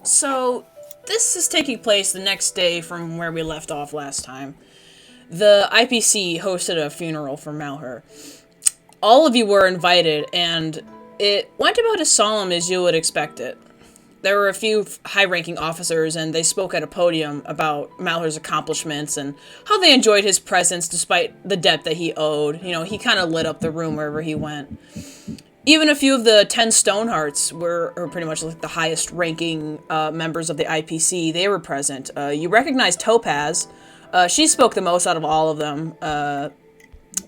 So, this is taking place the next day from where we left off last time. The IPC hosted a funeral for Malher. All of you were invited, and it went about as solemn as you would expect it. There were a few high-ranking officers, and they spoke at a podium about Malher's accomplishments and how they enjoyed his presence despite the debt that he owed. You know, he kind of lit up the room wherever he went. Even a few of the 10 Stonehearts or pretty much like the highest ranking members of the IPC, they were present. You recognize Topaz. She spoke the most out of all of them.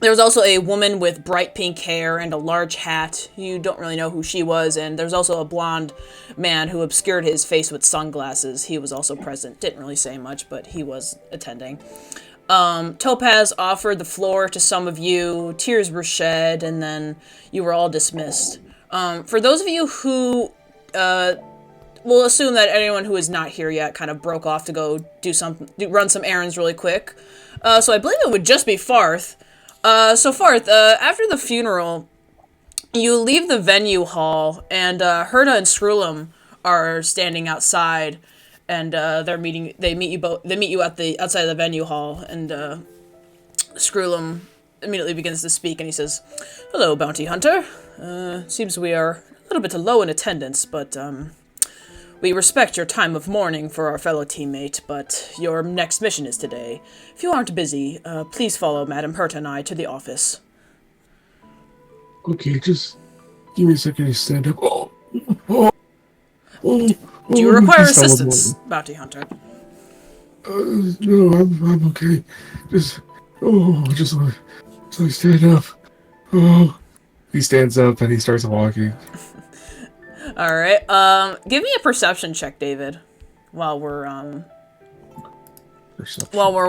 There was also a woman with bright pink hair and a large hat. You don't really know who she was. And there's also a blonde man who obscured his face with sunglasses. He was also present. Didn't really say much, but he was attending. Topaz offered the floor to some of you, tears were shed, and then you were all dismissed. For those of you who, we'll assume that anyone who is not here yet kind of broke off to go run some errands really quick. So I believe it would just be Farthe. So Farthe, after the funeral, you leave the venue hall, and Herta and Screwlum are standing outside. And they meet you at the outside of the venue hall, and Screwlum immediately begins to speak, and he says, "Hello, bounty hunter. Seems we are a little bit low in attendance, but we respect your time of mourning for our fellow teammate, but your next mission is today. If you aren't busy, please follow Madam Herta and I to the office." Okay, just give me a second to stand up. Oh, oh, Do you require assistance, bounty hunter? No, I'm okay. Just let me stand up. Oh. He stands up and he starts walking. Alright, give me a perception check, David, while we're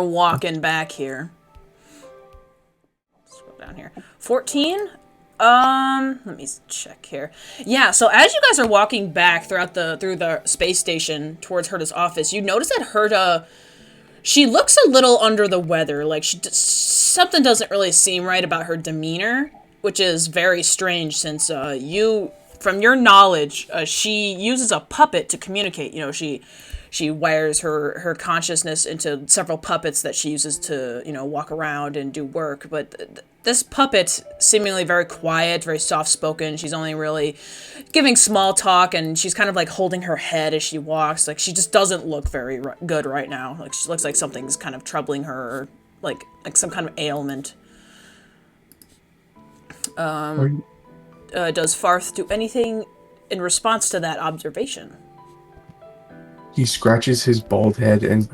walking back here. Let's go down here. 14? Let me check here. Yeah, so as you guys are walking back through the space station towards Herta's office, you notice that Herta, she looks a little under the weather. Like, something doesn't really seem right about her demeanor, which is very strange since, from your knowledge, she uses a puppet to communicate. You know, she wires her consciousness into several puppets that she uses to, walk around and do work. But this puppet, seemingly very quiet, very soft-spoken, she's only really giving small talk, and she's kind of like holding her head as she walks. Like, she just doesn't look very good right now. Like, she looks like something's kind of troubling her, or like some kind of ailment. Does Farthe do anything in response to that observation? He scratches his bald head and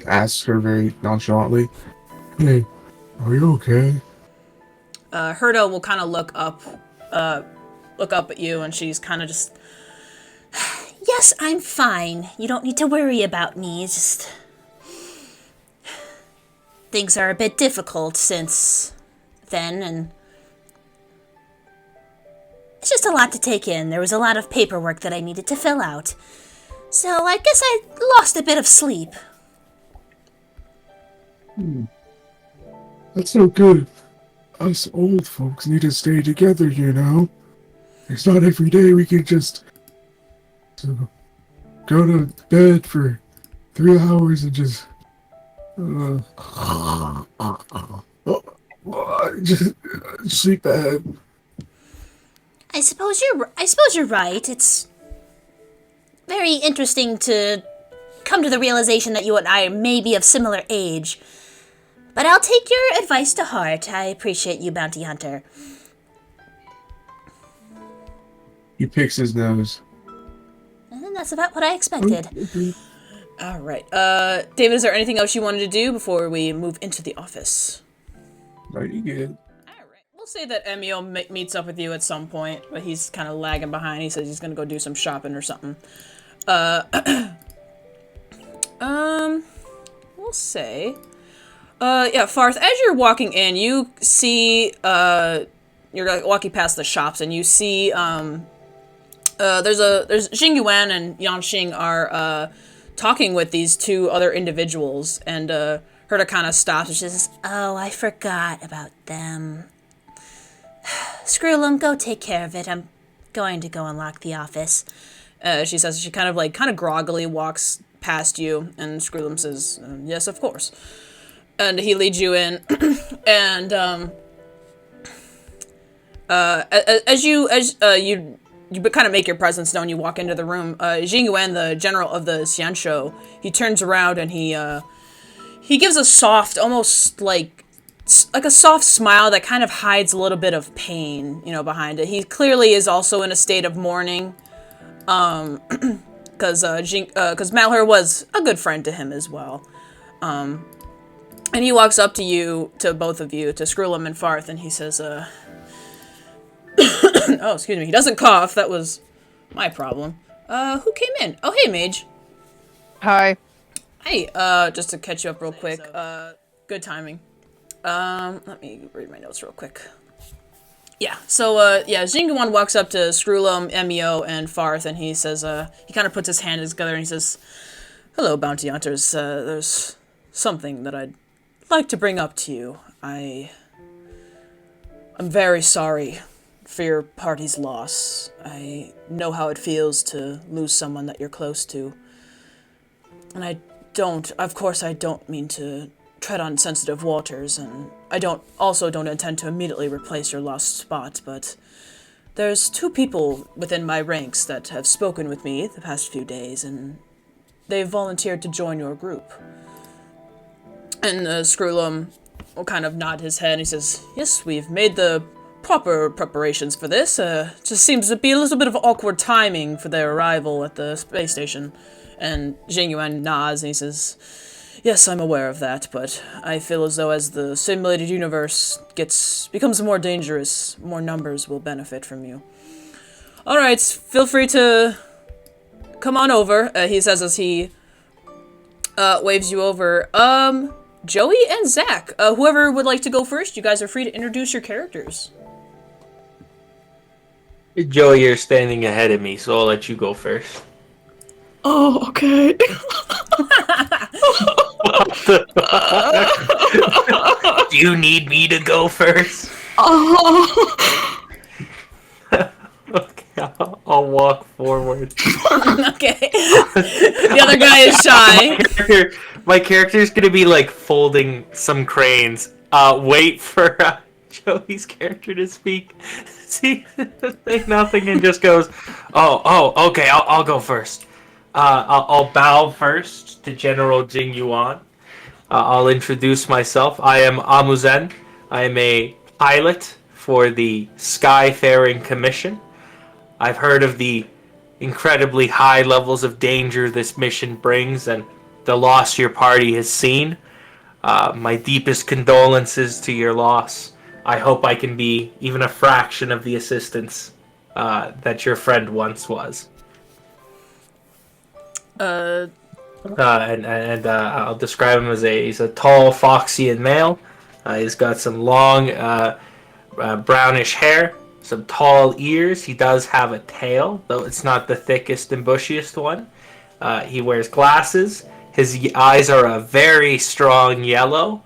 asks her very nonchalantly, "Hey, are you okay?" Herta will kind of look up at you, and she's kind of just, "Yes, I'm fine. You don't need to worry about me. It's just things are a bit difficult since then, and it's just a lot to take in. There was a lot of paperwork that I needed to fill out. So I guess I lost a bit of sleep." That's no good. Us old folks need to stay together, you know? It's not every day we can just go to bed for 3 hours and just just sleep bad. I suppose you're right. It's very interesting to come to the realization that you and I may be of similar age. But I'll take your advice to heart. I appreciate you, bounty hunter. He picks his nose. And that's about what I expected. Okay. All right. David, is there anything else you wanted to do before we move into the office? Are you good? All right. We'll say that Emio meets up with you at some point, but he's kind of lagging behind. He says he's going to go do some shopping or something. We'll say... yeah, Farthe, as you're walking in, you see, you're like walking past the shops, and you see, there's Xingyuan and Yanxing are, talking with these two other individuals, and, Herta kind of stops, and she says, "Oh, I forgot about them. Screwlum, go take care of it. I'm going to go unlock the office." She says she kind of groggily walks past you, and Scrollum says, "Yes, of course." And he leads you in, and as you kind of make your presence known, you walk into the room. Jing Yuan, the general of the Xianshou, he turns around and he gives a soft, almost like a soft smile that kind of hides a little bit of pain, behind it. He clearly is also in a state of mourning. Because Malheur was a good friend to him as well. And he walks up to you, to both of you, to Scrollum and Farthe, and he says, oh, excuse me, he doesn't cough, that was my problem. Who came in? Oh, hey, Mage. Hi. Hey, just to catch you up real quick, good timing. Let me read my notes real quick. Yeah, so, Xinguan walks up to Scrollum, Emio, and Farthe, and he says, he kind of puts his hands together, and he says, "Hello, bounty hunters, there's something that I'd like to bring up to you. I'm very sorry for your party's loss. I know how it feels to lose someone that you're close to. And of course I don't mean to tread on sensitive waters, and I don't intend to immediately replace your lost spot, but there's 2 people within my ranks that have spoken with me the past few days, and they've volunteered to join your group." And Scrollum will kind of nod his head, and he says, "Yes, we've made the proper preparations for this. Just seems to be a little bit of awkward timing for their arrival at the space station." And Jing Yuan nods, and he says, "Yes, I'm aware of that, but I feel as though as the simulated universe becomes more dangerous, more numbers will benefit from you. Alright, feel free to come on over," he says as he waves you over. Joey and Zack, whoever would like to go first, you guys are free to introduce your characters. Joey, you're standing ahead of me, so I'll let you go first. Oh, okay. Do you need me to go first? Oh. Okay, I'll walk forward. Okay. The other guy is shy. My character's gonna be like folding some cranes. Wait for Joey's character to speak. See, say nothing and just goes, oh, okay, I'll go first. I'll bow first to General Jing Yuan. I'll introduce myself. I am Ahmuzen. I am a pilot for the Skyfaring Commission. I've heard of the incredibly high levels of danger this mission brings and the loss your party has seen. My deepest condolences to your loss. I hope I can be even a fraction of the assistance that your friend once was. And I'll describe him as he's a tall, Foxian male. He's got some long, brownish hair, some tall ears. He does have a tail, though it's not the thickest and bushiest one. He wears glasses. His eyes are a very strong yellow,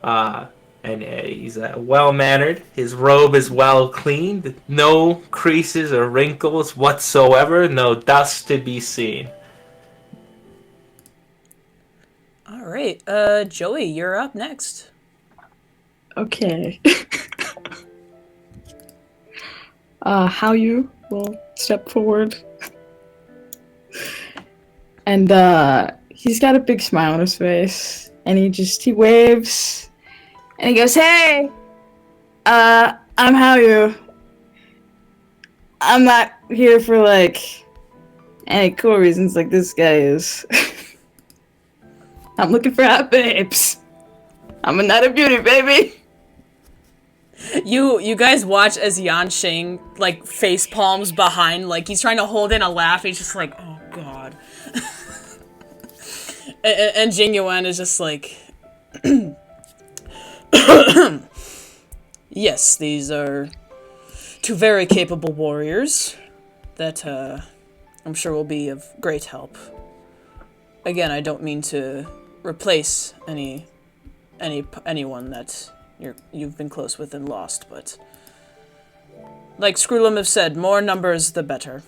and he's well-mannered. His robe is well cleaned. No creases or wrinkles whatsoever. No dust to be seen. Alright, Joey, you're up next. Okay. Haoyu will step forward. And he's got a big smile on his face. And he waves. And he goes, "Hey! I'm Haoyu. I'm not here for, any cool reasons like this guy is. I'm looking for hot babes. I'm a night of beauty, baby." You guys watch as Yanxing, face palms behind, he's trying to hold in a laugh. He's just like, oh god. and Jing Yuan is just like, yes, these are 2 very capable warriors that I'm sure will be of great help. Again, I don't mean to replace anyone that you've been close with and lost, but like Scrollum have said, more numbers the better.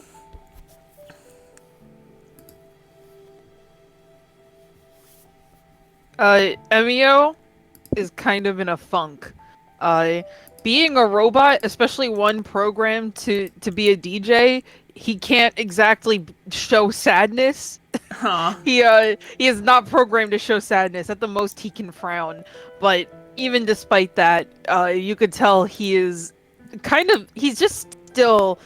Emio is kind of in a funk. Being a robot, especially one programmed to be a DJ, he can't exactly show sadness. Huh. He is not programmed to show sadness. At the most, he can frown. But even despite that, you could tell he is he's just still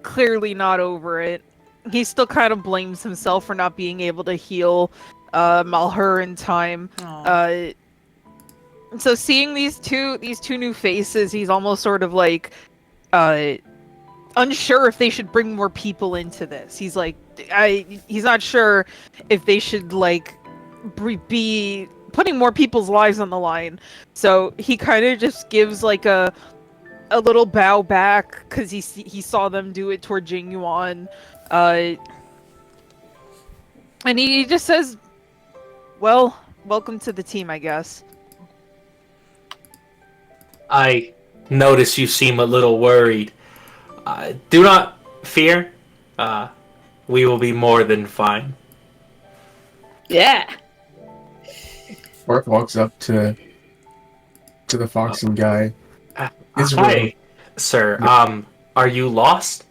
clearly not over it. He still kind of blames himself for not being able to heal Malheur in time. Aw. So seeing these two new faces, he's almost sort of like unsure if they should bring more people into this. He's like, he's not sure if they should like be putting more people's lives on the line. So he kind of just gives like a little bow back because he saw them do it toward Jing Yuan, and he just says, "Well, welcome to the team, I guess." I notice you seem a little worried. Do not fear. We will be more than fine. Yeah. Bart walks up to the foxing guy. His Hi, robe, sir. Are you lost?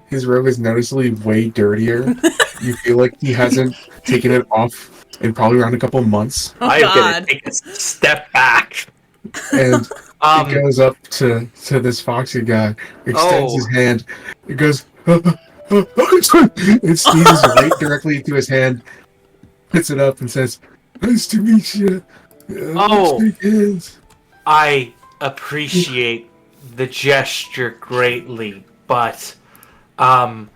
his robe is noticeably way dirtier. You feel like he hasn't taken it off in probably around a couple months. Oh, I'm gonna God. take a step back. And he goes up to this foxy guy, extends his hand. It goes, it sneezes right directly into his hand, puts it up, and says, "Nice to meet you. Let's shake hands." I appreciate the gesture greatly, but I'm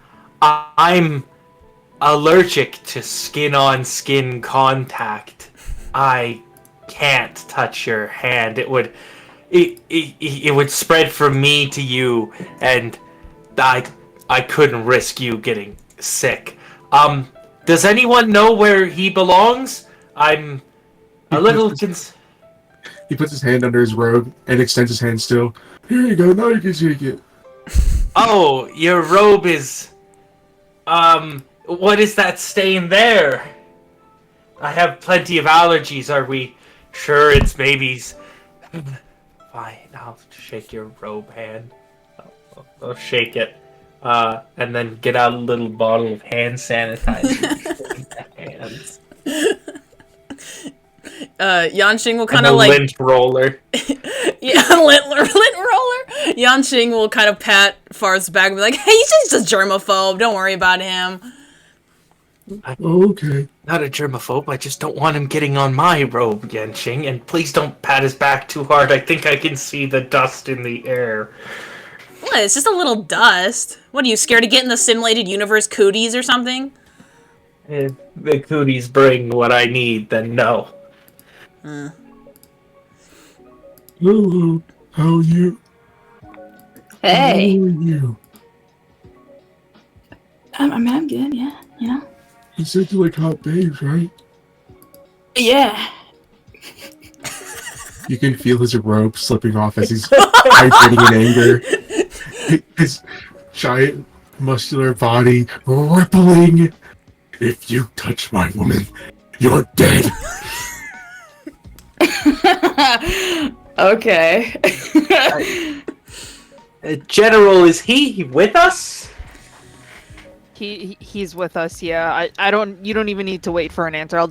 allergic to skin-on-skin contact. I can't touch your hand. It would spread from me to you, and I couldn't risk you getting sick. Does anyone know where he belongs? I'm a little He puts his hand under his robe and extends his hand still. Here you go, now you can shake it. Oh, your robe is... what is that stain there? I have plenty of allergies. Are we sure it's babies? Fine, I'll shake your robe hand. I'll shake it. And then get out a little bottle of hand sanitizer. Hands. Yanxing will kind And of a like... lint roller. Yeah, lint roller. Yanxing will kind of pat Farthe's back and be like, "Hey, he's just a germaphobe. Don't worry about him." Okay. Not a germaphobe, I just don't want him getting on my robe, Yanxing. And please don't pat his back too hard. I think I can see the dust in the air. What? It's just a little dust. What, are you scared to get in the simulated universe cooties or something? If the cooties bring what I need, then no. Hello, how are you? Hey. How are you? I'm good, yeah, you know? You said you like hot babes, right? Yeah. You can feel his robe slipping off as he's vibrating in anger. His giant, muscular body rippling. If you touch my woman, you're dead. Okay. General, is he with us? He's with us. Yeah. You don't even need to wait for an answer.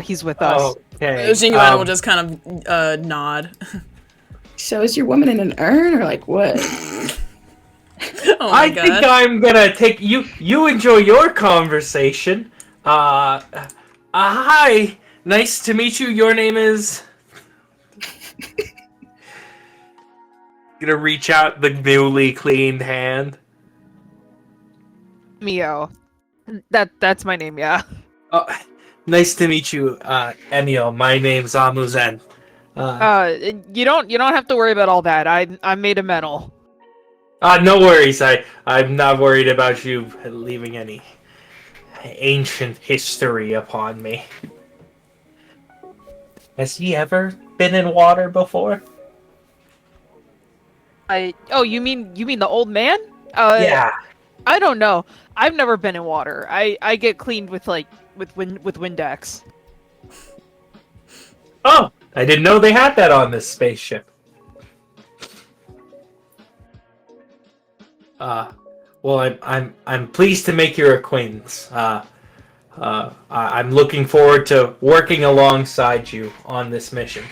He's with us. Okay. Jing Yuan will just kind of nod. So is your woman in an urn or like what? Oh my God. think I'm gonna take you enjoy your conversation. Hi. Nice to meet you. Your name is... Gonna reach out the newly cleaned hand. Mio. That's my name, yeah. Oh, nice to meet you, Emio. My name's Ahmuzen. You don't have to worry about all that. I'm made of metal. No worries. I'm not worried about you leaving any ancient history upon me. Has he ever been in water before? You mean the old man? Yeah. I don't know. I've never been in water. I get cleaned with Windex. Oh, I didn't know they had that on this spaceship. Well, I'm pleased to make your acquaintance. I'm looking forward to working alongside you on this mission.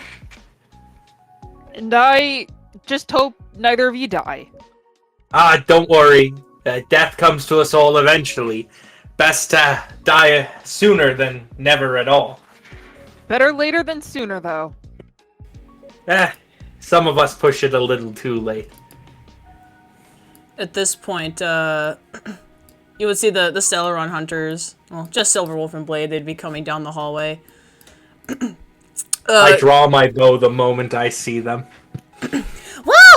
And I just hope neither of you die. Don't worry. Death comes to us all eventually. Best to die sooner than never at all. Better later than sooner, though. Some of us push it a little too late. At this point, you would see the Stellaron hunters, well, just Silverwolf and Blade, they'd be coming down the hallway. I draw my bow the moment I see them. Whoa,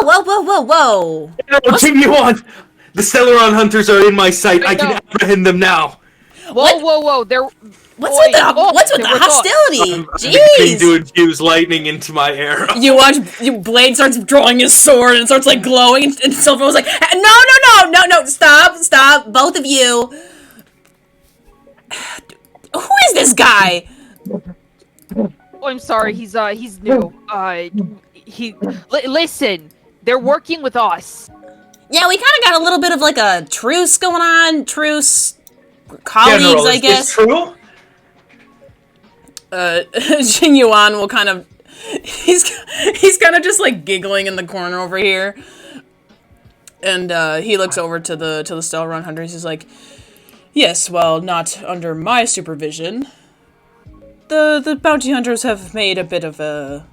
whoa, whoa, whoa, whoa! Continue on! The Stellaron hunters are in my sight. Wait, I can no. apprehend them now. Whoa, whoa, whoa! They're What's with the hostility? I'm beginning to Jeez! infuse lightning into my arrow. You watch, Blade starts drawing his sword and it starts like glowing, and Silver was like, no, stop, both of you. Who is this guy? Oh, I'm sorry. He's new. Listen. They're working with us. Yeah, we kind of got a little bit of like a truce going on. Truce, colleagues, General, I is guess. this true? Jing Yuan will kind of, he's kind of just like giggling in the corner over here, and he looks over to the Stellaron hunters. He's like, yes, well, not under my supervision. The bounty hunters have made a bit of an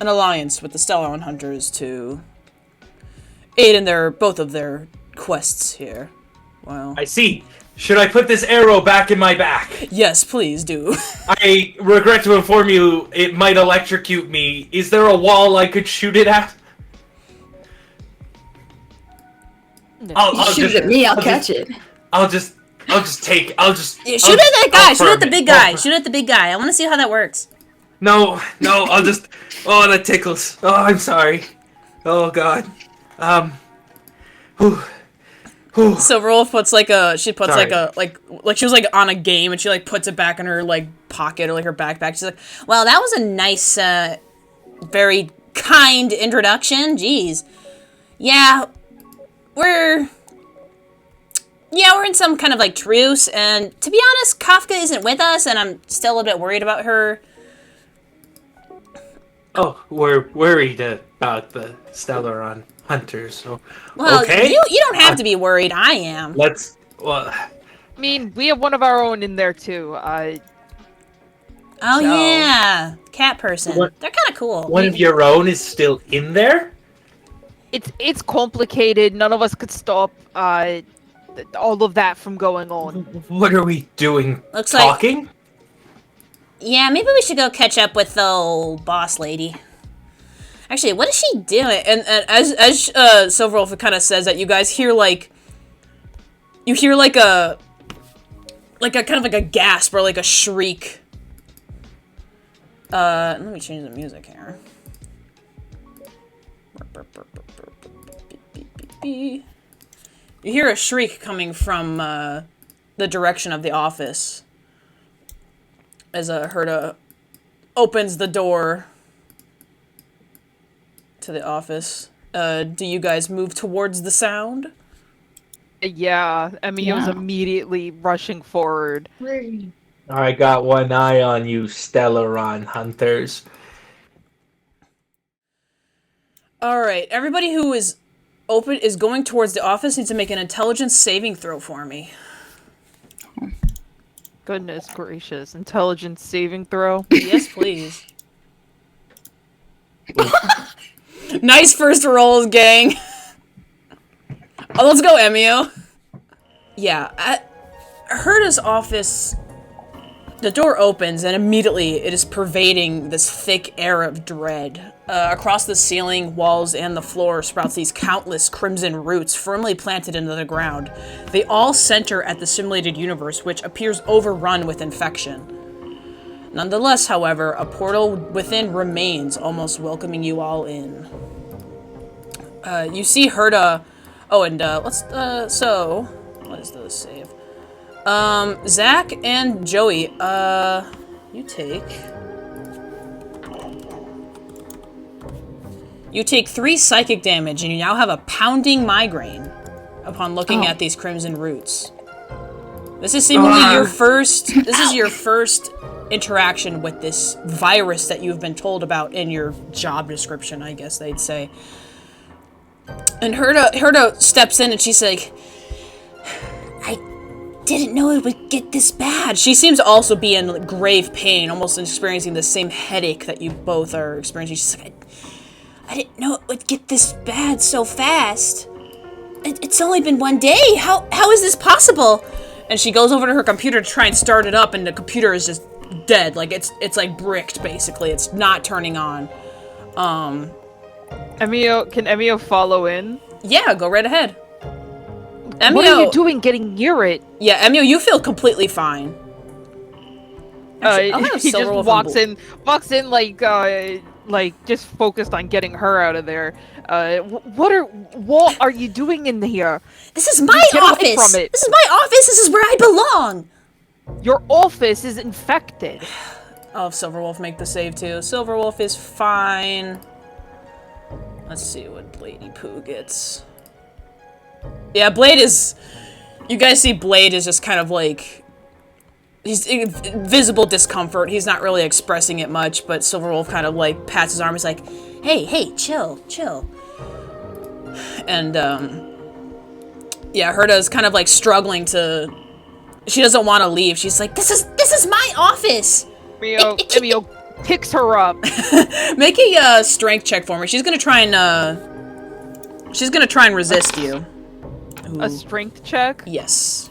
alliance with the Stellaron hunters to aid in both of their quests here. Well, I see. Should I put this arrow back in my back? yes, please do. I regret to inform you, it might electrocute me. Is there a wall I could shoot it at? No. Shoot it at me, I'll catch it. I'll just take. Yeah, shoot at that guy. Shoot at the big guy. Shoot at the big guy. I want to see how that works. No, I'll just. Oh, that tickles. Oh, I'm sorry. Oh God. Whew. Silverwolf puts like Sorry. like she was like on a game and she like puts it back in her like pocket or like her backpack. She's like, well, that was a nice, very kind introduction. Jeez. Yeah, we're in some kind of like truce, and to be honest, Kafka isn't with us, and I'm still a bit worried about her. Oh, we're worried about the Stellaron hunters. So, Well, okay. you don't have to be worried. I am. Well, I mean, we have one of our own in there too. Oh So- yeah, cat person. What- They're kind of cool. one of your own is still in there. It's complicated. None of us could stop all of that from going on. What are we doing? Looks like- Talking? Yeah, maybe we should go catch up with the old boss lady. Actually, what is she doing? And as Silverwolf kind of says that, you guys hear like a kind of like a gasp or like a shriek. Let me change the music here. You hear a shriek coming from the direction of the office as Herta opens the door to the office. Do you guys move towards the sound? Yeah, Emio's immediately rushing forward. I got one eye on you, Stellaron hunters. Alright, everybody who is going towards the office needs to make an intelligence saving throw for me. Goodness gracious. Intelligence saving throw. Yes, please. Nice first rolls, gang. Oh, let's go, Emio. Yeah, at Herta's office, the door opens and immediately it is pervading this thick air of dread. Across the ceiling, walls, and the floor sprouts these countless crimson roots firmly planted into the ground. They all center at the simulated universe, which appears overrun with infection. Nonetheless, however, a portal within remains, almost welcoming you all in. You see Herta. Oh, and so what is the save? Zack and Joey, you take You take 3 psychic damage, and you now have a pounding migraine upon looking at these crimson roots. This is seemingly your first. This is your first interaction with this virus that you've been told about in your job description, I guess they'd say. And Herda steps in and she's like, I didn't know it would get this bad. She seems to also be in grave pain, almost experiencing the same headache that you both are experiencing. She's like, I didn't know it would get this bad so fast. It's only been 1 day. How is this possible? And she goes over to her computer to try and start it up, and the computer is just dead. Like, it's like bricked, basically. It's not turning on. Emio, can Emio follow in? Yeah, go right ahead. Emio, what are you doing getting near it? Yeah, Emio, you feel completely fine. Actually, He just walks in like just focused on getting her out of there. What are you doing in here? This is my office! From it. This is my office! This is where I belong! Your office is infected. I'll have Silverwolf make the save too. Silverwolf is fine. Let's see what Lady Pooh gets. Yeah, Blade is... You guys see Blade is just kind of like... He's in visible discomfort. He's not really expressing it much, but Silverwolf kind of like pats his arm. He's like, hey, chill. And, yeah, Herda's kind of like struggling to... She doesn't want to leave. She's like, this is my office! Emio picks her up. Make a strength check for me. She's gonna try and resist you. Ooh. A strength check? Yes.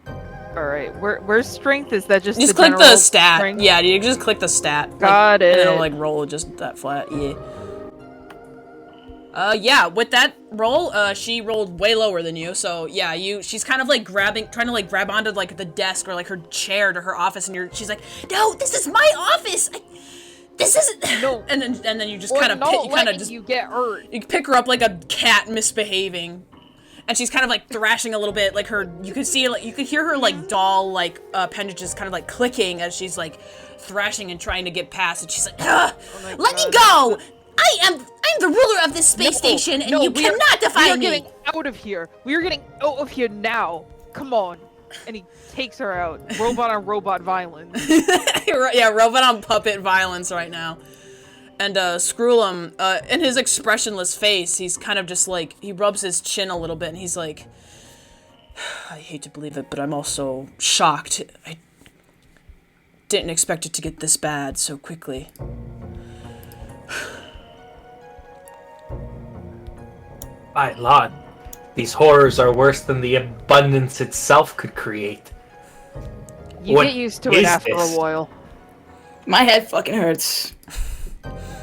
Alright, where's strength? Is that just click the stat. Strength? Yeah, you just click the stat. Got it. And it'll like roll just that flat, yeah. Yeah, with that roll, she rolled way lower than you, so yeah, she's kind of like trying to like grab onto like the desk or like her chair to her office, and she's like, no, this is my office! This isn't- No. And then you just kind of you get hurt. You pick her up like a cat misbehaving. And she's kind of like thrashing a little bit, like you could hear her like doll like appendages kind of like clicking as she's like thrashing and trying to get past, and she's like, let me go! I'm the ruler of this space station, and you cannot defy me! We are getting out of here! We are getting out of here now! Come on! And he takes her out. Robot on robot violence. Yeah, robot on puppet violence right now. And, Screw'em, in his expressionless face, he's kind of just like, he rubs his chin a little bit, and he's like, I hate to believe it, but I'm also shocked. I didn't expect it to get this bad so quickly. My lord, these horrors are worse than the abundance itself could create. You get used to it after a while. My head fucking hurts.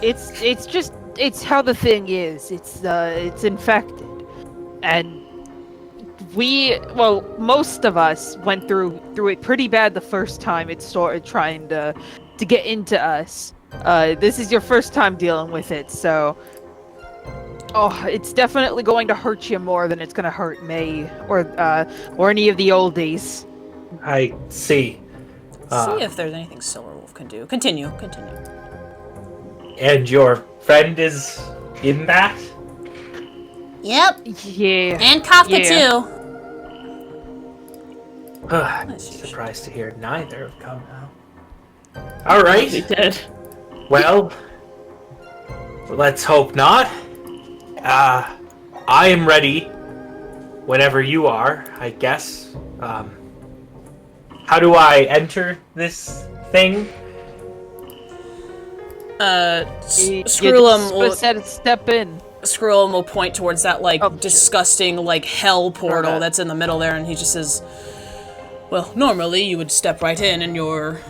It's how the thing is. It's infected. And most of us went through it pretty bad the first time it started trying to get into us. This is your first time dealing with it, so it's definitely going to hurt you more than it's going to hurt me or any of the oldies. I see. See if there's anything Silverwolf can do. Continue. And your friend is in that? Yep. Yeah. And Kafka too. Surprised to hear neither have come now. Alright. He did. Well, let's hope not. I am ready whenever you are, I guess. How do I enter this thing? Screw'em will step in. Screw'em will point towards that disgusting hell portal that's in the middle there, and he just says, well, normally you would step right in and your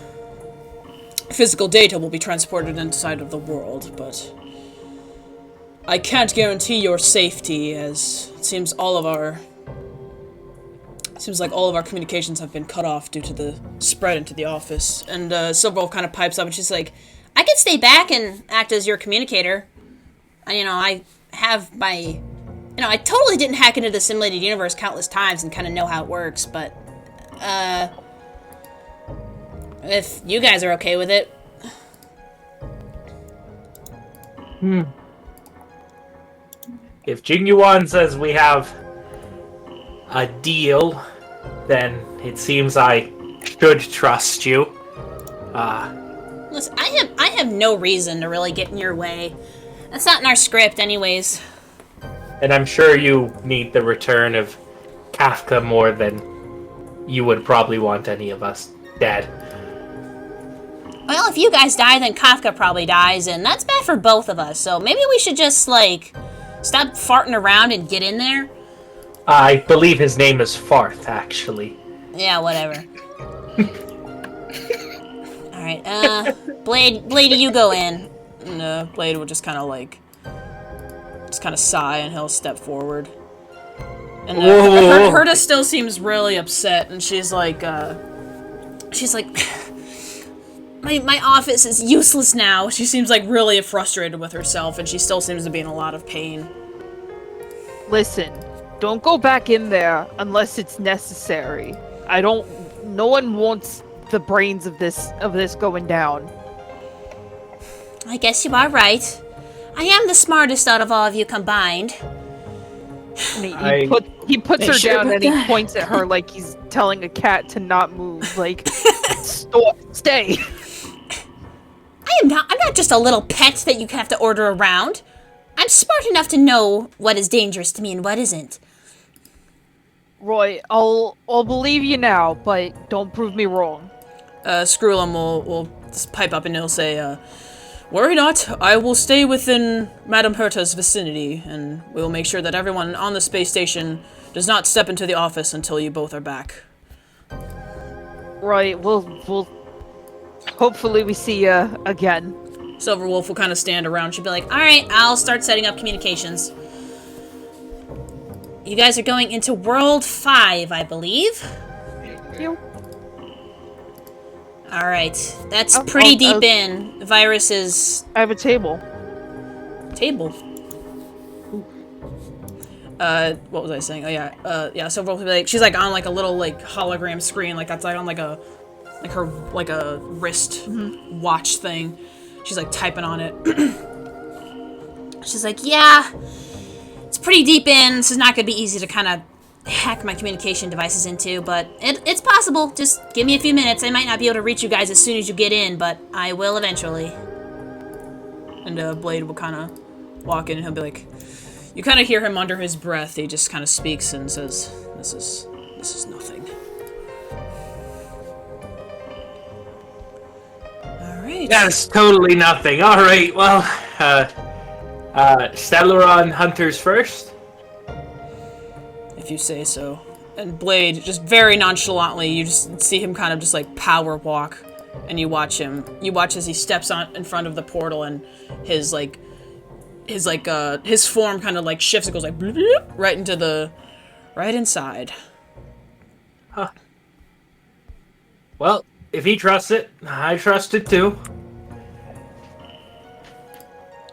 physical data will be transported inside of the world, but I can't guarantee your safety, as it seems like all of our communications have been cut off due to the spread into the office. And Silverwolf kind of pipes up and she's like, I can stay back and act as your communicator. I have my... I totally didn't hack into the simulated universe countless times and kind of know how it works, but... if you guys are okay with it... if Jingyuan says we have a deal, then it seems I should trust you. Listen, I have no reason to really get in your way. That's not in our script, anyways. And I'm sure you need the return of Kafka more than you would probably want any of us dead. Well, if you guys die, then Kafka probably dies, and that's bad for both of us. So maybe we should just, like, stop farting around and get in there? I believe his name is Farthe, actually. Yeah, whatever. Alright, Blade, you go in. And, Blade will just kind of sigh, and he'll step forward. And Herta still seems really upset, and she's like, my office is useless now. She seems like really frustrated with herself, and she still seems to be in a lot of pain. Listen, don't go back in there unless it's necessary. No one wants the brains of this going down. I guess you are right. I am the smartest out of all of you combined. And he puts her down and he points at her like he's telling a cat to not move. Like, stay. I'm not just a little pet that you have to order around. I'm smart enough to know what is dangerous to me and what isn't. Roy, I'll believe you now, but don't prove me wrong. Screwlum will just pipe up and he'll say, worry not, I will stay within Madame Herta's vicinity, and we will make sure that everyone on the space station does not step into the office until you both are back. Right, we'll hopefully we see you again. Silverwolf will kind of stand around. She'll be like, alright, I'll start setting up communications. You guys are going into World 5, I believe? You. Alright, that's pretty deep in. The virus is... I have a table. Table? What was I saying? Oh, yeah. Yeah, so we'll be like, she's, like, on, like, a little, like, hologram screen. Like, that's, like, on, like, a wrist watch thing. She's, like, typing on it. She's like, yeah, it's pretty deep in. This is not gonna be easy to kind of hack my communication devices into, but it's possible. Just give me a few minutes. I might not be able to reach you guys as soon as you get in, but I will eventually. And Blade will kind of walk in and he'll be like, you kind of hear him under his breath. He just kind of speaks and says, this is nothing. Alright. That's totally nothing. Alright, well, Stellaron Hunters first. If you say so. And Blade, just very nonchalantly, you just see him kind of just like power walk, and you watch as he steps on in front of the portal, and his form kind of like shifts. It goes like bloop, bloop, right inside. Huh. Well, if he trusts it, I trust it too.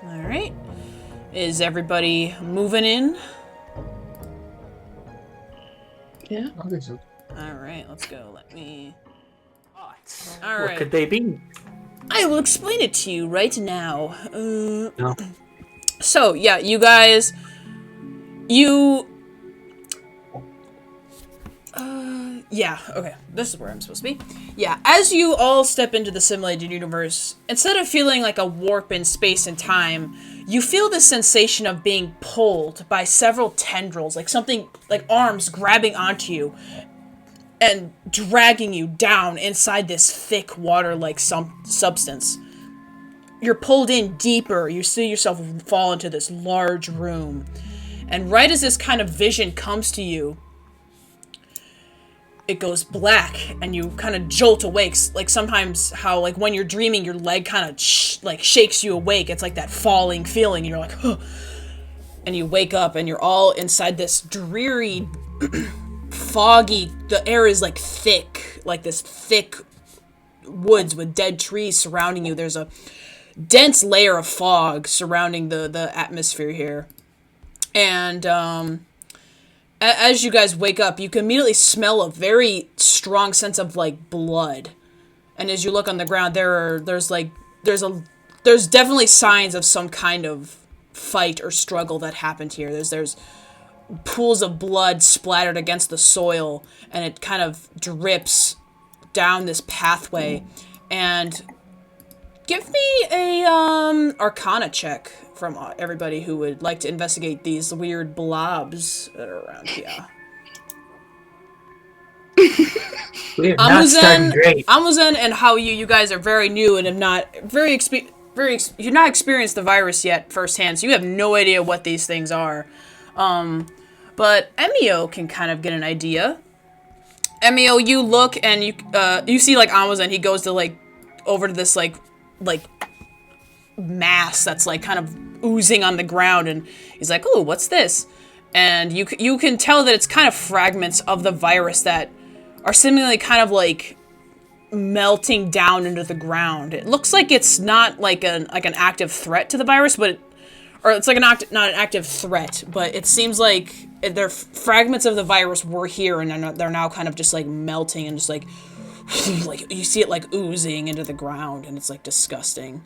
Alright. Is everybody moving in? Yeah. I think so. Alright, let's go. Let me... What Alright. could they be? I will explain it to you right now. No. So, yeah, you guys... Yeah, okay. This is where I'm supposed to be. Yeah, as you all step into the simulated universe, instead of feeling like a warp in space and time, you feel the sensation of being pulled by several tendrils, like something, like arms grabbing onto you and dragging you down inside this thick water-like substance. You're pulled in deeper. You see yourself fall into this large room. And right as this kind of vision comes to you, it goes black, and you kind of jolt awake. Like sometimes how, like, when you're dreaming, your leg kind of shakes you awake. It's like that falling feeling, and you're like, huh. And you wake up, and you're all inside this dreary, foggy, the air is like thick, like this thick woods with dead trees surrounding you. There's a dense layer of fog surrounding the atmosphere here. And, as you guys wake up, you can immediately smell a very strong sense of, like, blood. And as you look on the ground, there's definitely signs of some kind of fight or struggle that happened here. There's pools of blood splattered against the soil, and it kind of drips down this pathway. And give me a Arcana check from everybody who would like to investigate these weird blobs that are around here. We are not starting great. Ahmuzen and Haoyu, you guys are very new and have not you've not experienced the virus yet firsthand, so you have no idea what these things are. But Emio can kind of get an idea. Emio, you look and you see like Ahmuzen, he goes to like over to this like mass that's like kind of oozing on the ground, and he's like, "Ooh, what's this?" And you can tell that it's kind of fragments of the virus that are seemingly kind of like melting down into the ground. It looks like it's not like an active threat to the virus, or it's like not an active threat, but it seems like they're fragments of the virus were here, and they're now kind of just like melting and just like like you see it like oozing into the ground, and it's like disgusting.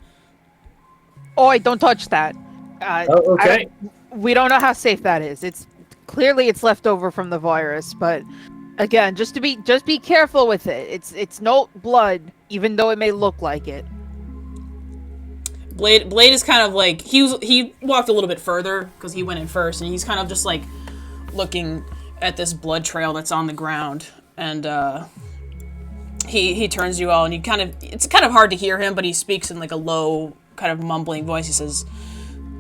Oh, don't touch that. Okay. We don't know how safe that is. It's clearly left over from the virus, but again, just be careful with it. It's no blood, even though it may look like it. Blade is kind of like he walked a little bit further because he went in first, and he's kind of just like looking at this blood trail that's on the ground, and he turns to you all, and it's kind of hard to hear him, but he speaks in like a low kind of mumbling voice. He says,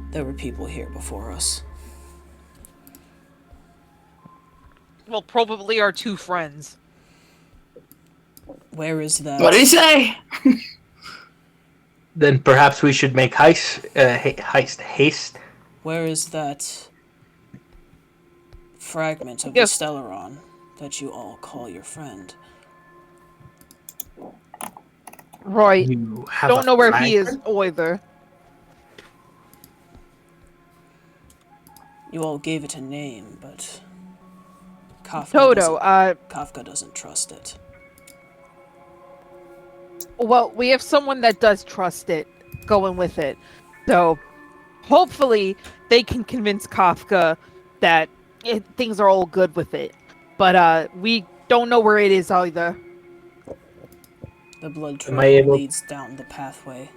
"There were people here before us." Well, probably our two friends. Where is that? What did he say? Then perhaps we should make haste. Where is that fragment of Yes. the Stellaron that you all call your friend? Right. You have Don't a know where flag? he is either. You all gave it a name, but Toto, Kafka doesn't trust it. well, we have someone that does trust it going with it. So, hopefully, they can convince Kafka that things are all good with it. But, we don't know where it is either. The blood Am I trail able- leads down the pathway.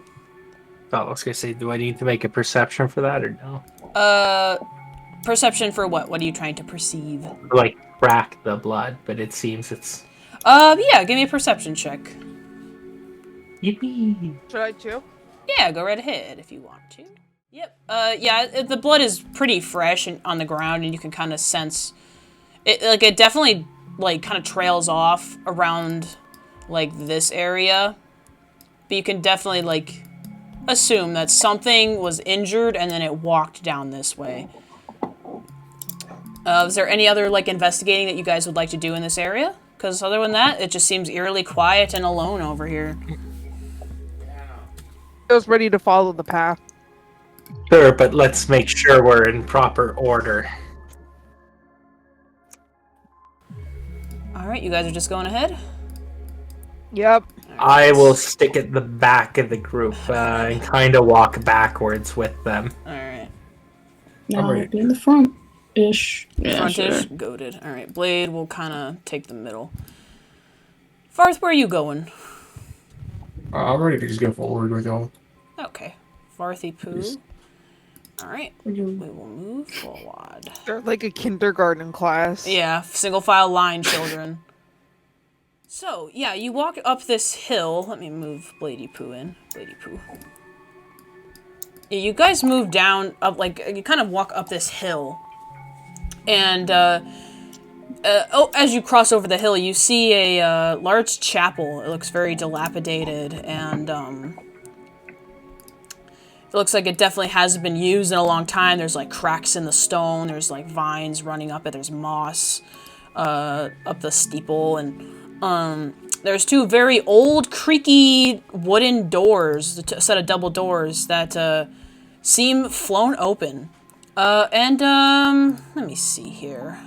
Oh, I was gonna say, do I need to make a perception for that or no? Perception for what? What are you trying to perceive? Like track the blood, but it seems it's. Yeah, give me a perception check. Yippee! Should I too? Yeah, go right ahead if you want to. Yep. Yeah, the blood is pretty fresh and on the ground, and you can kind of sense it. Like, it definitely like kind of trails off around like this area, but you can definitely like assume that something was injured and then it walked down this way. Is there any other like investigating that you guys would like to do in this area? Because other than that, it just seems eerily quiet and alone over here. I was ready to follow the path. Sure, but let's make sure we're in proper order. All right, you guys are just going ahead. Yep. I will stick at the back of the group and kind of walk backwards with them. All right. No, Alright. I'll be in the front-ish. Yeah, Frontish, sure. goated. All right, Blade will kind of take the middle. Farthe, where are you going? I'm ready to just go forward with y'all. Okay, Farthe Poo. Yes. All right, we will move forward. They're like a kindergarten class. Yeah, single file line, children. So, yeah, you walk up this hill. Let me move Bladey Poo in. Bladey Poo. Yeah, you guys move down, up, like, you kind of walk up this hill. And, as you cross over the hill, you see a, large chapel. It looks very dilapidated, and, it looks like it definitely hasn't been used in a long time. There's, like, cracks in the stone. There's, like, vines running up it. There's moss, up the steeple, and, there's two very old, creaky wooden doors, a set of double doors that, seem flown open. Let me see here.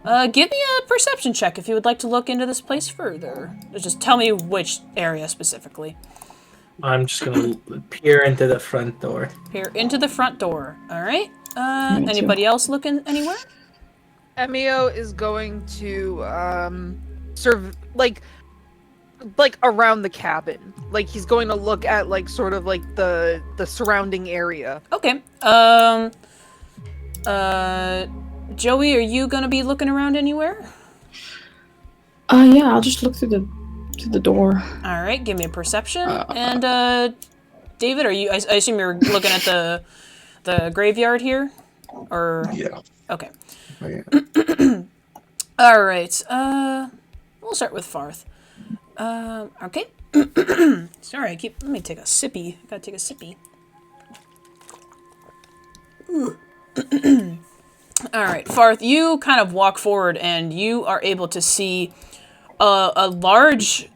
Give me a perception check if you would like to look into this place further. Just tell me which area specifically. I'm just gonna peer into the front door. Here, into the front door. Alright. Me too. Anybody else looking anywhere? Emio is going to serve like around the cabin. Like he's going to look at like sort of like the surrounding area. Okay. Joey, are you gonna be looking around anywhere? Yeah, I'll just look through the door. Alright, give me a perception. And, David, are you... I assume you're looking at the graveyard here? Or... Yeah. Okay. I am. Alright, we'll start with Farthe. Okay. Sorry, let me take a sippy. Gotta take a sippy. Alright, Farthe, you kind of walk forward and you are able to see a much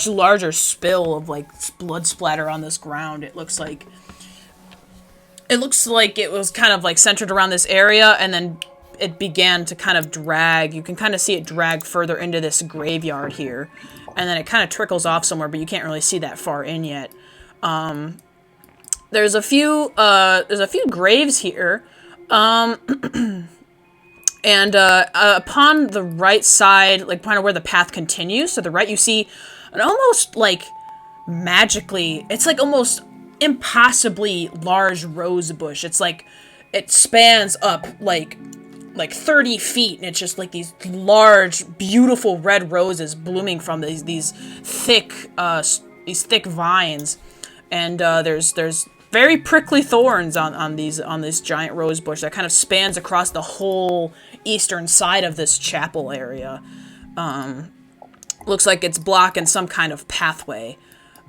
larger spill of like blood splatter on this ground. It looks like it was kind of like centered around this area and then it began to kind of drag. You can kind of see it drag further into this graveyard here. And then it kind of trickles off somewhere, but you can't really see that far in yet. There's a few graves here. And upon the right side, like kind of where the path continues, to the right, you see an almost like magically, it's like almost impossibly large rose bush. It's like it spans up like 30 feet, and it's just like these large, beautiful red roses blooming from these thick vines, and there's very prickly thorns on this giant rose bush that kind of spans across the whole eastern side of this chapel area. Looks like it's blocking some kind of pathway.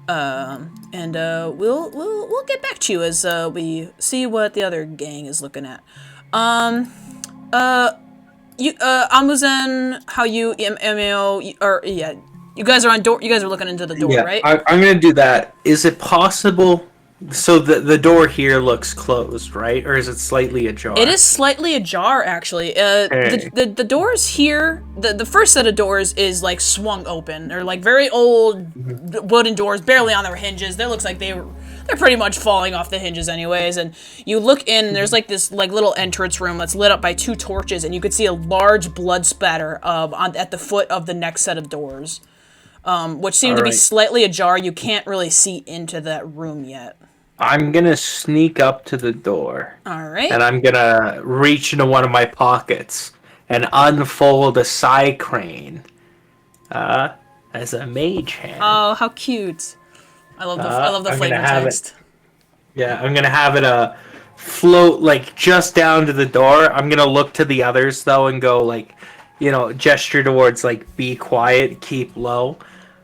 And we'll get back to you as we see what the other gang is looking at. Ahmuzen, Haoyu, Emio, you guys are on door. You guys are looking into the door, right? I'm gonna do that. Is it possible? So the door here looks closed, right? Or is it slightly ajar? It is slightly ajar, actually. The doors here, the first set of doors is like swung open. They're like very old wooden doors, barely on their hinges. They looks like they're pretty much falling off the hinges anyways. And you look in, and there's like this like little entrance room that's lit up by 2 torches, and you could see a large blood spatter at the foot of the next set of doors, which seem to be slightly ajar. You can't really see into that room yet. I'm gonna sneak up to the door. Alright. And I'm gonna reach into one of my pockets and unfold a side crane as a mage hand. Oh, how cute. I love the flavor text. I'm gonna have it float like just down to the door. I'm gonna look to the others though and go like, gesture towards like be quiet, keep low.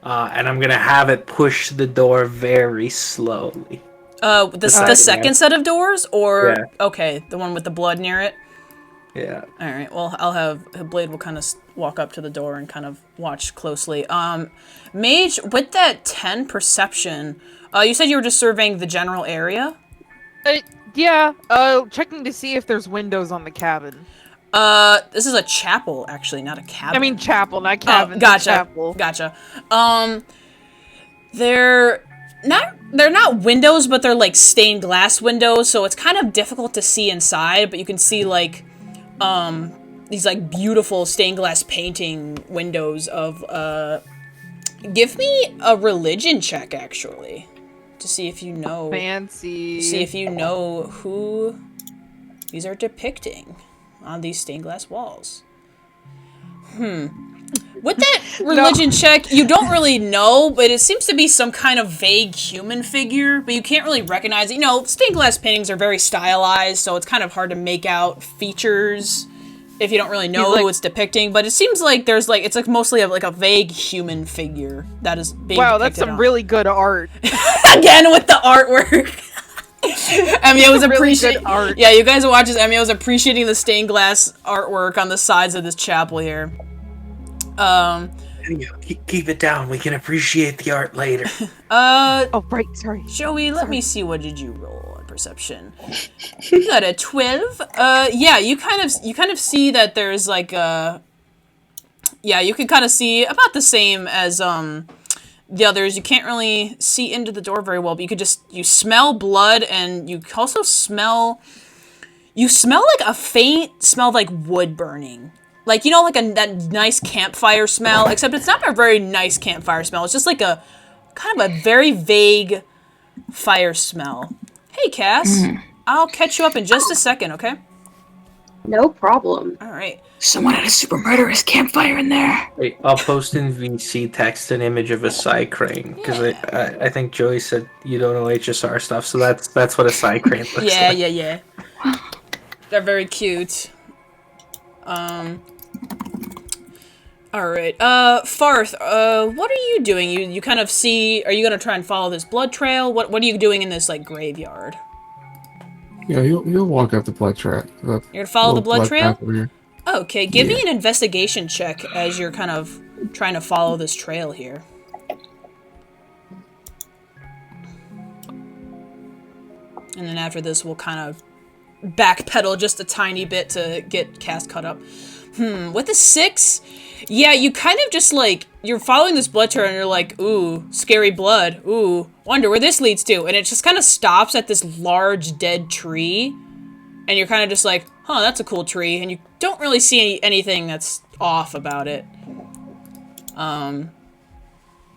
And I'm gonna have it push the door very slowly. The second set of doors, or okay, the one with the blood near it. Yeah. All right. Well, I'll have Blade will kind of walk up to the door and kind of watch closely. Mage, with that 10 perception, you said you were just surveying the general area. Yeah. Checking to see if there's windows on the cabin. This is a chapel, actually, not a cabin. I mean chapel, not cabin. Oh, gotcha. Chapel. Gotcha. They're not windows, but they're like stained glass windows, so it's kind of difficult to see inside, but you can see like these like beautiful stained glass painting windows of give me a religion check actually to see if you know fancy. See if you know who these are depicting on these stained glass walls. With that religion check, you don't really know, but it seems to be some kind of vague human figure, but you can't really recognize it. Stained glass paintings are very stylized, so it's kind of hard to make out features if you don't really know who it's depicting, but it seems like it's like mostly like a vague human figure that is being depicted. That's some really good art. Again with the artwork. Emio was appreciating art. Yeah, you guys watch as Emio was appreciating the stained glass artwork on the sides of this chapel here. Keep it down. We can appreciate the art later. Oh, right. Sorry. Joey, let me see. What did you roll on perception? You got a 12. Yeah, you kind of see that there's like yeah, you can kind of see about the same as the others, you can't really see into the door very well, but you smell blood, and you also smell like a faint smell of like wood burning. Like, you know, like that nice campfire smell, except it's not a very nice campfire smell. It's just like a kind of a very vague fire smell. Hey, Cass. I'll catch you up in just a second, okay? No problem. All right. Someone had a super murderous campfire in there. Wait, I'll post in VC text an image of a side crane because I think Joey said you don't know HSR stuff, so that's what a side crane looks like. Yeah. They're very cute. Alright, Farthe, what are you doing? You kind of see, are you gonna try and follow this blood trail? What are you doing in this, like, graveyard? Yeah, you'll walk up the blood track. You're gonna follow the blood trail? path over here. Okay, give me an investigation check as you're kind of trying to follow this trail here. And then after this, we'll kind of backpedal just a tiny bit to get Cass caught up. With a 6, yeah, you kind of just, like, you're following this blood trail and you're like, ooh, scary blood, ooh, wonder where this leads to, and it just kind of stops at this large dead tree, and you're kind of just like, huh, that's a cool tree, and you don't really see anything that's off about it.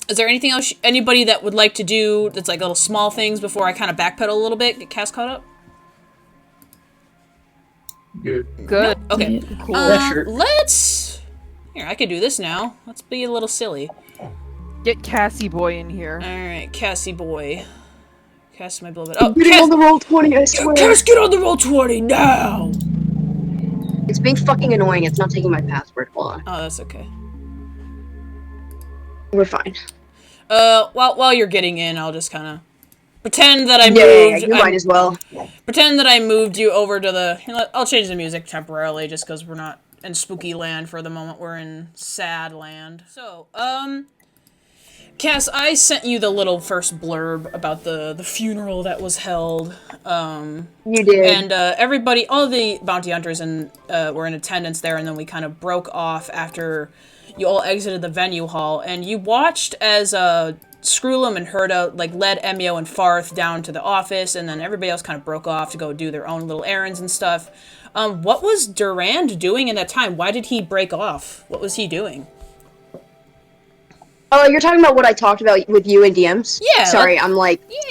Is there anything else, anybody that would like to do that's like little small things before I kind of backpedal a little bit, get Cass caught up? Good. Good. No? Okay. Cool. Let's... Here, I can do this now. Let's be a little silly. Get Cassie boy in here. Alright, Cassie boy. Cass my beloved. I'm getting on the roll 20, I swear. Cass, get on the roll 20 now! It's being fucking annoying. It's not taking my password. Hold on. Oh, that's okay. We're fine. While you're getting in, I'll just kind of pretend that I Yeah, moved. you might as well. Pretend that I moved you over to the. You know, I'll change the music temporarily, just because we're not in spooky land for the moment. We're in sad land. So, Cass, I sent you the little first blurb about the funeral that was held. You did. And everybody, all the bounty hunters, were in attendance there, and then we kind of broke off after you all exited the venue hall, and you watched as Screwlum and Herda led Emio and Farthe down to the office, and then everybody else kind of broke off to go do their own little errands and stuff. What was Durand doing in that time? Why did he break off? What was he doing? Oh, you're talking about what I talked about with you in DMs? Yeah. Sorry, I'm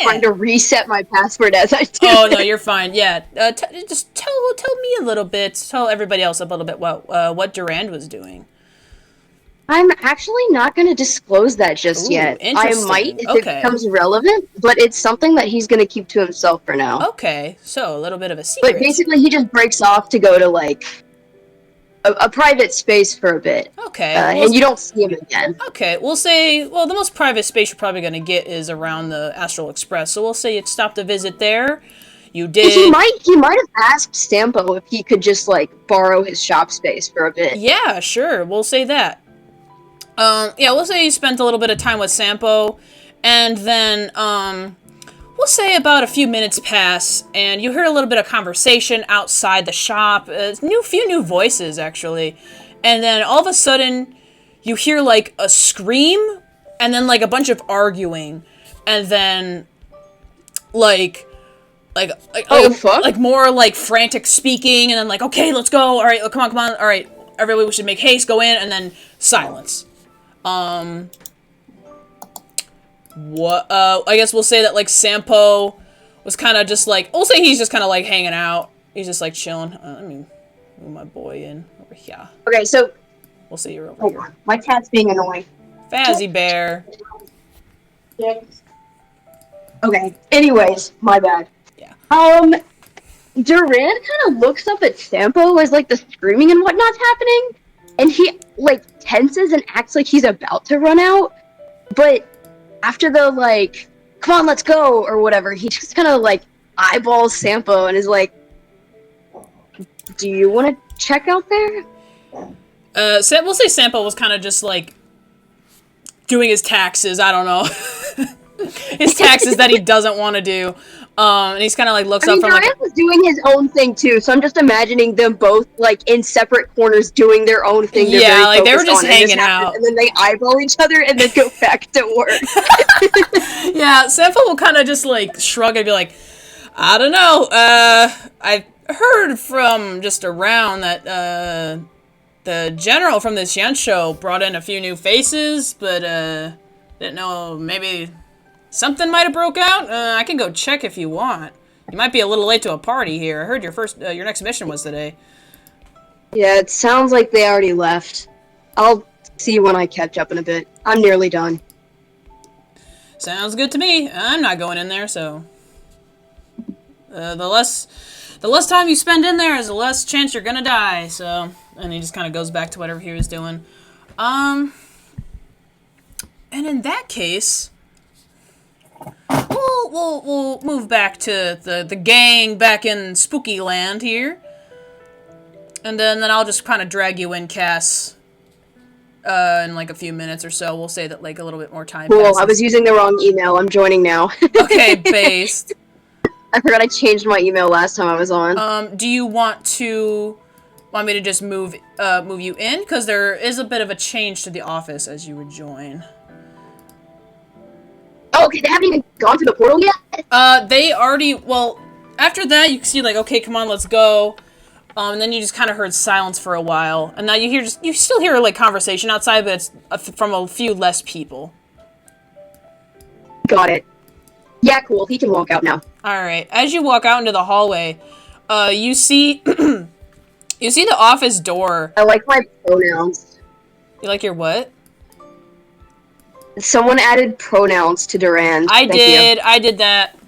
trying to reset my password as I do. Oh no, you're fine. Yeah, just tell me a little bit. Tell everybody else a little bit what Durand was doing. I'm actually not going to disclose that just yet. I might if it becomes relevant, but it's something that he's going to keep to himself for now. Okay, so a little bit of a secret. But basically, he just breaks off to go to a private space for a bit. Okay, and you don't see him again. Okay, we'll say, the most private space you're probably going to get is around the Astral Express, so we'll say you stopped a visit there. You did. He might have asked Stampo if he could just, borrow his shop space for a bit. Yeah, sure, we'll say that. Yeah, we'll say you spent a little bit of time with Sampo, and then, we'll say about a few minutes pass, and you hear a little bit of conversation outside the shop, few new voices, actually, and then all of a sudden, you hear, a scream, and then, a bunch of arguing, and then, fuck? More, frantic speaking, and then, okay, let's go, alright, come on, alright, everybody, we should make haste, go in, and then silence. I guess we'll say that, Sampo was kind of just, we'll say he's just kind of, hanging out. He's just, chilling. Let me move my boy in over here. Okay, so... We'll see you're over here. My cat's being annoying. Fazzy Bear. Yeah. Okay, anyways, my bad. Yeah. Durand kind of looks up at Sampo as, the screaming and whatnot's happening, and he, tenses and acts like he's about to run out, but after the, come on, let's go, or whatever, he just kind of, eyeballs Sampo and is like, do you want to check out there? We'll say Sampo was kind of just, doing his taxes, I don't know. His taxes that he doesn't want to do. And he's kind of like looks I up mean, from like. Durand was doing his own thing too, so I'm just imagining them both like in separate corners doing their own thing. They're Yeah, very like they were focused just on, and this hanging happens, out. and then they eyeball each other and then go back to work. Yeah, Senpo will kind of just like shrug and be like, I don't know. I heard from just around that the general from this Yansho brought in a few new faces, but didn't know, maybe something might have broke out. I can go check if you want. You might be a little late to a party here. I heard your next mission was today. Yeah, it sounds like they already left. I'll see when I catch up in a bit. I'm nearly done. Sounds good to me. I'm not going in there, so the less time you spend in there is the less chance you're gonna die. So, and he just kind of goes back to whatever he was doing. And in that case, we'll move back to the gang back in Spooky Land here, and then I'll just kind of drag you in, Cass. In like a few minutes or so. We'll say that like a little bit more time Cool, passes. I was using the wrong email. I'm joining now. Okay, based. I forgot I changed my email last time I was on. Do you want me to just move you in? Because there is a bit of a change to the office as you would join. Oh, okay, they haven't even gone through the portal yet? They already, well, after that you see like, okay, come on, let's go. And then you just kind of heard silence for a while, and now you still hear like conversation outside, but it's from a few less people. Got it. Yeah, cool. He can walk out now. All right. As you walk out into the hallway, you see you see the office door. I like my pronouns. You like your what? Someone added pronouns to Durand. I Thank did. you. I did that.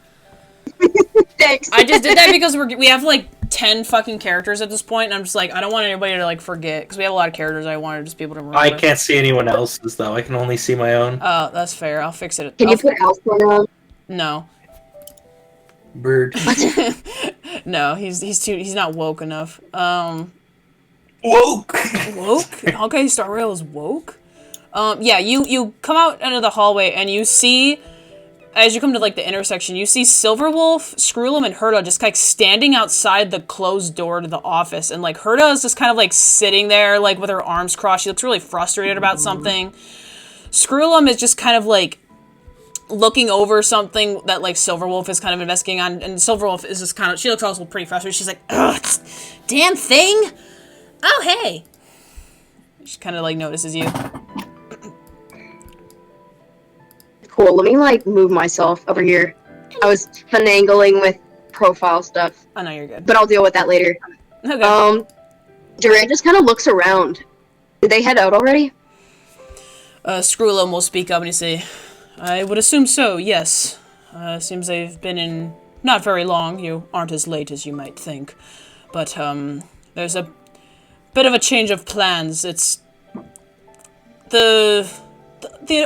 Thanks. I just did that because we have like 10 fucking characters at this point, and I'm just like, I don't want anybody to like forget, because we have a lot of characters. I wanted just people to remember. I can't see anyone else's though. I can only see my own. Oh, that's fair. I'll fix it. Can you put Al's pronoun? No. Bird. No, he's not woke enough. Woke. Woke? Okay, Star Rail is woke? Yeah, you come out into the hallway and you see, as you come to like the intersection, you see Silverwolf, Screwlum, and Herta just like standing outside the closed door to the office, and like Herta is just kind of like sitting there like with her arms crossed. She looks really frustrated about something. Screwlum is just kind of like looking over something that like Silverwolf is kind of investigating on, and Silverwolf is just kind of, she looks also pretty frustrated. She's like, ugh, damn thing! Oh, hey! She kind of like notices you. Cool, let me like move myself over here. I was finagling with profile stuff, Oh, no, you're good. but I'll deal with that later. Okay. Durand just kind of looks around. Did they head out already? Screwlum will speak up and he say, I would assume so, yes. Seems they've been in not very long. You aren't as late as you might think. But, there's a bit of a change of plans. It's... The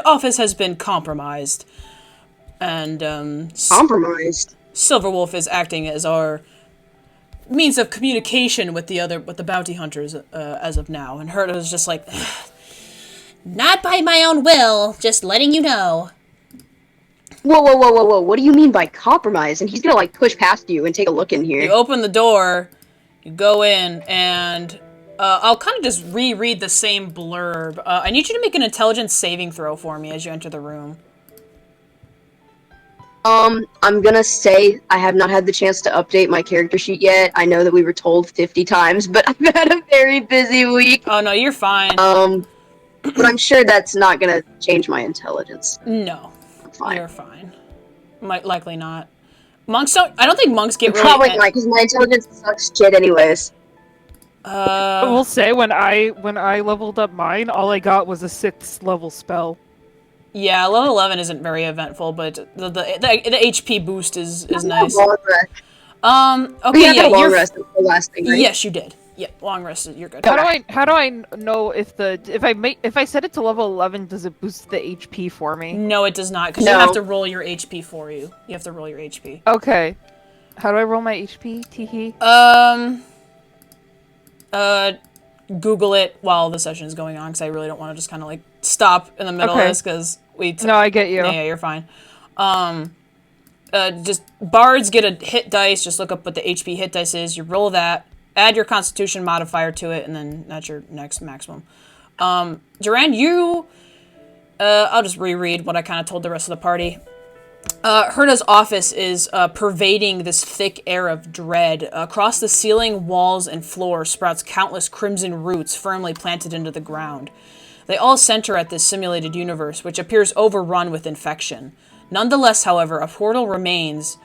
office has been compromised. And, Compromised? Silverwolf is acting as our means of communication with the bounty hunters, as of now. And Herta is just like, not by my own will, just letting you know. Whoa, what do you mean by compromise? And he's gonna like push past you and take a look in here. You open the door, you go in, and I'll kind of just reread the same blurb. I need you to make an intelligence saving throw for me as you enter the room. I'm gonna say I have not had the chance to update my character sheet yet. I know that we were told 50 times, but I've had a very busy week. Oh, no, you're fine. But I'm sure that's not gonna change my intelligence. No, I'm fine. you're fine. Likely not. Monks don't... I don't think monks get really... Probably not, because my intelligence sucks shit anyways. I will say when I leveled up mine, all I got was a 6th level spell. Yeah, level 11 isn't very eventful, but the HP boost is nice. Long rest. Okay, yeah, long you're... rest is the last thing, right? Yes, you did. Yeah, long rest, you're good. How do I know if I set it to level 11, does it boost the HP for me? No, it does not, because you have to roll your HP for you. You have to roll your HP. Okay. How do I roll my HP, Teehee? Google it while the session is going on, because I really don't want to just kind of like stop in the middle of this, because we... No, I get you. Yeah, you're fine. just bards get a hit dice. Just look up what the HP hit dice is. You roll that, add your Constitution modifier to it, and then that's your next maximum. Durand, you... I'll just reread what I kind of told the rest of the party. Herda's office is pervading this thick air of dread. Across the ceiling, walls, and floor sprouts countless crimson roots firmly planted into the ground. They all center at this simulated universe, which appears overrun with infection. Nonetheless, however, a portal remains,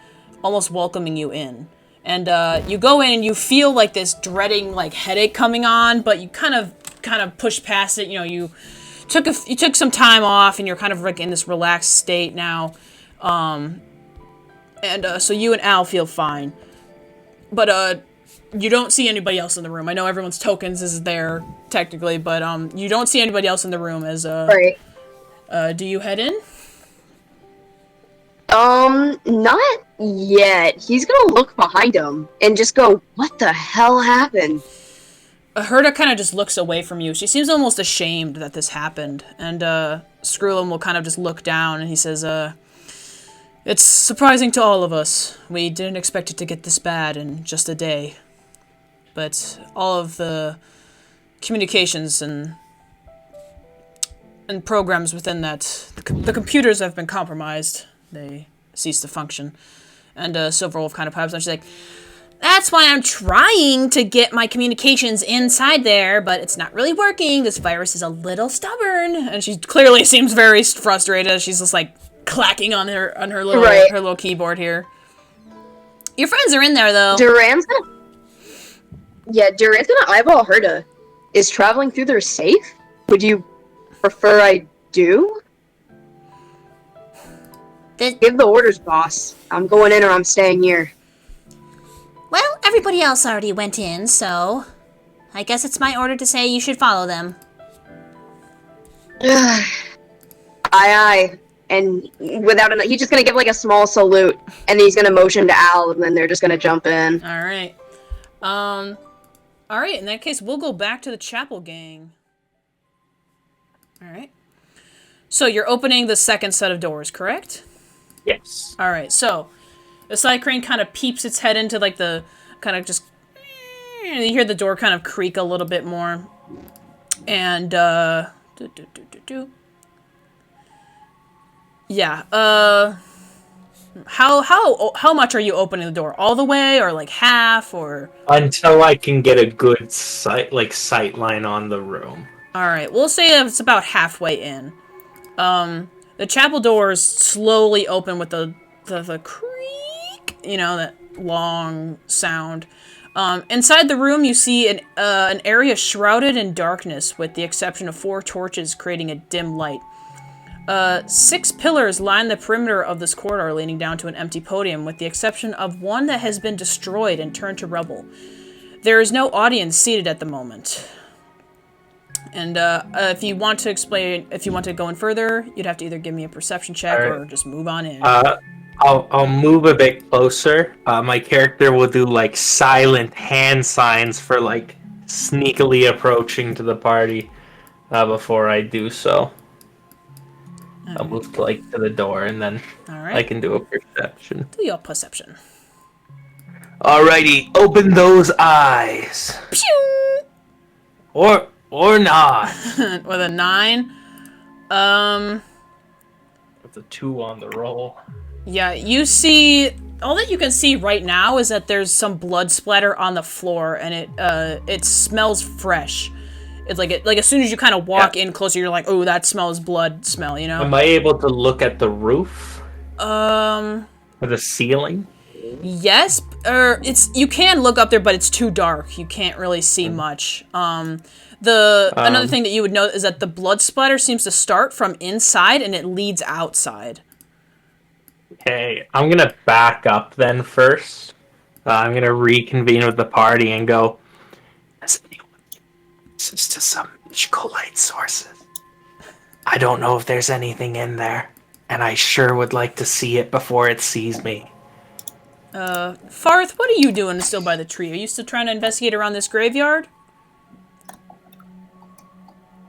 almost welcoming you in. And you go in and you feel like this dreading like headache coming on, but you kind of push past it. You know, you took some time off, and you're kind of like in this relaxed state now. So you and Al feel fine, but you don't see anybody else in the room. I know everyone's tokens is there technically, but you don't see anybody else in the room. As Right. Do you head in? Not yet. He's gonna look behind him and just go, "What the hell happened?" Herda kind of just looks away from you. She seems almost ashamed that this happened, and Screwlum will kind of just look down, and he says, "It's surprising to all of us. We didn't expect it to get this bad in just a day. But all of the communications and programs within that, the computers have been compromised. They cease to function." And Silverwolf kind of pipes on. She's like, "That's why I'm trying to get my communications inside there, but it's not really working. This virus is a little stubborn." And she clearly seems very frustrated. She's just like clacking on her little Right. her little keyboard here. Your friends are in there though. Durand's gonna eyeball Herda. Is traveling through there safe? Would you prefer I do? Give the orders, boss. I'm going in or I'm staying here. Well, everybody else already went in, so I guess it's my order to say you should follow them. Aye, aye. And he's just gonna give like a small salute, and he's gonna motion to Al, and then they're just gonna jump in. All right. All right, in that case, we'll go back to the chapel gang. All right. So you're opening the second set of doors, correct? Yes. All right, so the side crane kind of peeps its head into like the kind of just. You hear the door kind of creak a little bit more, and yeah. How much are you opening the door? All the way, or like half, or? Until I can get a good sight line on the room. All right, we'll say it's about halfway in. The chapel doors slowly open with the creak, you know, that long sound. Inside the room, you see an area shrouded in darkness, with the exception of 4 torches creating a dim light. 6 pillars line the perimeter of this corridor, leading down to an empty podium, with the exception of one that has been destroyed and turned to rubble. There is no audience seated at the moment. And if you want to go in further, you'd have to either give me a perception check or just move on in. I'll move a bit closer. My character will do like silent hand signs for like sneakily approaching to the party before I do so. I'll move to the door, and then I can do a perception. Do your perception. Alrighty, open those eyes. Pew! Or not. With a 9. With a 2 on the roll. Yeah, you see. All that you can see right now is that there's some blood splatter on the floor, and it smells fresh. It's like as soon as you kind of walk in closer, you're like, oh, that smells blood smell, you know? Am I able to look at the roof? Or the ceiling? Yes, you can look up there, but it's too dark. You can't really see much. Another thing that you would note is that the blood splatter seems to start from inside and it leads outside. Okay, I'm gonna back up then first. I'm gonna reconvene with the party and go, has anyone access to some magical light sources? I don't know if there's anything in there, and I sure would like to see it before it sees me. Farthe, what are you doing still by the tree? Are you still trying to investigate around this graveyard?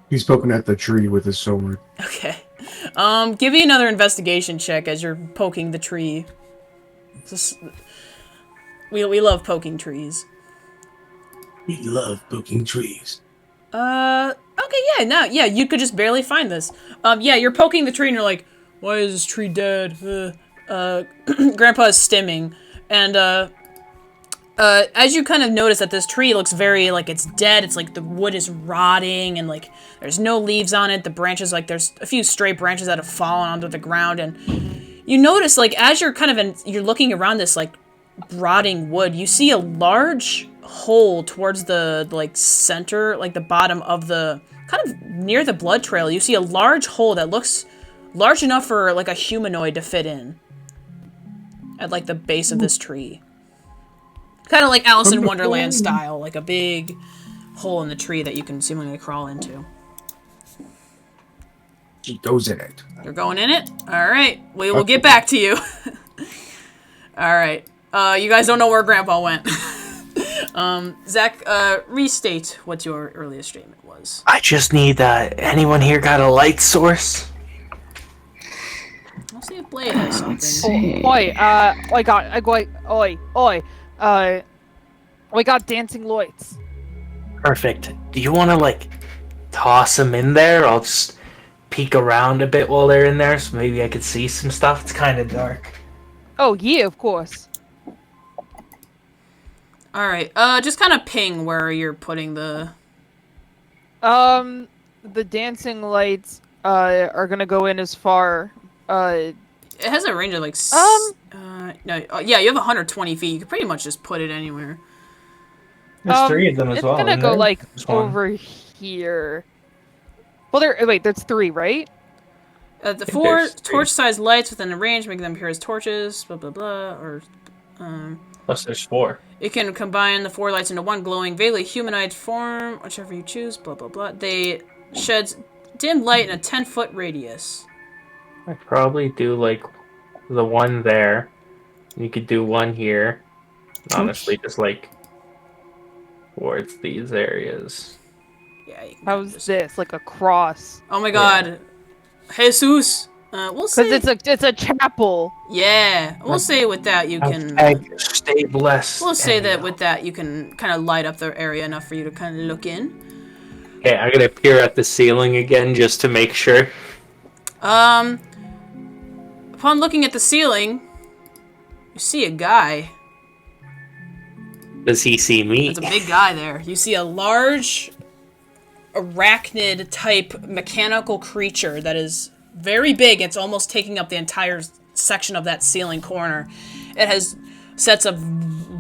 He's poking at the tree with his sword. Okay. Give me another investigation check as you're poking the tree. We love poking trees. We love poking trees. Okay, yeah, you could just barely find this. Yeah, you're poking the tree and you're like, why is this tree dead? Grandpa is stimming. And, as you kind of notice that this tree looks very, like, it's dead. It's like the wood is rotting and, like, there's no leaves on it. The branches, like, there's a few stray branches that have fallen onto the ground. And you notice, like, as you're kind of you're looking around this, like, rotting wood, you see a large hole towards the, like, center, like, the bottom of the, kind of near the blood trail. You see a large hole that looks large enough for, like, a humanoid to fit in at, like, the base of this tree. Kind of like Alice in Wonderland style, like a big hole in the tree that you can seemingly crawl into. She goes in it. You're going in it? Alright, we will get back to you. Alright, you guys don't know where Grandpa went. Zack, restate what your earliest statement was. I just need, anyone here got a light source? I'll see if Blade has something. We got dancing lights. Perfect. Do you want to, like, toss them in there? I'll just peek around a bit while they're in there, so maybe I could see some stuff. It's kind of dark. Oh, yeah, of course. Alright, just kind of ping where you're putting the... The dancing lights, are gonna go in as far, It has a range of, like, yeah, you have 120 feet. You could pretty much just put it anywhere. There's 3 of them as well. It's gonna go, like, over here. Well, there's 3, right? The 4 torch-sized lights within the range, making them appear as torches, blah, blah, blah, or, Plus there's 4. You can combine the 4 lights into one glowing, vaguely humanoid form, whichever you choose, blah, blah, blah. They shed dim light in a 10-foot radius. I'd probably do, like, the one there. You could do one here. Honestly, just, like, towards these areas. Yeah, you can How's this? Like a cross? Oh my god. Jesus! We'll say... Because it's a chapel. Yeah, we'll say with that you can... Stay blessed. We'll say that with that you can kind of light up the area enough for you to kind of look in. Okay, I'm gonna peer at the ceiling again just to make sure. Upon looking at the ceiling, you see a guy. Does he see me? There's a big guy there. You see a large arachnid-type mechanical creature that is very big. It's almost taking up the entire section of that ceiling corner. It has sets of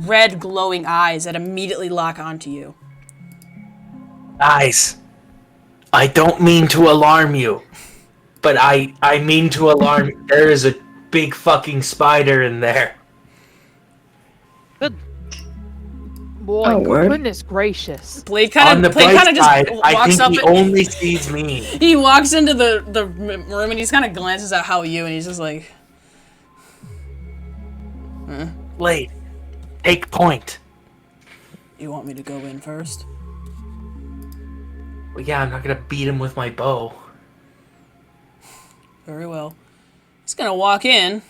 red glowing eyes that immediately lock onto you. Guys, I don't mean to alarm you, but I mean to alarm you. There is a big fucking spider in there. Good. Boy, goodness gracious. Blade kind of just side, walks I think up. he only sees me. He walks into the room and he's kind of glances at Haoyu and he's just like, Blade, take point. You want me to go in first? Well, yeah, I'm not gonna beat him with my bow. Very well. He's gonna walk in.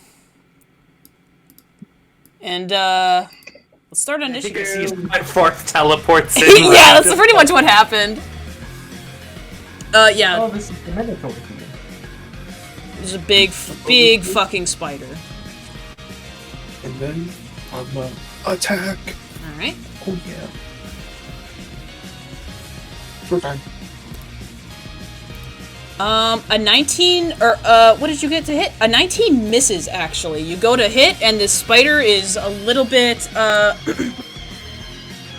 And, let's start initiative. I think I see my Farthe teleports in. Yeah, that's pretty much what happened. Yeah. Oh, this is the Minotaur. There's a big fucking spider. And then I'm attack. Alright. Oh yeah. We're fine. A 19, or, what did you get to hit? A 19 misses, actually. You go to hit, and this spider is a little bit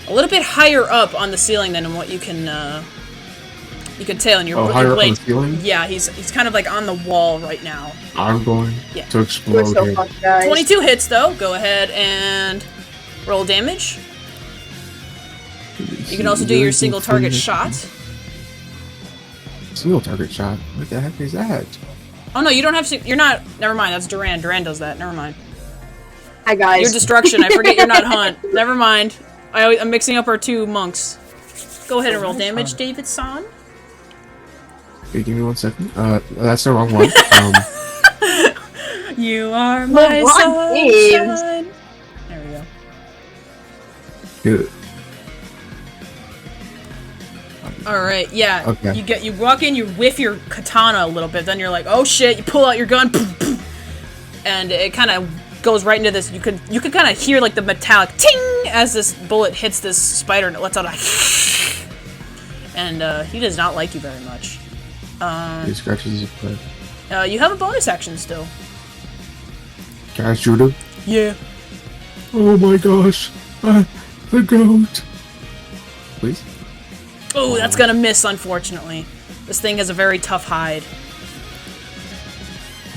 higher up on the ceiling than what you can tell in your higher blade. up on the ceiling? Yeah, he's kind of like on the wall right now. I'm going to We're explode so here. fucked, guys. 22 hits, though. Go ahead and roll damage. You can also do your single target shot. Single target shot? What the heck is that? Oh no, you don't have to. You're not. Never mind. That's Durand. Durand does that. Never mind. Hi, guys. You're destruction. I forget you're not hunt. Never mind. I'm mixing up our 2 monks. Go ahead and roll damage, David-san. Okay, give me 1 second. That's the wrong one. You are my Well, sunshine. Good. All right, yeah. Okay. You walk in, you whiff your katana a little bit, then you're like, oh shit! You pull out your gun, and it kind of goes right into this. You could kind of hear like the metallic ting as this bullet hits this spider, and it lets out a and he does not like you very much. He scratches his butt. You have a bonus action still. Can I shoot him? Yeah. Oh my gosh. The goat. Please? Oh, that's gonna miss, unfortunately. This thing has a very tough hide.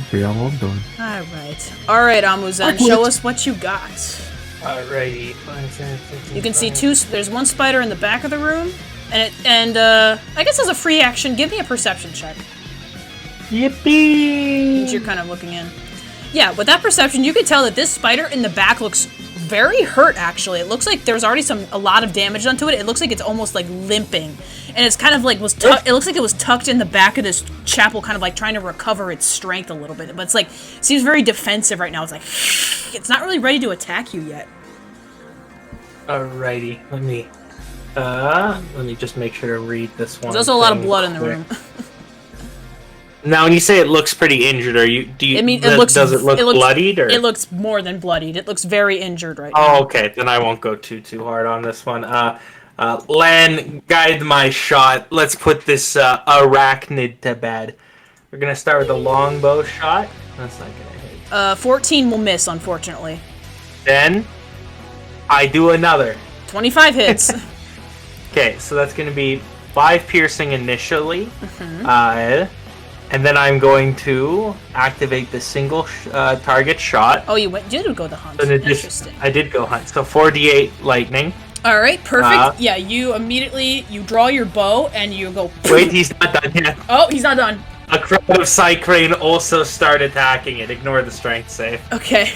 Okay, I'm done. Alright, Ahmuzen, show us what you got. Alrighty. You can see there's one spider in the back of the room, and I guess as a free action, give me a perception check. Yippee! Since you're kind of looking in. Yeah, with that perception, you can tell that this spider in the back looks very hurt, actually. It looks like there's already a lot of damage done to it. It looks like it's almost like limping. And it's kind of like it looks like it was tucked in the back of this chapel, kind of like trying to recover its strength a little bit. But it's like, seems very defensive right now. It's like, it's not really ready to attack you yet. Alrighty, let me just make sure to read this one. There's also a lot of blood in the room. Now, when you say it looks pretty injured, does it look bloodied, or? It looks more than bloodied. It looks very injured right now. Oh, okay. Then I won't go too hard on this one. Len, guide my shot. Let's put this arachnid to bed. We're gonna start with a longbow shot. That's not gonna hit. 14 will miss, unfortunately. Then I do another. 25 hits. Okay, so that's gonna be 5 piercing initially. Mm-hmm. And then I'm going to activate the single target shot. Oh, you did go the hunt. Interesting. I did go hunt. So 4d8 lightning. All right, perfect. Yeah, you draw your bow and you go. Wait, he's not done yet. Oh, he's not done. A crowd of Psycrane also start attacking it. Ignore the strength save. Okay.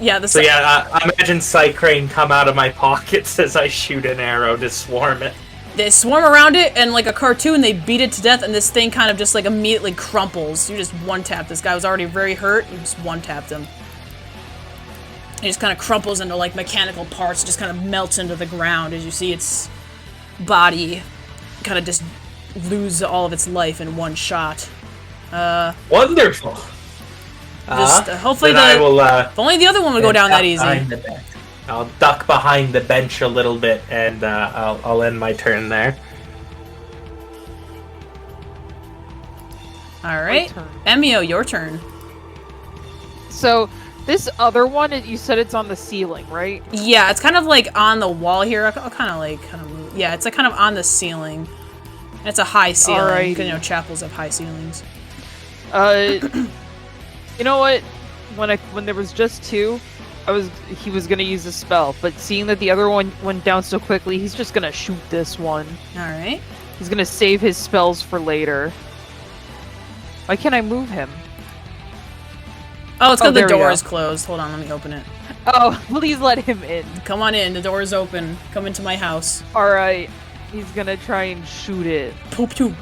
Yeah. Imagine Psycrane come out of my pockets as I shoot an arrow to swarm it. They swarm around it, and like a cartoon, they beat it to death, and this thing kind of just like immediately crumples. You just one-tap. This guy was already very hurt. You just one-tapped him. He just kind of crumples into like mechanical parts, just kind of melts into the ground as you see its body kind of just lose all of its life in one shot. Wonderful. Hopefully if only the other one would go down that easy. I'll duck behind the bench a little bit, and I'll end my turn there. All right, Emio, your turn. So this other one, you said it's on the ceiling, right? Yeah, it's kind of like on the wall here. I'll kind of move. Yeah, it's like kind of on the ceiling. It's a high ceiling. Alrighty. Because, chapels have high ceilings. You know what? When there was just 2. He was gonna use a spell, but seeing that the other one went down so quickly, he's just gonna shoot this one. Alright. He's gonna save his spells for later. Why can't I move him? Oh, it's because the door is closed. Hold on, let me open it. Oh, please let him in. Come on in, the door is open. Come into my house. Alright. He's gonna try and shoot it. Poop 2.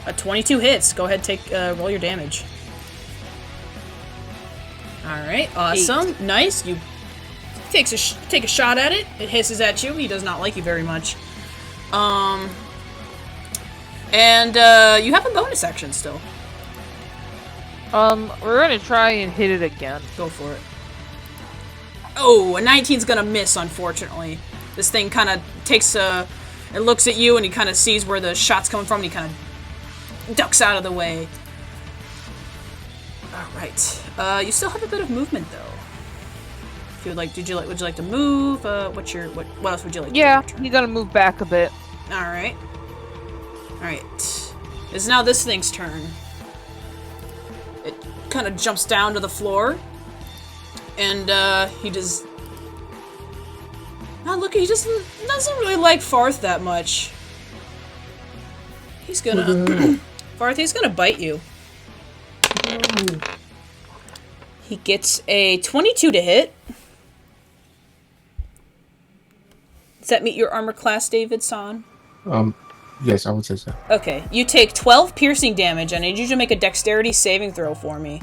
A 22 hits. Go ahead, roll your damage. Alright, awesome. 8. Nice. You take a shot at it. It hisses at you. He does not like you very much. And you have a bonus action still. We're gonna try and hit it again. Go for it. Oh, a 19's gonna miss, unfortunately. This thing kind of it looks at you and he kind of sees where the shot's coming from and he kind of ducks out of the way. Alright. You still have a bit of movement, though. If you would like, would you like to move? What else would you like to do? Yeah, you gotta move back a bit. Alright. Alright. It's now this thing's turn. It kind of jumps down to the floor. And, he just... Oh, look, he just doesn't really like Farthe that much. He's gonna... Farthe, he's gonna bite you. He gets a 22 to hit. Does that meet your armor class, David-san? Yes, I would say so. Okay, you take 12 piercing damage. I need you to make a dexterity saving throw for me.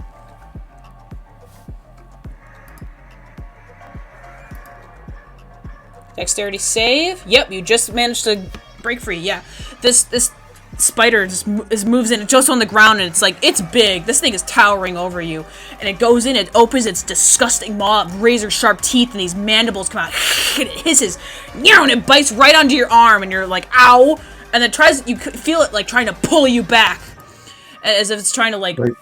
Dexterity save. Yep, you just managed to break free. Yeah, this spider just moves in. It's just on the ground, and it's big. This thing is towering over you, and it goes in. It opens its disgusting maw, razor sharp teeth, and these mandibles come out. And it hisses, and it bites right onto your arm, and you're like, ow! And then you feel it trying to pull you back, as if it's trying to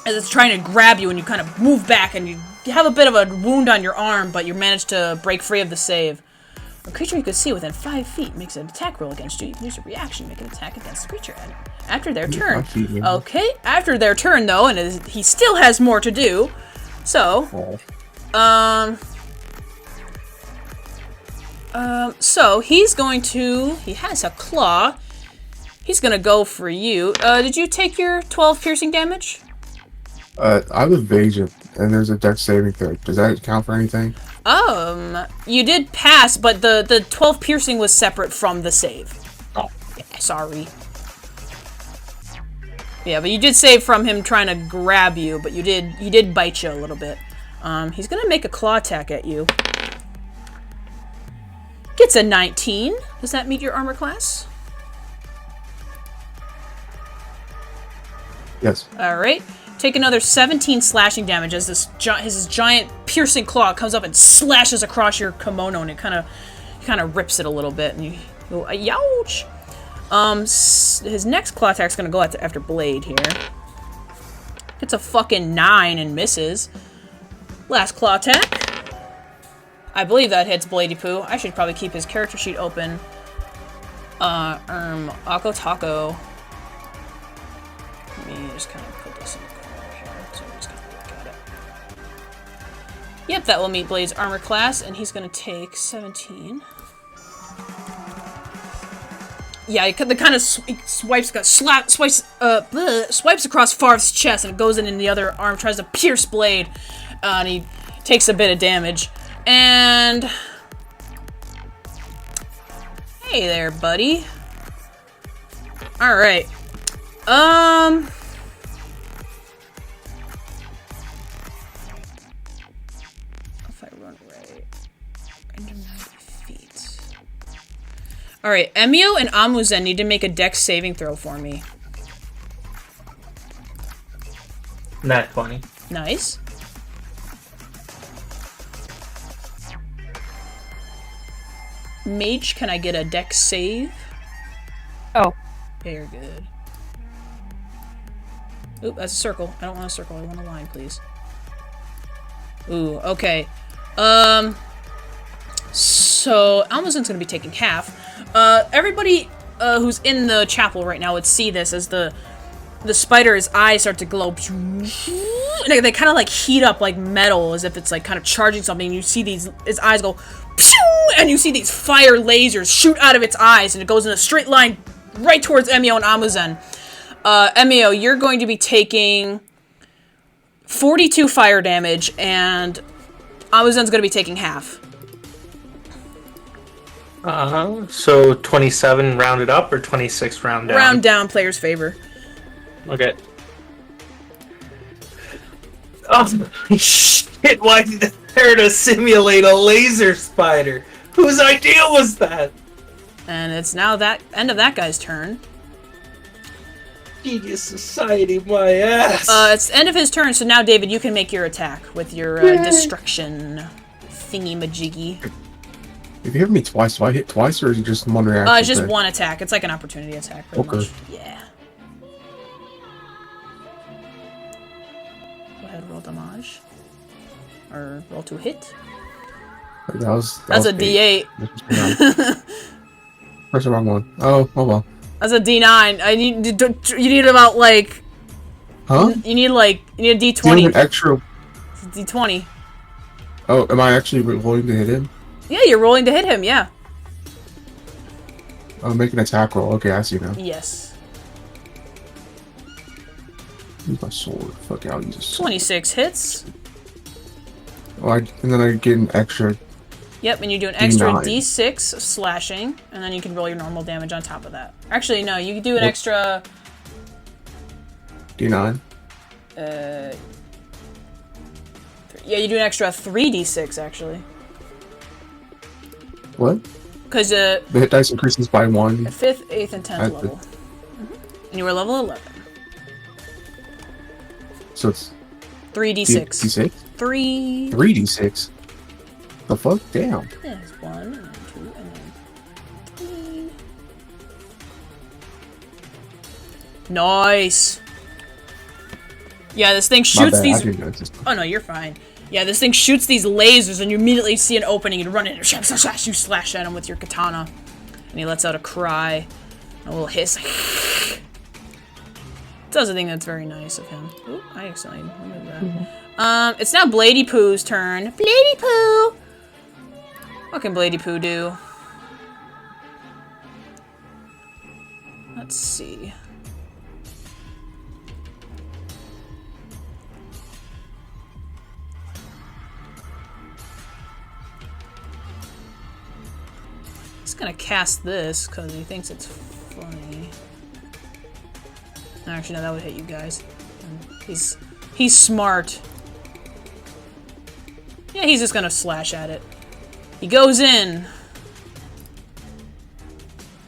as it's trying to grab you, and you kind of move back, and you have a bit of a wound on your arm, but you manage to break free of the save. A creature you could see within 5 feet makes an attack roll against you. You can use a reaction to make an attack against the creature after their turn. Okay, after their turn though, and he still has more to do. So, so he's going to. He has a claw. He's gonna go for you. Did you take your 12 piercing damage? I have evasion, and there's a dex saving throw. Does that count for anything? You did pass, but the 12 piercing was separate from the save. Oh. Yeah, sorry. Yeah, but you did save from him trying to grab you, but he did bite you a little bit. He's gonna make a claw attack at you. Gets a 19. Does that meet your armor class? Yes. Alright. Take another 17 slashing damage as this giant piercing claw comes up and slashes across your kimono, and it kind of rips it a little bit, and you go, youch! His next claw attack's gonna go after Blade here. It's a fucking 9 and misses. Last claw attack. I believe that hits Bladey Poo. I should probably keep his character sheet open. Ako Taco. Let me just kind of put this in the corner here, so I'm just gonna look at it. Yep, that will meet Blade's armor class, and he's gonna take 17. Yeah, the kind of swipes across Farthe's chest, and it goes in the other arm, tries to pierce Blade, and he takes a bit of damage. And hey there, buddy. All right. If I run right, under 90 feet. All right, Emio and Ahmuzen need to make a dex saving throw for me. Nat 20. Nice. Mage, can I get a dex save? Oh. Yeah, you're good. Oop, that's a circle. I don't want a circle. I want a line, please. Ooh, okay. So Ahmuzen's gonna be taking half. Everybody who's in the chapel right now would see this as the spider's eyes start to glow. And they kind of heat up like metal, as if it's kind of charging something. And you see its eyes go, and you see these fire lasers shoot out of its eyes, and it goes in a straight line right towards Emio and Ahmuzen. Emio, you're going to be taking 42 fire damage, and Ahmuzen's going to be taking half. So 27 rounded up or 26 round down? Round down, player's favor. Okay. Oh, shit, why did they dare to simulate a laser spider? Whose idea was that? And it's now that end of that guy's turn. Genius society, my ass. It's the end of his turn, so now, David, you can make your attack with your destruction thingy-majiggy. If you hit me twice, do I hit twice, or is it just one reaction? It's just one attack. It's like an opportunity attack, pretty much. Yeah. Go ahead, roll damage. Or roll to hit. That's a D8. Press the wrong one. Oh well. That's a D9. You need about Huh? You need a D20. Do you have an extra? It's a D20. Oh, am I actually rolling to hit him? Yeah, you're rolling to hit him. Yeah. Oh, make an attack roll. Okay, I see now. Yes. Use my sword. Fuck, I'll use a sword. 26 hits. Oh, and then I get an extra. Yep, and you do an extra D9. D6 of slashing, and then you can roll your normal damage on top of that. Actually, no, you can do an extra... D9? Yeah, you do an extra 3d6, actually. What? Because The hit dice increases by 1. 5th, 8th, and 10th At the- level. And you were level 11. So it's 3d6. D6? 3. 3d6. The fuck? Damn. Yeah, it's 1, and then 2, and then 3. Nice! Yeah, this thing My shoots bad, I these. didn't notice. Oh no, you're fine. Yeah, this thing shoots these lasers, and you immediately see an opening, and you run in, and slash, slash, you slash at him with your katana. And he lets out a cry. A little hiss. Does a thing that's very nice of him. Oop, I accidentally removed that. It's now Blady Poo's turn. Blady Poo! What can Blady Poo do? Let's see. He's gonna cast this because he thinks it's funny. Actually, no, that would hit you guys. He's smart. Yeah, he's just gonna slash at it. He goes in.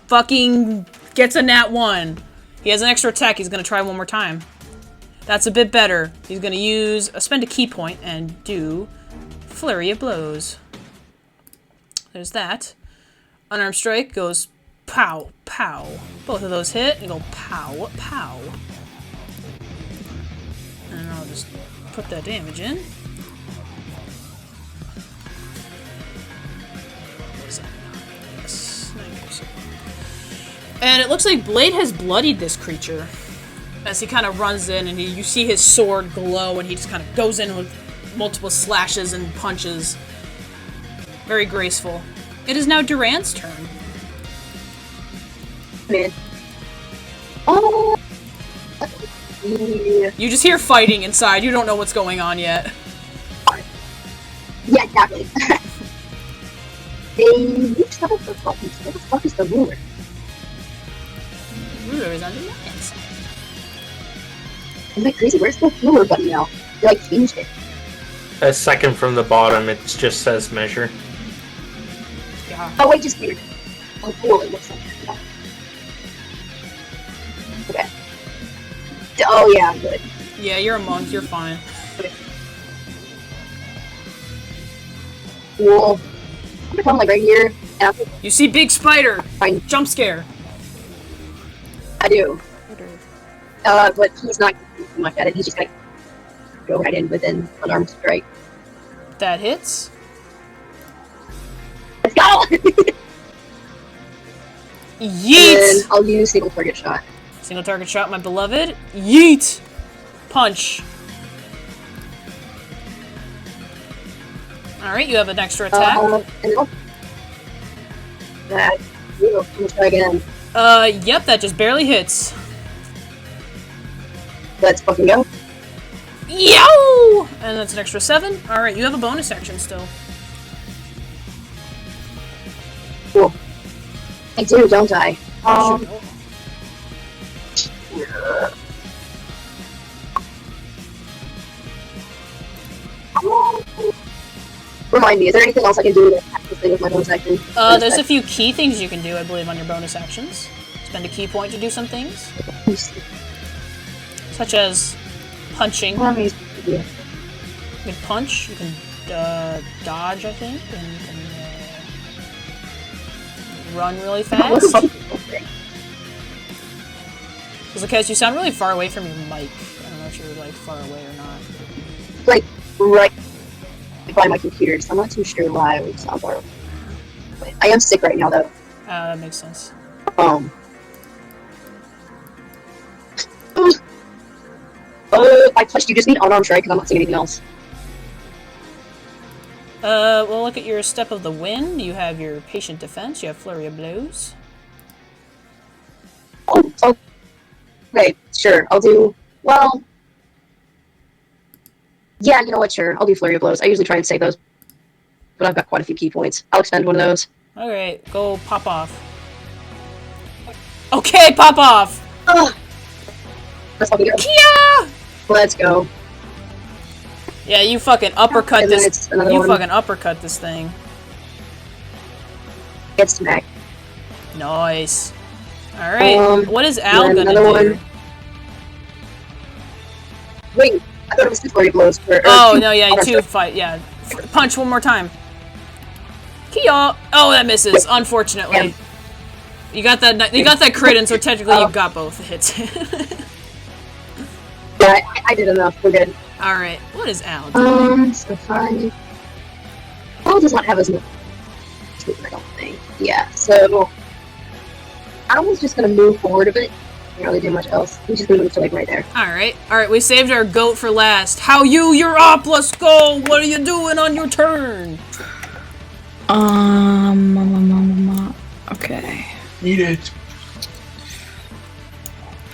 Fucking gets a nat 1. He has an extra attack. He's gonna try one more time. That's a bit better. He's gonna spend a key point and do Flurry of Blows. There's that. Unarmed Strike goes pow, pow. Both of those hit and go pow, pow. And I'll just put that damage in. Yes, 90%. And it looks like Blade has bloodied this creature. As he kind of runs in and you see his sword glow and he just kind of goes in with multiple slashes and punches. Very graceful. It is now Durand's turn. Man. Oh. Yeah, You just hear fighting inside. You don't know what's going on yet. exactly. They reached out for fucking. What the fuck is the ruler? Ruler is under Lions. Am I crazy? Where's the ruler button now? They like changed it. A second from the bottom, it just says measure. Yeah. Oh wait, just weird. Oh cool, it looks like that. Okay. Oh yeah, I'm good. Yeah, you're a monk. You're fine. Cool. I'm gonna come like right here, and You see big spider. Fine. Jump scare. I do. But he's not too much at it. He's just gonna go right in with an unarmed strike. That hits. Let's go! And Yeet! I'll use single target shot. Single target shot, my beloved. Yeet! Punch. Alright, you have an extra attack. And then that. I'm gonna try again. Yep, that just barely hits. Let's fucking go. Yo! And that's an extra 7. Alright, you have a bonus action still. Cool. I do, don't I? Remind me, is there anything else I can do to attack this thing with my bonus action? There's a few key things you can do, I believe, on your bonus actions. Spend a key point to do some things. Such as punching. You can punch, you can dodge, I think, and you can run really fast. Because you sound really far away from your mic. I don't know if you're like far away or not. Like, right by my computer, so I'm not too sure why I would sound far away. I am sick right now, though. That makes sense. I touched you just need unarmed strike because I'm not seeing anything else. Well, look at your Step of the Wind. You have your Patient Defense. You have Flurry of Blows. Oh, okay, sure. I'll do, well, yeah, you know what, sure. I'll do Flurry of Blows. I usually try and save those, but I've got quite a few key points. I'll expend one of those. Alright, go pop off. Okay, pop off! Ugh. Let's fucking go. Kia! Let's go. Yeah, you fucking uppercut And then this. it's another You one. fucking uppercut this thing. Get smacked. Nice. Alright, what is Al then gonna another do? one. Wait, I thought it was 2 40 blows. Oh, no, yeah, 2 fight, yeah. Punch one more time. Kia! Oh, that misses, unfortunately. You got that crit, and so technically you got both hits. Yeah, I did enough. We're good. Alright, what is Al doing? So fun. Al does not have as much, I don't think. Yeah, so I was just gonna move forward a bit. Can't really do much else. I'm just gonna move to like right there. Alright, we saved our goat for last. Haoyu, you're up, let's go! What are you doing on your turn? Okay. Eat it.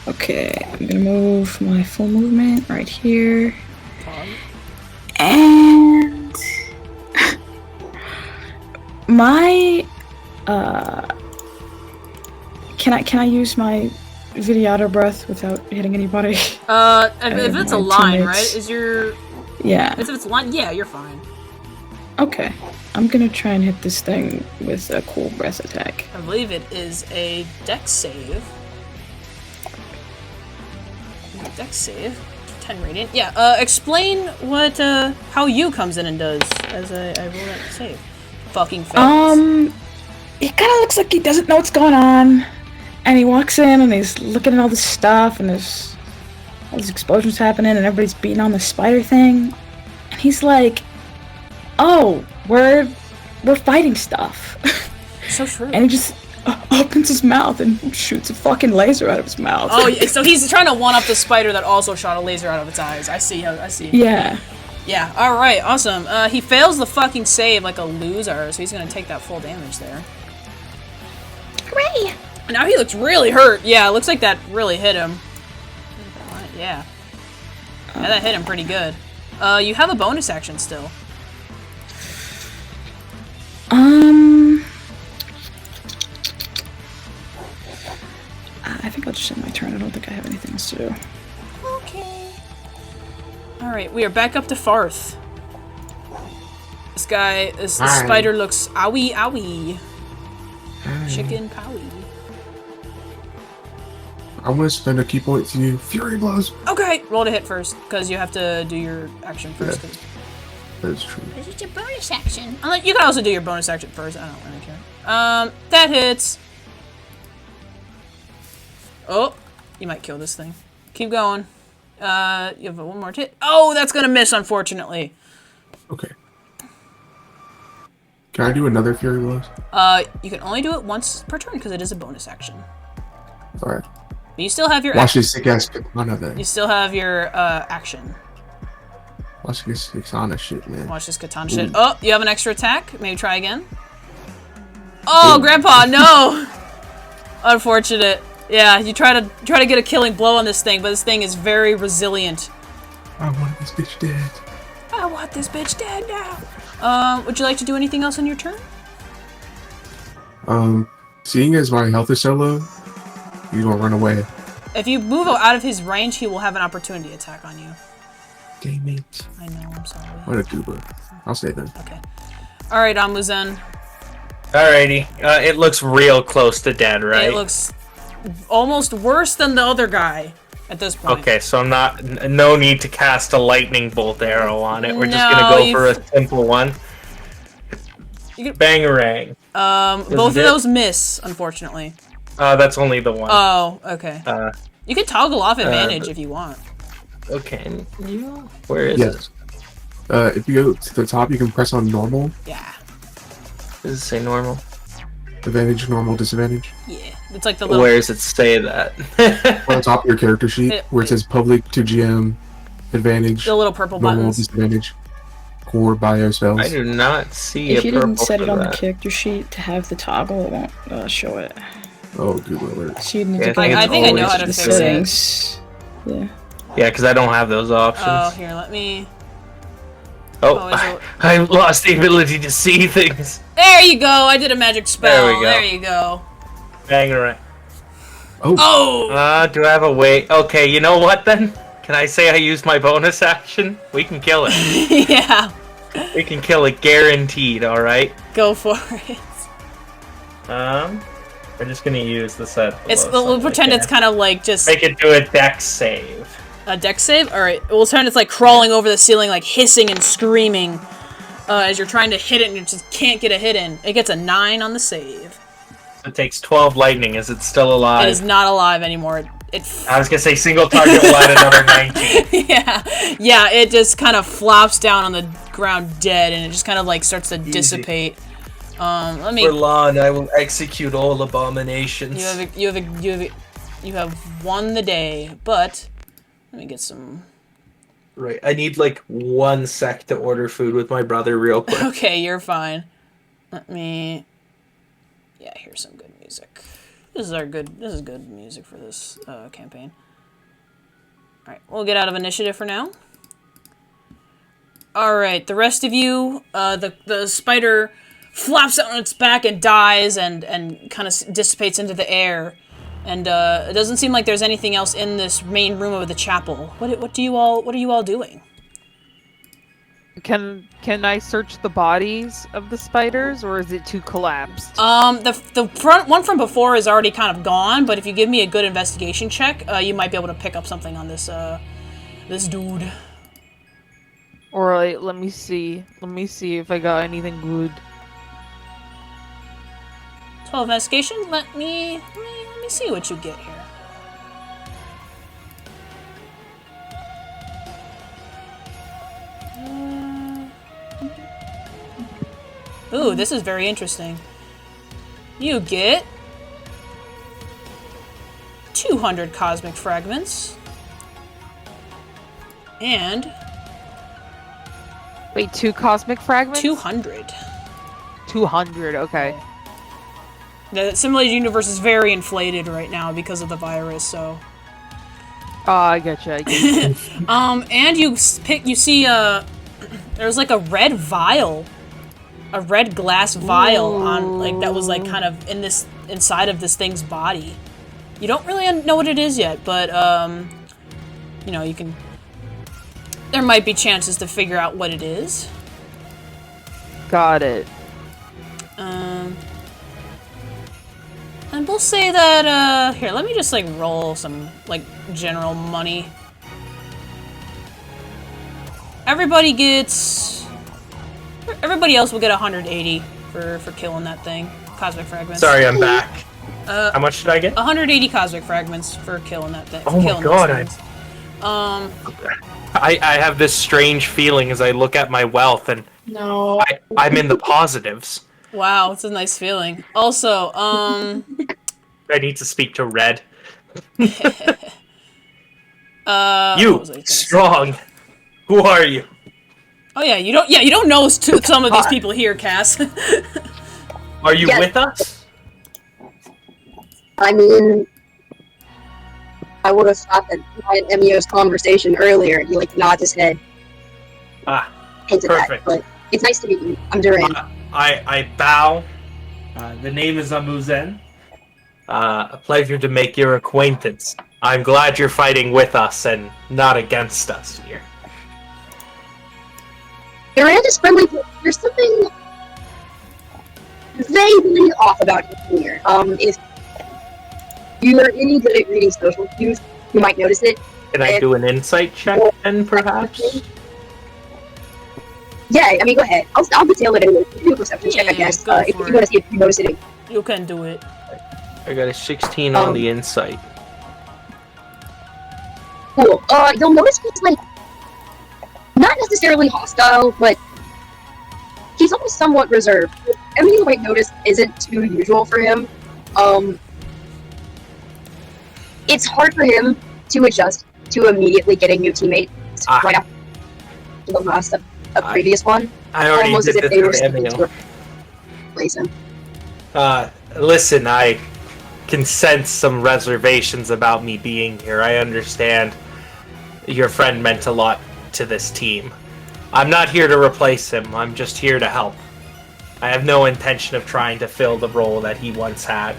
Okay, I'm gonna move my full movement right here. And my can I use my Vidyata breath without hitting anybody? If it's a my line, teammates. right? Is your Yeah. if it's a line, yeah, you're fine. Okay. I'm gonna try and hit this thing with a cool breath attack. I believe it is a dex save. Dex save. 10 radiant. Yeah, explain what how you comes in and does as I roll that save. Fucking fails. He kinda looks like he doesn't know what's going on. And he walks in and he's looking at all this stuff and there's all these explosions happening and everybody's beating on the spider thing. And he's like, oh, we're fighting stuff. So true. And he just opens his mouth and shoots a fucking laser out of his mouth. Oh, yeah, so he's trying to one-up the spider that also shot a laser out of its eyes. I see. Yeah. Yeah, alright, awesome. He fails the fucking save like a loser, so he's gonna take that full damage there. Hooray! Now he looks really hurt. Yeah, it looks like that really hit him. Yeah. Yeah, that hit him pretty good. You have a bonus action still. I think I'll just end my turn. I don't think I have anything else to do. Okay. Alright, we are back up to Farthe. This spider looks owie. Chicken powie. I'm gonna spend a key point to you. Fury blows. Okay, roll to hit first, because you have to do your action first. Yeah. That's true. This is your bonus action. You can also do your bonus action first. I don't really care. That hits. Oh, you might kill this thing. Keep going. You have one more hit. Oh, that's gonna miss, unfortunately. Okay. Can I do another Fury blows? You can only do it once per turn because it is a bonus action. Alright. But you still have your Watch this sick ass katana then. You still have your action. Watch this katana shit, man. Watch this katana shit. Oh, you have an extra attack. Maybe try again. Oh, Grandpa, no! Unfortunate. Yeah, you try to get a killing blow on this thing, but this thing is very resilient. I want this bitch dead. I want this bitch dead now. Would you like to do anything else on your turn? Seeing as my health is so low, he's gonna run away. If you move out of his range, he will have an opportunity attack on you. Damn it. I know, I'm sorry. What a goober. I'll stay then. Okay. Alright, Ahmuzen. Alrighty. It looks real close to dead, right? It looks almost worse than the other guy at this point. Okay, so no need to cast a lightning bolt arrow on it. We're just No, gonna go for a simple one. Bangarang. Both of those miss, unfortunately. That's only the one. Oh, okay. You can toggle off advantage if you want. Okay. Where is Yes. If you go to the top, you can press on normal. Yeah. Does it say normal? Advantage, normal, disadvantage. Yeah. It's like the little... Where does it say that? On the top of your character sheet, where it says public to GM, advantage, The little purple normal, buttons. disadvantage, core, bio spells. I do not see If a you purple didn't set it for on that. the character sheet to have the toggle, it won't show it. Oh, Google alert. So you need Yeah, to go I think I know how to the fix it. settings. Yeah. Yeah, because I don't have those options. Oh, here, let me... Oh, is it- I lost the ability to see things. There you go! I did a magic spell. There we go. There you go. Bangarang. Oh! Do I have a way? Okay, you know what then? Can I say I used my bonus action? We can kill it. Yeah. We can kill it guaranteed, alright? Go for it. We're just gonna use the set. We'll pretend it's kind of like just make it do a dex save. A dex save. All right. We'll pretend it's like crawling over the ceiling, like hissing and screaming as you're trying to hit it, and you just can't get a hit in. It gets a 9 on the save. So it takes 12 lightning. Is it still alive? It is not alive anymore. I was gonna say single target will add another 19. Yeah. It just kind of flops down on the ground dead, and it just kind of like starts to dissipate. Let me. For Lon, I will execute all abominations. You have won the day, but let me get some. Right, I need like 1 sec to order food with my brother real quick. Okay, you're fine. Let me. Yeah, here's some good music. This is good music for this campaign. All right, we'll get out of initiative for now. All right, the rest of you, the spider flops out on its back and dies and kind of dissipates into the air. And it doesn't seem like there's anything else in this main room of the chapel. What are you all doing? Can I search the bodies of the spiders, or is it too collapsed? The front one from before is already kind of gone, but if you give me a good investigation check, you might be able to pick up something on this this dude. Alright, let me see. Let me see if I got anything good. 12 investigation. Let me see what you get here. Ooh, this is very interesting. You get 200 cosmic fragments. And wait, 2 cosmic fragments? 200. 200, okay. The simulated universe is very inflated right now because of the virus, so. Oh, I getcha. And you see there's like a red vial, a red glass vial on like that was like kind of inside of this thing's body. You don't really know what it is yet, but you know, you can. There might be chances to figure out what it is. Got it. And we'll say that, here, let me just, like, roll some, like, general money. Everybody else will get 180 for killing that thing. Cosmic fragments. Sorry, I'm back. How much did I get? 180 cosmic fragments for killing that thing. Oh my god, I have this strange feeling as I look at my wealth, and I'm in the positives. Wow, it's a nice feeling. Also, I need to speak to Red. You strong. Who are you? Oh yeah, you don't know some of these people here, Cass. Are you with us? I mean, I would have stopped at Emio's conversation earlier. He like nods his head. Hinted perfect. That, but it's nice to meet you. I'm Durand. I bow. The name is Ahmuzen. A pleasure to make your acquaintance. I'm glad you're fighting with us and not against us here. Durand is friendly, but there's something vaguely off about him here. If you are any good at reading social cues, you might notice it. Can I do an insight check then, perhaps? Yeah, I mean, go ahead. I'll detail it anyway. Do a perception check, I guess. If you want to see if you notice it. You can do it. I got a 16 on the insight. Cool. You'll notice he's, like, not necessarily hostile, but he's always somewhat reserved. Everything you might notice isn't too usual for him. It's hard for him to adjust to immediately getting new teammates right after the last a previous one. I already almost did as if this they were with seeking Emio. to replace him. Listen, I can sense some reservations about me being here. I understand your friend meant a lot to this team. I'm not here to replace him. I'm just here to help. I have no intention of trying to fill the role that he once had.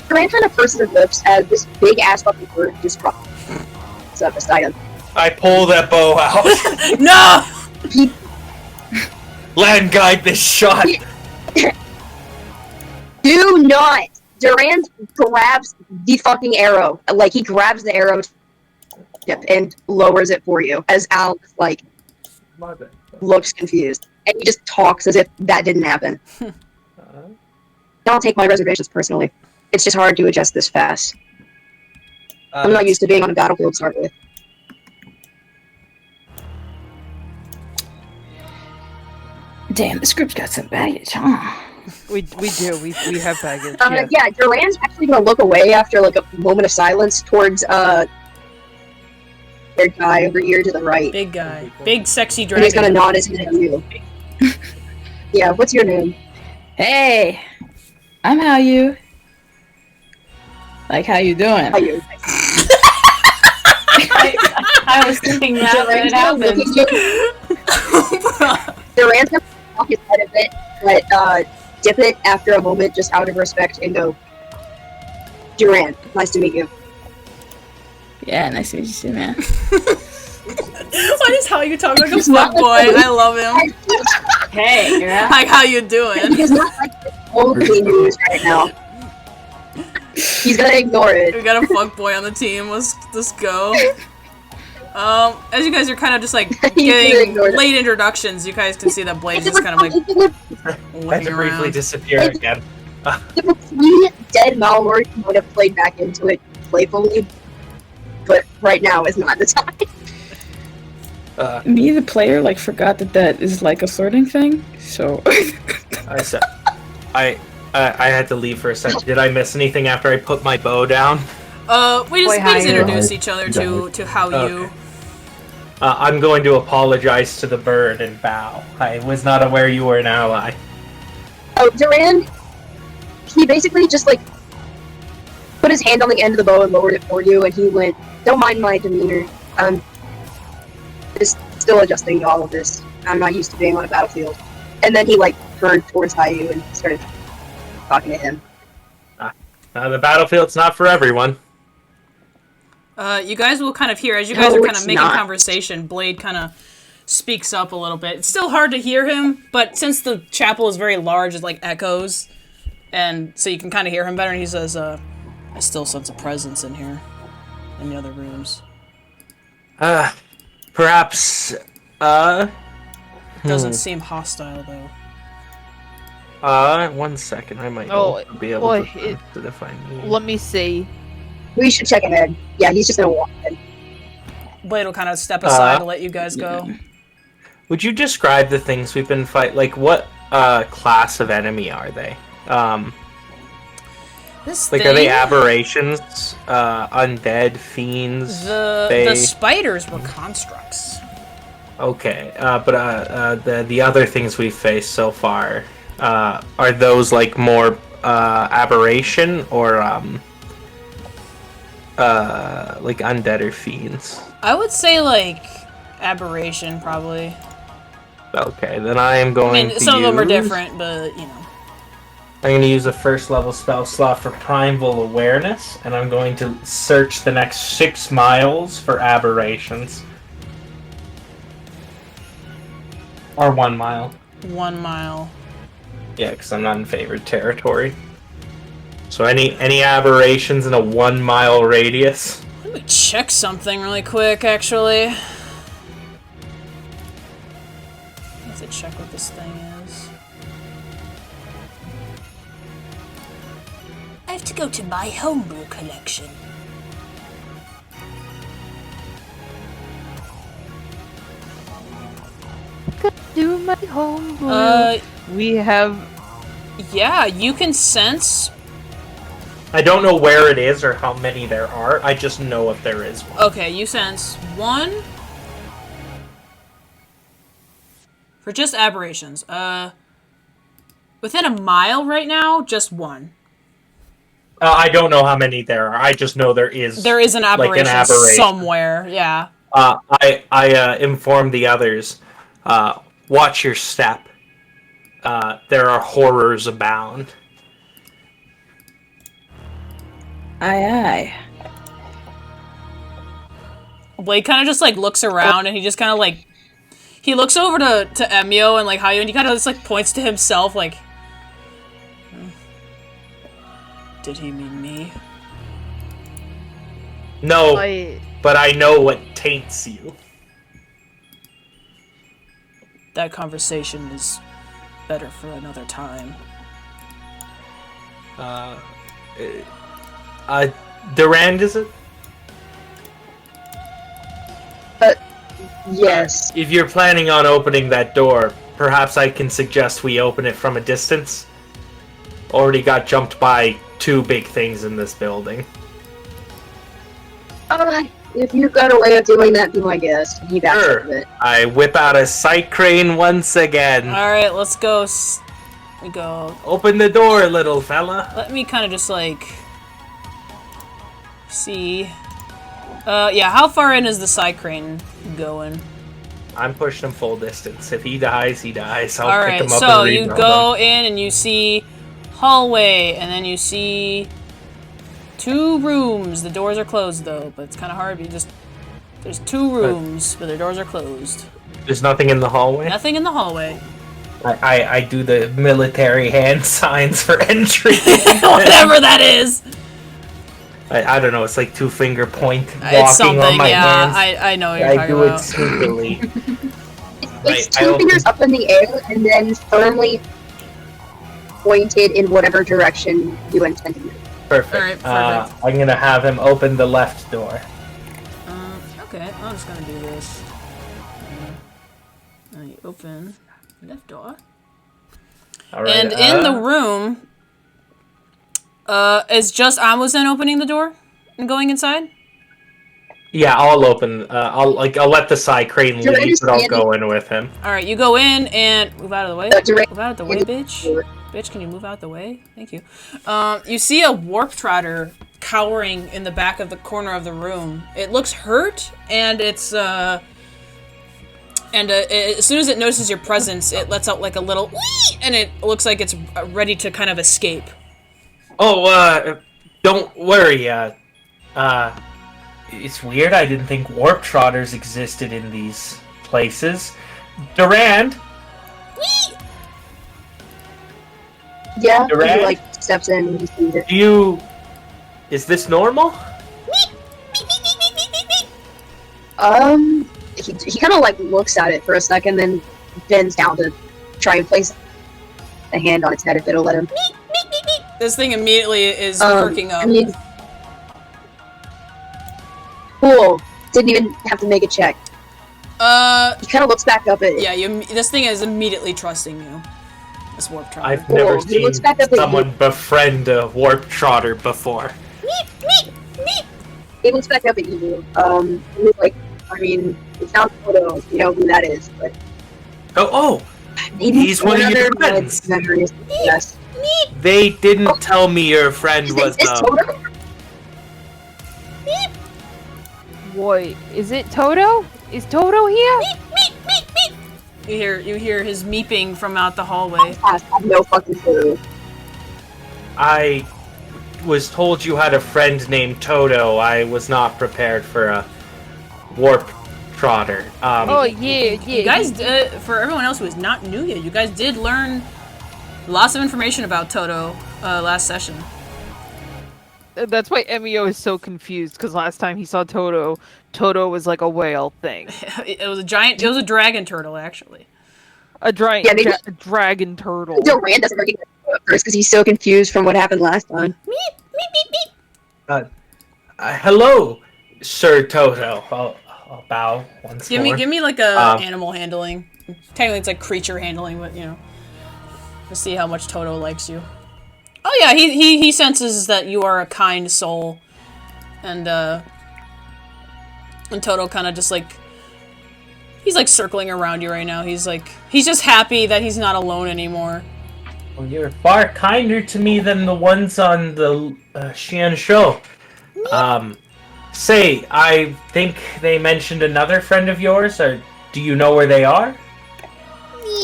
Durand kind of purses his lips as this big ass fucking bird just drops beside him. I pull that bow out. No! Land guide this shot! Do not! Durand grabs the fucking arrow. Like, he grabs the arrow tip and lowers it for you, as Al, like, looks confused. And he just talks as if that didn't happen. Don't take my reservations personally. It's just hard to adjust this fast. I'm not used to being on a battlefield to start with. Damn, this group's got some baggage, huh? We do. We have baggage. Yeah, Durand's actually gonna look away after like a moment of silence towards their guy over here to the right. Big guy. Big sexy And dragon. he's gonna nod his head at you. Yeah, what's your name? Hey, I'm Haoyu. Like, how you doing? Haoyu. I was thinking that when it happened. Durand's gonna walk his head a bit, but dip it after a moment just out of respect and go, Durand, nice to meet you. Yeah, nice to meet you too, man. Why does how you talk like a He's not fuckboy? like- I love him. Hey, yeah. Like, how you doing? He's not like the only news right now. He's gonna ignore it. We got a fuckboy on the team. Let's go. As you guys are kind of just like getting ignored it. late introductions, you guys can see that Blade's just kind of like I had looking to briefly around. disappear again. If a clean dead Malward would have played back into it playfully, but right now is not the time. Me, the player, like, forgot that is, like, a sorting thing, so... I had to leave for a second. Did I miss anything after I put my bow down? We just Haoyu. introduced each other to Haoyu. Okay. I'm going to apologize to the bird and bow. I was not aware you were an ally. Oh, Durand, he basically just, like, put his hand on the end of the bow and lowered it for you, and he went, don't mind my demeanor. I'm just still adjusting to all of this. I'm not used to being on a battlefield. And then he, like, turned towards Haoyu and started talking to him. The battlefield's not for everyone. You guys will kind of hear, as you guys No, are kind it's of making not. conversation, Blade kind of speaks up a little bit. It's still hard to hear him, but since the chapel is very large, it like echoes, and so you can kind of hear him better, and he says, I still sense a presence in here, in the other rooms. Perhaps, Doesn't seem hostile, though. 1 second, I might be able well, to define you. Let me see. We should check ahead. Yeah, he's just gonna walk in. Blade will kind of step aside to let you guys go. Would you describe the things we've been fighting? Like, what class of enemy are they? This Like, thing, are they aberrations? Undead? Fiends? the spiders were constructs. Okay, but the other things we've faced so far, are those, like, more aberration, or, like, undead or fiends? I would say, like, aberration, probably. Okay, then I am going to Some of them are use- different, but, you know. I'm going to use a first level spell slot for Primal Awareness, and I'm going to search the next 6 miles for aberrations. Or 1 mile. 1 mile. Yeah, because I'm not in favored territory. So any aberrations in a 1 mile radius? Let me check something really quick, actually. I have to check what this thing is. I have to go to my homebrew collection. Do my homework. We have. Yeah, you can sense. I don't know where it is or how many there are. I just know if there is one. Okay, you sense 1. For just aberrations. Within a mile right now, just 1. I don't know how many there are. I just know there is. There is an aberration, aberration. somewhere, yeah. I informed the others. Watch your step. There are horrors abound. Aye, aye. Blade kind of just, like, looks around, and he just kind of, like... he looks over to Emio and like Haoyu, and he kind of just like points to himself, like, did he mean me? No, but I know what taints you. That conversation is better for another time. Durand, is it? Yes. If you're planning on opening that door, perhaps I can suggest we open it from a distance. Already got jumped by 2 big things in this building. If you've got a way of doing that, be my guest. He backs Sure. up it. I whip out a sight crane once again. Alright, let's go. We go. Open the door, little fella. Let me kind of just like see. Yeah, how far in is the side crane going? I'm pushing him full distance. If he dies, he dies. I'll Alright, pick him up so and you rebuild go him. in and you see hallway, and then you see 2 rooms. The doors are closed though, but it's kind of hard. There's 2 rooms, but their doors are closed. There's nothing in the hallway? Nothing in the hallway. I do the military hand signs for entry. Whatever that is. I don't know, it's like 2-finger point It's walking something, on my yeah. hands. I know what you're I talking do about. it sneakily. It's I 2 fingers up in the air and then firmly pointed in whatever direction you intend to move. Perfect. Alright, perfect. I'm gonna have him open the left door. Okay, I'm just gonna do this. I open left door. Alright, And in the room, is just Ahmuzen opening the door and going inside? Yeah, I'll open. I'll let the side crane Durand lead, is but I'll standing- go in with him. Alright, you go in and move out of the way. Durand- Move out of the way, bitch. Bitch, can you move out the way? Thank you. You see a warp trotter cowering in the back of the corner of the room. It looks hurt, and it's as soon as it notices your presence, it lets out like a little wee, and it looks like it's ready to kind of escape. Oh, don't worry. It's weird. I didn't think warp trotters existed in these places. Durand. Yeah, Durand? he like steps in and he sees it. Is this normal? He kind of like looks at it for a second, then bends down to try and place a hand on its head if it'll let him. This thing immediately is perking up. I mean, cool. Didn't even have to make a check. He kind of looks back up at it. Yeah, this thing is immediately trusting you. This warp trotter. I've never He seen looks back up at someone befriend a warp trotter before. He looks back up at you. He's like, I mean, it sounds photo, you know who that is, but Oh, maybe he's one of your other friends. memories. Yes. They didn't tell me your friend Is was this Toto? Wait, is it Toto? Is Toto here? You hear his meeping from out the hallway. I have no fucking clue. I was told you had a friend named Toto. I was not prepared for a warp trotter. Oh yeah. You guys, for everyone else who is not new yet, you guys did learn lots of information about Toto last session. That's why Emio is so confused, because last time he saw Toto, Toto was like a whale thing. It was a dragon turtle, actually. A dragon turtle. Durand doesn't recognize him at first because he's so confused from what happened last time. Hello, Sir Toto. I'll bow once more. Give me like a animal handling. Technically, it's like creature handling, but you know, to see how much Toto likes you. Oh yeah, he senses that you are a kind soul, and Toto kind of just like he's like circling around you right now. He's just happy that he's not alone anymore. Well, you're far kinder to me than the ones on the Xian show. Say, I think they mentioned another friend of yours, or do you know where they are?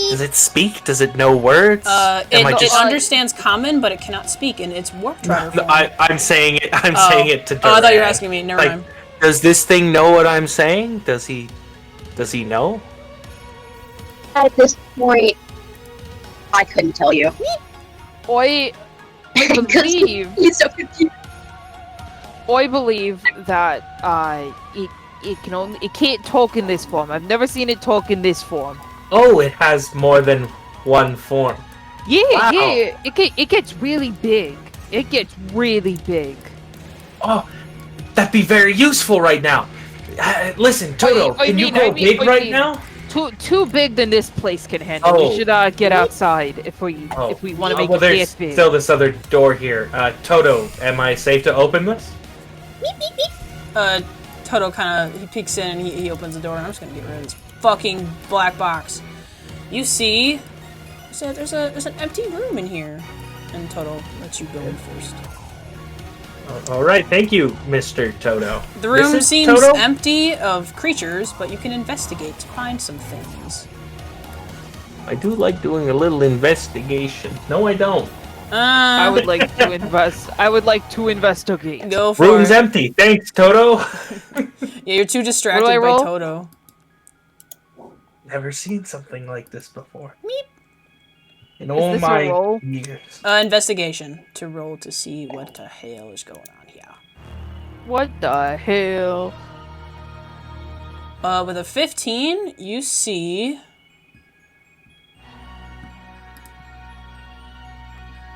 Does it speak? Does it know words? It understands common, but it cannot speak, and it's warp trotter form. I'm saying it. I'm saying it to Durand. Oh, I thought you were asking me. Never mind. Does this thing know what I'm saying? Does he know? At this point, I couldn't tell you. I Because believe he's so confused. I believe that it can't talk in this form. I've never seen it talk in this form. Oh, it has more than one form. Yeah, Wow. yeah. It gets really big. It gets really big. Oh, that'd be very useful right now. Listen, Toto, I can you mean- go I mean- big I right mean- now? Too big than this place can handle. Oh. We should get outside if we want to make well, it there's that big. still this other door here. Toto, am I safe to open this? Toto kind of, he peeks in and he opens the door, and I'm just gonna get rid of this fucking black box. You see, there's an empty room in here, and Toto lets you go in first. All right, thank you, Mr. Toto. The room This is seems Toto? empty of creatures, but you can investigate to find some things. I do like doing a little investigation. No, I don't. I would like to invest. I would like to investigate. Go for Room's it. empty. Thanks, Toto. Yeah, you're too distracted What do I by roll? Toto. Never seen something like this before. In Is all this a my roll? years. Investigation to roll to see what the hell is going on here. What the hell? With a 15, you see.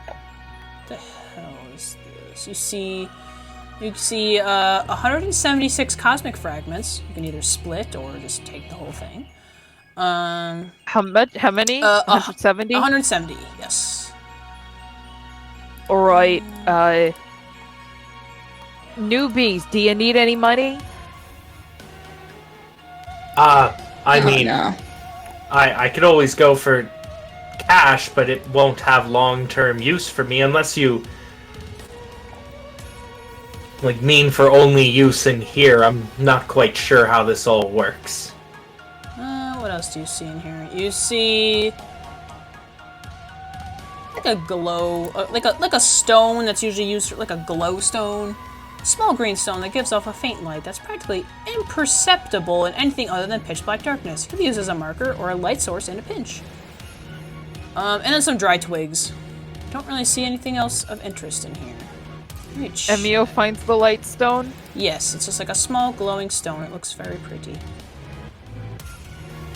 What the hell is this? You see 176 cosmic fragments. You can either split or just take the whole thing. How much? How many? 170. 170. 170. Yes. All right. Newbies, do you need any money? I mean, no. I could always go for cash, but it won't have long-term use for me unless you mean for only use in here. I'm not quite sure how this all works. What else do you see in here? You see like a glow, like a stone that's usually used for, like a glow stone. Small green stone that gives off a faint light that's practically imperceptible in anything other than pitch black darkness. It can be used as a marker or a light source in a pinch. And then some dry twigs. Don't really see anything else of interest in here. Emio finds the light stone. Yes, it's just like a small glowing stone. It looks very pretty.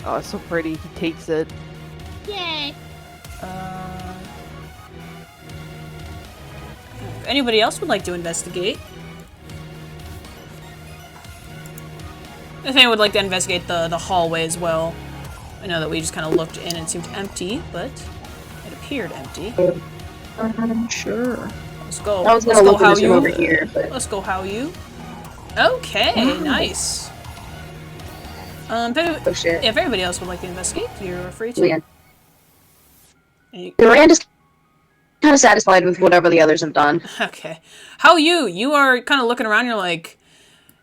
Oh, it's so pretty. He takes it. Yay. If anybody else would like to investigate. If anyone would like to investigate the hallway as well. I know that we just kind of looked in and it seemed empty, but it appeared empty. Sure. Let's go. I was Let's gonna go look at this Haoyu. one over here, but Let's go Haoyu. Okay, nice. oh shit. If everybody else would like to investigate, you're free to. Yeah. And you- Durand is kind of satisfied with whatever the others have done. Okay. You are kind of looking around, you're like,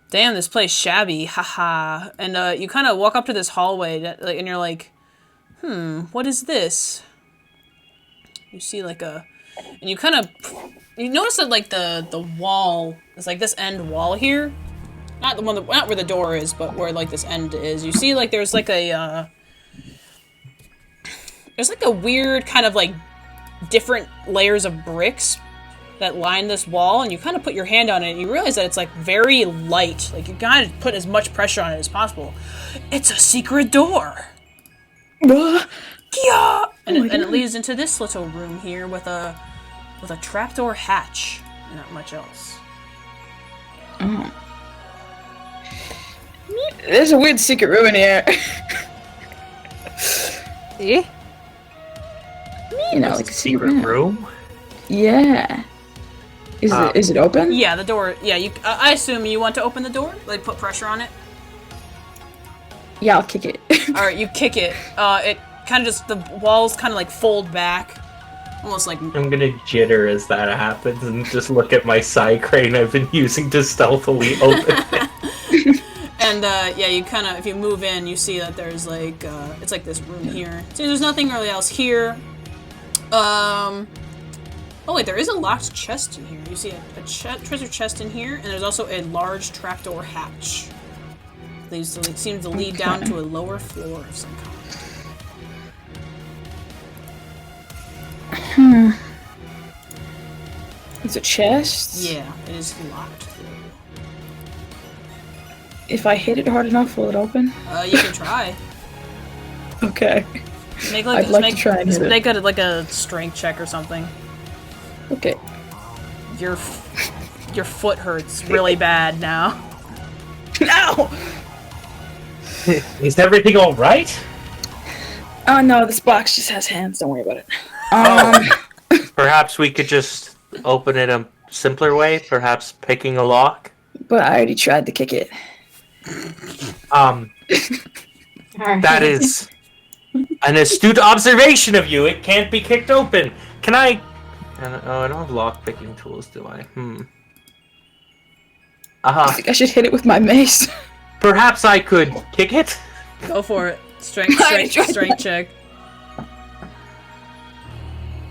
damn, this place shabby, haha. And you kind of walk up to this hallway, and you're like, what is this? You see like and you kind of, you notice that like the wall is like this end wall here. Not where the door is, but where like this end is. You see like there's like a weird kind of like different layers of bricks that line this wall, and you kind of put your hand on it and you realize that it's like very light. Like you gotta put as much pressure on it as possible. It's a secret door. Yeah! And it leads into this little room here with a trapdoor hatch. And not much else. There's a weird secret room in here. Eh? You know, like a secret room. Room? Yeah. Is it open? Yeah, the door. Yeah, I assume you want to open the door? Like put pressure on it? Yeah, I'll kick it. Alright, you kick it. It kind of just, the walls kind of like fold back. Almost like... I'm gonna jitter as that happens and just look at my side crane I've been using to stealthily open it. And, yeah, you kind of, if you move in, you see that there's, like, it's like this room here. See, there's nothing really else here. Oh, wait, there is a locked chest in here. You see a treasure chest in here, and there's also a large trapdoor hatch. It seems to lead down to a lower floor of some kind. It's a chest? Yeah, it is locked. If I hit it hard enough, will it open? You can try. Okay. Make I'd like to try and hit it. make it like a strength check or something. Okay. Your foot hurts really bad now. Ow! Is everything all right? Oh no, this box just has hands. Don't worry about it. Perhaps we could just open it a simpler way. Perhaps picking a lock. But I already tried to kick it. That is an astute observation of you. It can't be kicked open. Can I? I don't have lock picking tools, do I? I think I should hit it with my mace. Perhaps I could kick it. Go for it. Strength check.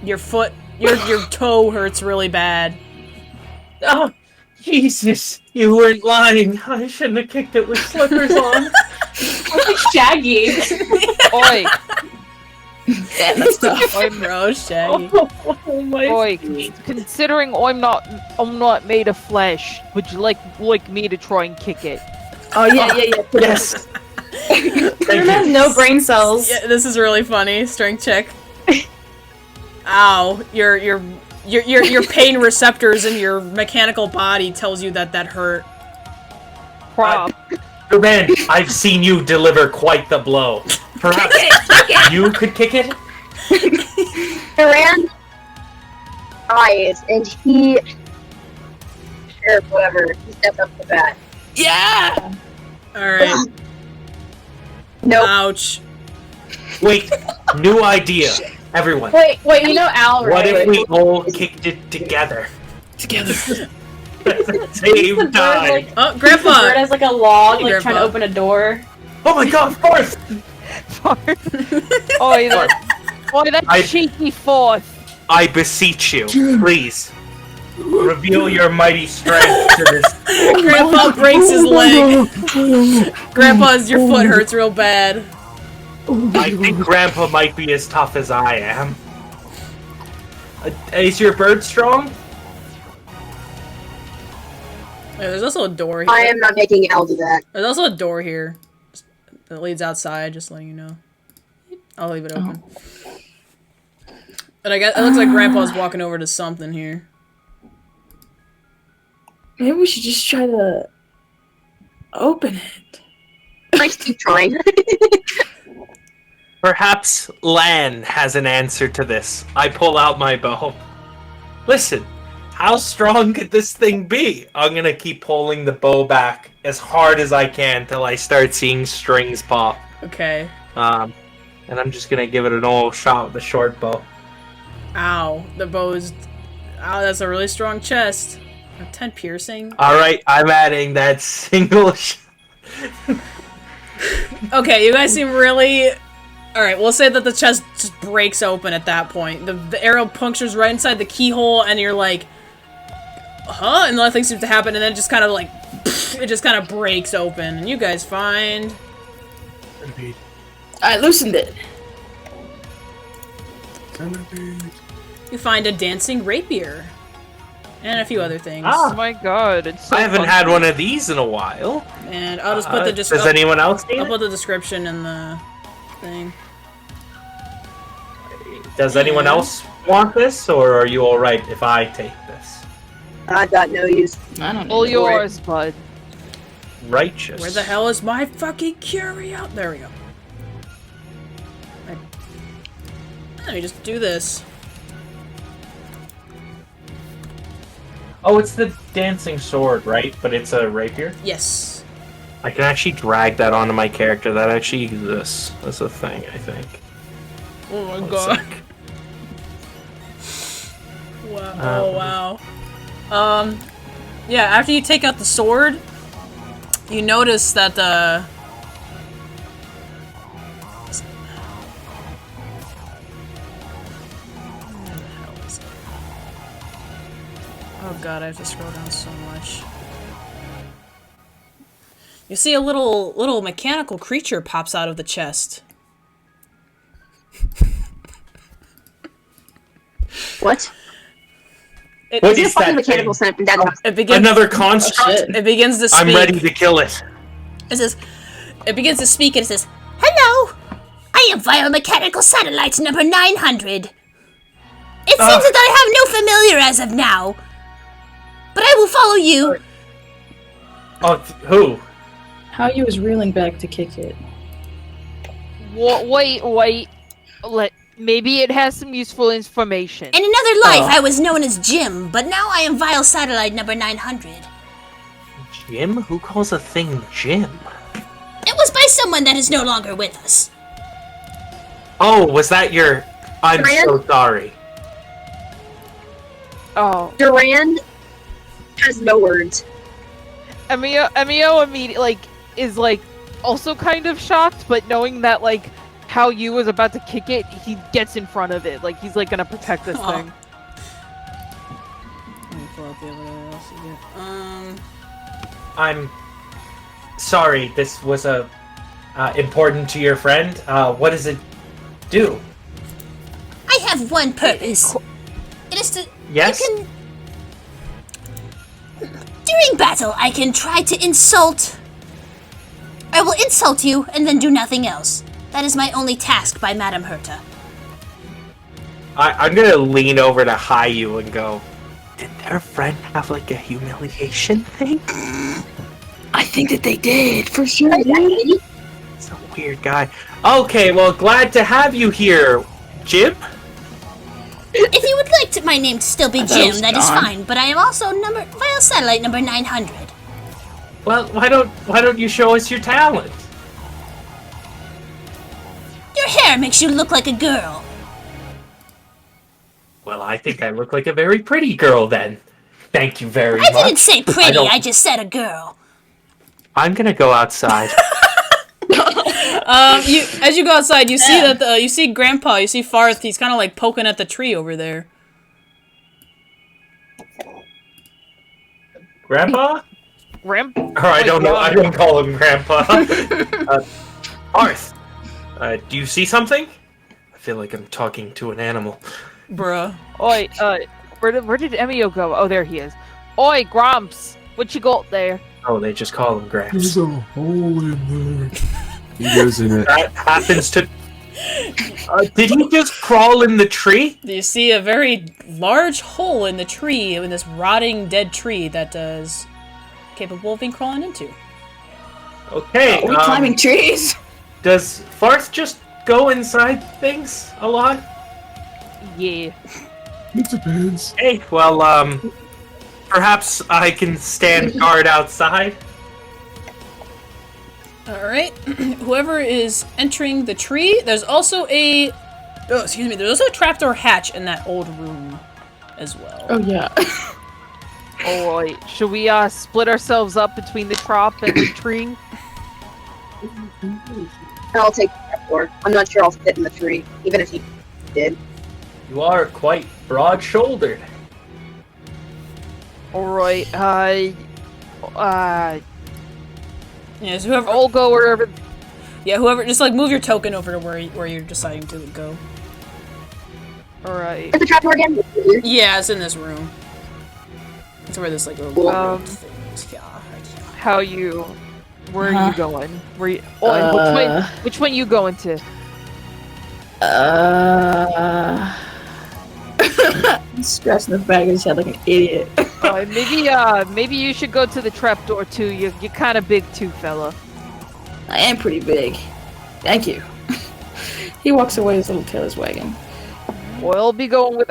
Your foot, your toe hurts really bad. Oh, Jesus! You weren't lying. I shouldn't have kicked it with slippers on. Shaggy. Oi, Damn, that's tough. Oi, bro, Shaggy. Oh my! oi! Considering I'm not made of flesh, would you like me to try and kick it? Oh yeah. Yes. Durand has no brain cells. Yeah, this is really funny. Strength check. Ow! Your pain receptors in your mechanical body tells you that hurt. Prop. Durand, I've seen you deliver quite the blow. Perhaps you could kick it? Durand eyes, and he... Sure, whatever. He stepped up to the bat. Yeah. All right. Nope. Ouch. Wait, new idea. Everyone. Wait, you know Al, right? What if we all kicked it together? Together. At the same Durand, time. like, Oh, Grandpa. Durand has like a log, Hey, like trying to Grandpa. open a door. Oh my god, Farthe! Oi, that cheeky fourth. I beseech you, please. Reveal your mighty strength to this. Grandpa breaks his leg. Grandpa's, your foot hurts real bad. I think Grandpa might be as tough as I am. Is your bird strong? Yeah, there's also a door here. I am not making Al do that. There's also a door here that leads outside, just letting you know. I'll leave it open. And I guess it looks like Grandpa's walking over to something here. Maybe we should just try to open it. Let's keep trying. Perhaps Lan has an answer to this. I pull out my bow. Listen, how strong could this thing be? I'm gonna keep pulling the bow back as hard as I can till I start seeing strings pop. Okay. And I'm just gonna give it an old shot with the short bow. Ow. The bow's... Ow, that's a really strong chest. A 10 piercing. Alright, I'm adding that single Okay, you guys seem really... Alright, we'll say that the chest just breaks open at that point. The arrow punctures right inside the keyhole, and you're like... Huh? And nothing seems to happen, and then it just kind of like... It just kind of breaks open. And you guys find... Centipede. I loosened it. Centipede. You find a dancing rapier. And a few other things. Oh my god, it's so I haven't fun. had one of these in a while. And I'll just put the Does anyone else need I'll it? put the description in the thing. Does anyone else want this, or are you alright if I take this? I got no use. I don't know. All yours, bud. Righteous. Where the hell is my fucking curio? There we go. Let me just do this. Oh, it's the dancing sword, right? But it's a rapier? Yes. I can actually drag that onto my character. That actually exists. That's a thing, I think. Oh my One god. sec. Wow. Oh wow. Yeah, after you take out the sword, you notice that the... Oh god, I have to scroll down so much. You see a little mechanical creature pops out of the chest. What? What Is is it a fucking that mechanical thing? scent from Dead House? It begins. Another construct? It begins to speak. I'm ready to kill it. It says. It begins to speak and it says, "Hello, I am biomechanical satellite number 900. It seems that I have no familiar as of now, but I will follow you." Oh, who? Haoyu is reeling back to kick it. Wait. Maybe it has some useful information. In another life, I was known as Jim, but now I am vile satellite number 900. Jim? Who calls a thing Jim? It was by someone that is no longer with us. Oh, was that your... I'm Durand? so sorry. Oh, Durand has no words. Emio immediately is also kind of shocked, but knowing that how you was about to kick it, he gets in front of it. He's gonna protect this thing. Let me pull up the other else again. I'm sorry, this was important to your friend. What does it do? I have one purpose. It is to... Yes? During battle, I can try to insult... I will insult you and then do nothing else. That is my only task by Madame Herta. I'm gonna lean over to Haoyu and go, did their friend have a humiliation thing? I think that they did, for sure. It's a weird guy. Okay, well, glad to have you here, Jim. If you would like my name to still be Jim, that is fine, but I am also vile satellite number 900. Well, why don't you show us your talent? Your hair makes you look like a girl. Well, I think I look like a very pretty girl then. Thank you very much. I didn't say pretty, I just said a girl. I'm gonna go outside. As you go outside, you see that you see Grandpa, you see Farthe. He's kind of poking at the tree over there. Grandpa? Or Oh, I don't know. I don't call him Grandpa. Farthe, do you see something? I feel like I'm talking to an animal. Bruh. Oi, where did Emio go? Oh, there he is. Oi, Grumps, what you got there? Oh, they just call him Gramps. There's a hole in there. He goes in it. That happens to... did he just crawl in the tree? You see a very large hole in the tree, in this rotting dead tree that is capable of being crawling into. Okay, Are we climbing trees? does Farthe just go inside things a lot? Yeah. It depends. Hey, well, perhaps I can stand guard outside? Alright. Whoever is entering the tree, there's also a... Oh, excuse me. There's also a trapdoor hatch in that old room as well. Oh, yeah. Oi, should we split ourselves up between the trap and the tree? I'll take the door. I'm not sure I'll fit in the tree, even if you did. You are quite broad-shouldered. Alright, Yeah, so whoever... I'll go wherever... Yeah, whoever... Just, move your token over to where you're deciding to go. Alright. Is the trapdoor again? Yeah, it's in this room. It's where this, little thing is. Yeah. Haoyu, where are you going? Where you... Oh, and which one you going to? He's scratching the back of his head like an idiot. Maybe you should go to the trapdoor too. You're kind of big too, fella. I am pretty big. Thank you. He walks away, his little tail is wagging. Well, I'll be going with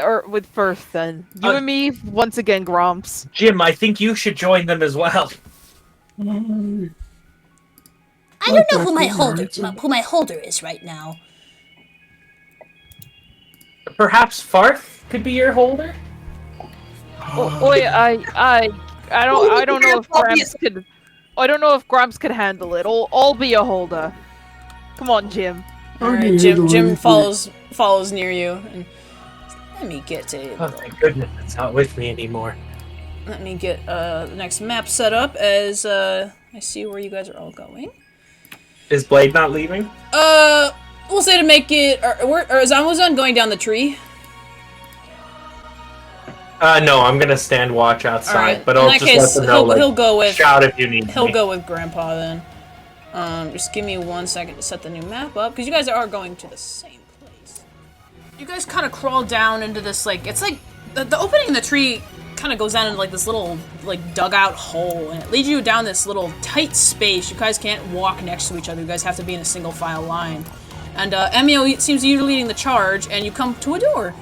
Farthe then. You and me once again, Grumps. Jim, I think you should join them as well. I don't know who my holder is right now. Perhaps Farthe could be your holder? I don't know if Grumps could. I don't know if Grumps could handle it. I'll be a holder. Come on, Jim. Alright, Jim follows near you. And let me get Oh, thank goodness it's not with me anymore. Let me get the next map set up as I see where you guys are all going. Is Blade not leaving? We'll say to make it. Or is Ahmuzen going down the tree? No, I'm gonna stand watch outside, Alright, but in I'll that just case, let them know, he'll go with shout if you need he'll me. go with Grandpa then. Just give me 1 second to set the new map up, because you guys are going to the same place. You guys kind of crawl down into this, like, it's like, the opening in the tree kind of goes down into, like, this little, like, dugout hole, and it leads you down this little tight space. You guys can't walk next to each other. You guys have to be in a single file line. And, Emio seems you're leading the charge, and you come to a door.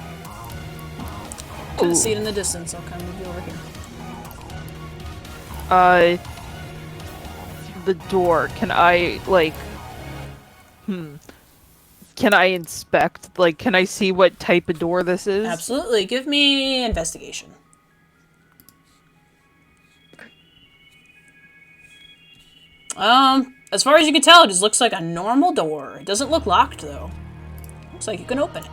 Kind of see it in the distance. I'll kind of move you over here. The door. Can I, like... Can I inspect? Like, can I see what type of door this is? Absolutely. Give me investigation. As far as you can tell, it just looks like a normal door. It doesn't look locked, though. Looks like you can open it.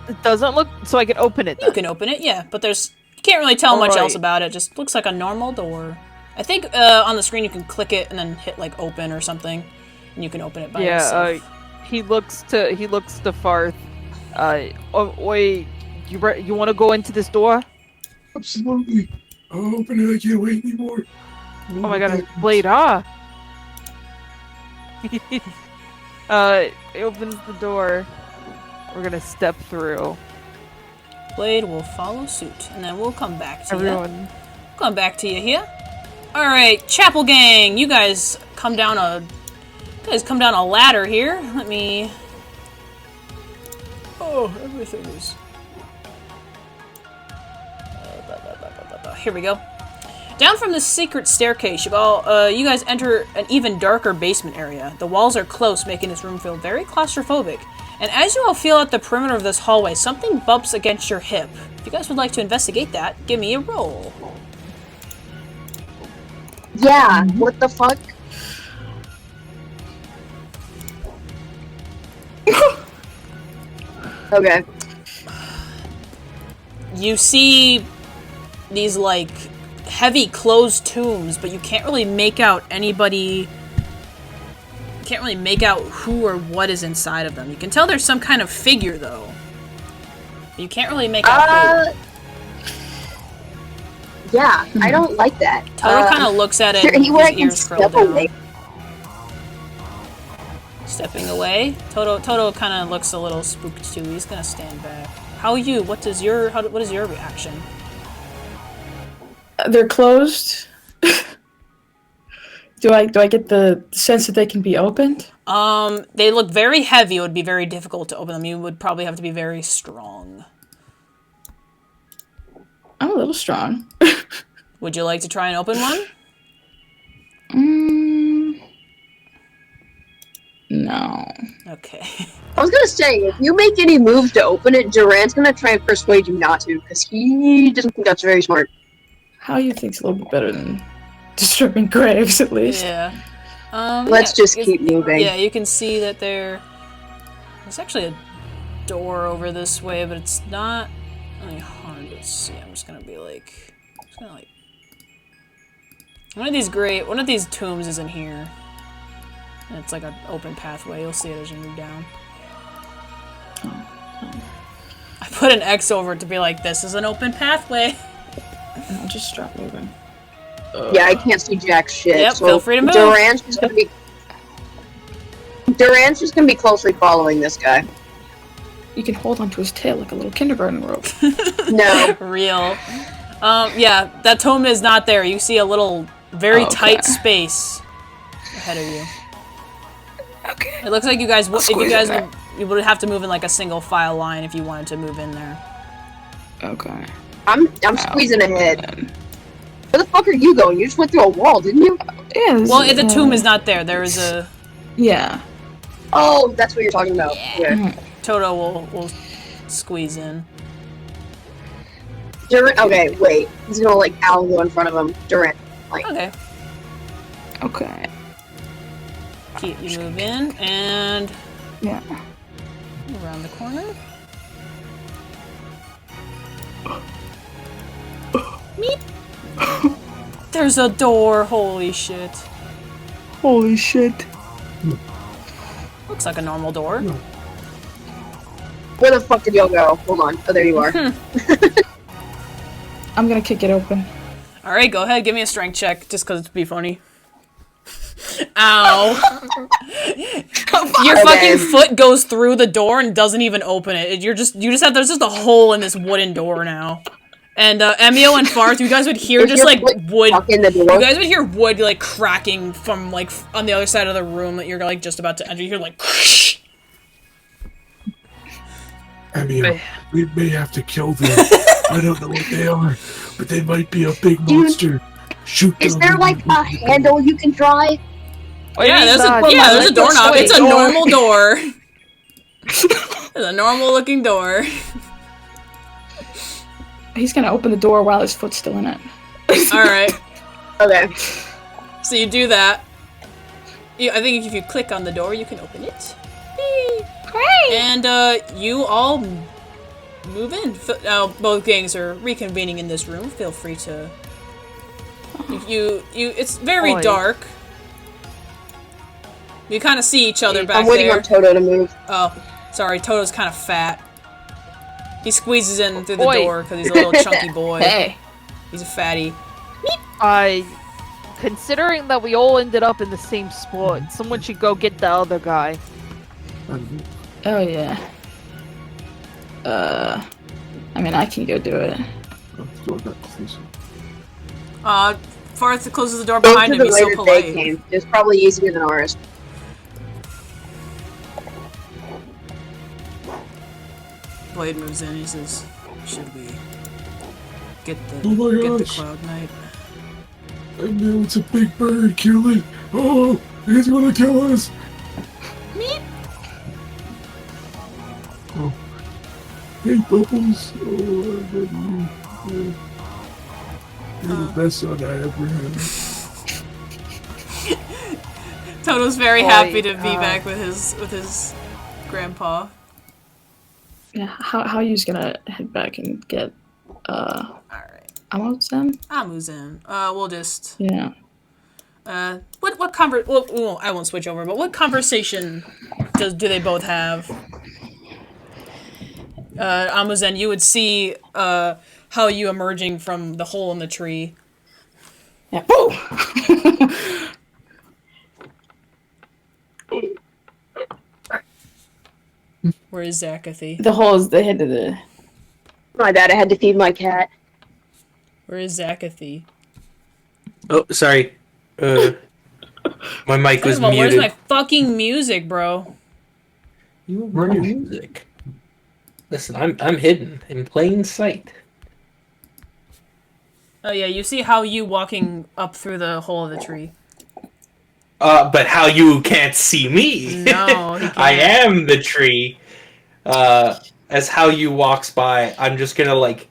It doesn't look... So I can open it, then. You can open it, yeah, but there's... You can't really tell much Alright. else about it. Just looks like a normal door. I think, on the screen you can click it and then hit, like, open or something. And you can open it by yourself. He looks to Farthe. Oi, you want to go into this door? Absolutely. I'll open it. I can't wait anymore. Oh my god, Blade, He opens the door. We're gonna step through. Blade will follow suit, and then we'll come back to Everyone. Come back to you here. Alright, Chapel Gang, you guys come down a ladder here. Let me... Oh, everything is... Here we go. Down from the secret staircase, you guys enter an even darker basement area. The walls are close, making this room feel very claustrophobic. And as you all feel at the perimeter of this hallway, something bumps against your hip. If you guys would like to investigate that, give me a roll. Yeah, what the fuck? Okay. You see these, like, heavy closed tombs, but you can't really make out anybody... You can't really make out who or what is inside of them. You can tell there's some kind of figure, though. But you can't really make out who. Yeah, I don't like that. Toto kind of looks at it and anywhere I his can ears curl step down. away. Stepping away. Toto kind of looks a little spooked too. He's gonna stand back. Haoyu, what is your reaction? They're closed. Do I get the sense that they can be opened? They look very heavy. It would be very difficult to open them. You would probably have to be very strong. I'm a little strong. Would you like to try and open one? No. Okay. I was gonna say, if you make any moves to open it, Durand's gonna try and persuade you not to, because he doesn't think that's very smart. How you think's a little bit better than disturbing graves, at least. Yeah. Let's just keep moving. Yeah, you can see that there's actually a door over this way, but it's not really hard to see. I'm just gonna be like, one of these tombs is in here. And it's like an open pathway. You'll see it as you move down. I put an X over it to be like, this is an open pathway. And I'll just start moving. Yeah, I can't see jack shit. Yep, so feel free to move. Durand's just gonna be closely following this guy. You can hold onto his tail like a little kindergarten rope. No. Real. Yeah, that tomb is not there. You see a little, very tight space ahead of you. Okay. It looks like you guys, you would have to move in like a single file line if you wanted to move in there. Okay. I'm squeezing ahead. Where the fuck are you going? You just went through a wall, didn't you? Yeah. Well, the tomb is not there. There is a... Yeah. Oh, that's what you're talking about. Yeah. Toto will squeeze in. Okay, wait. He's gonna, like, Al go in front of him. Durand. Like, Okay. Okay. You move in, and... Yeah. Around the corner. Meep. There's a door. Holy shit. Holy shit. Looks like a normal door. where the fuck did y'all go? Hold on. Oh, there you are. I'm gonna kick it open. All right, go ahead. Give me a strength check, just because it'd be funny. Ow! Your fucking foot goes through the door and doesn't even open it. You just have there's just a hole in this wooden door now. And Emio and Farthe, you guys would hear just like wood. You guys would hear wood like cracking from like on the other side of the room that you're like just about to enter. You hear like. Emio, we may have to kill them. I don't know what they are, but they might be a big monster. Shoot them. Is there like a handle you can drive? Oh, yeah, there's a doorknob. It's a normal door. It's a normal looking door. He's gonna open the door while his foot's still in it. Alright. Okay. So you do that. I think if you click on the door, you can open it. Great! And you all move in. Both gangs are reconvening in this room. Feel free to... It's very dark. You kind of see each other back there. I'm waiting on Toto to move. Oh, sorry. Toto's kind of fat. He squeezes in through the door because he's a little chunky boy. Hey. He's a fatty. Considering that we all ended up in the same spot, someone should go get the other guy. Oh, yeah. I mean, I can go do it. Farthe closes the door behind him. He's so polite. It's probably easier than ours. Blade moves in. He says, "Should we get the Cloud Knight?" I know it's a big bird. Kill it. Oh, he's gonna kill us. Meep. Oh. Hey, Bubbles. Oh, I love you. Oh. You're the best son I ever had. Toto's very happy to be back with his grandpa. Yeah, Haoyu's gonna head back and get Alright. Ahmuzen? We'll just Yeah. well, I won't switch over, but what conversation do they both have? Ahmuzen, you would see Haoyu emerging from the hole in the tree. Yeah. Boo! Where is Zackathy? The hole is the head of the... My bad, I had to feed my cat. Where is Zackathy? Oh, sorry. My mic was muted. Where's my fucking music, bro? You run your music. Listen, I'm hidden in plain sight. Oh yeah, you see Haoyu walking up through the hole of the tree. But how you can't see me? No, he can't. I am the tree. As Haoyu walks by, I'm just gonna like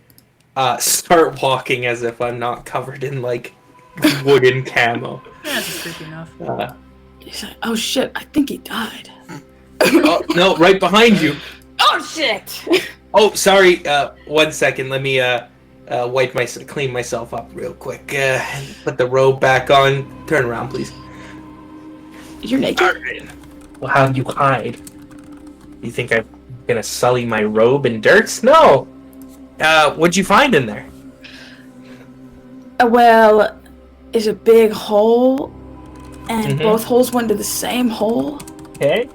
start walking as if I'm not covered in like wooden camo. Yeah, that's creepy enough. He's like, oh shit, I think he died. Oh no, right behind you. Oh shit! Oh, sorry. 1 second. Let me clean myself up real quick. Put the robe back on. Turn around, please. You're naked? Alright. Well, how do you hide? You think I'm gonna sully my robe in dirt? No! What'd you find in there? Well, it's a big hole, and both holes went to the same hole. Okay.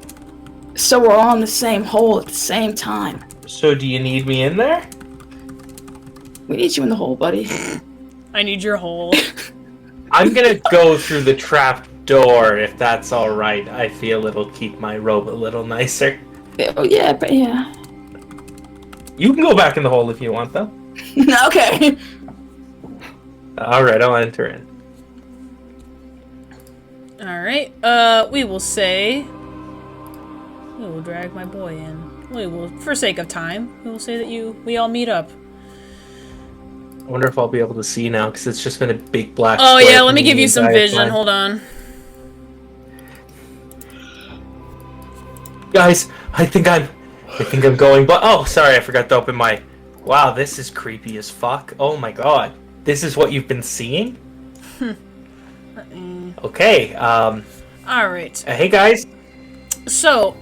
So we're all in the same hole at the same time. So do you need me in there? We need you in the hole, buddy. I need your hole. I'm gonna go through the trap door, if that's alright. I feel it'll keep my robe a little nicer. Oh, yeah, but yeah. You can go back in the hole if you want, though. Okay. Alright, I'll enter in. Alright, we will say... We will drag my boy in. We will, for sake of time, we will say that we all meet up. I wonder if I'll be able to see now, because it's just been a big black Oh square yeah, for let me the give you some entire vision, time. hold on. Guys, I think I'm going, but oh, sorry, I forgot to open my... Wow, this is creepy as fuck. Oh my god. This is what you've been seeing? Okay, Alright. hey guys. So,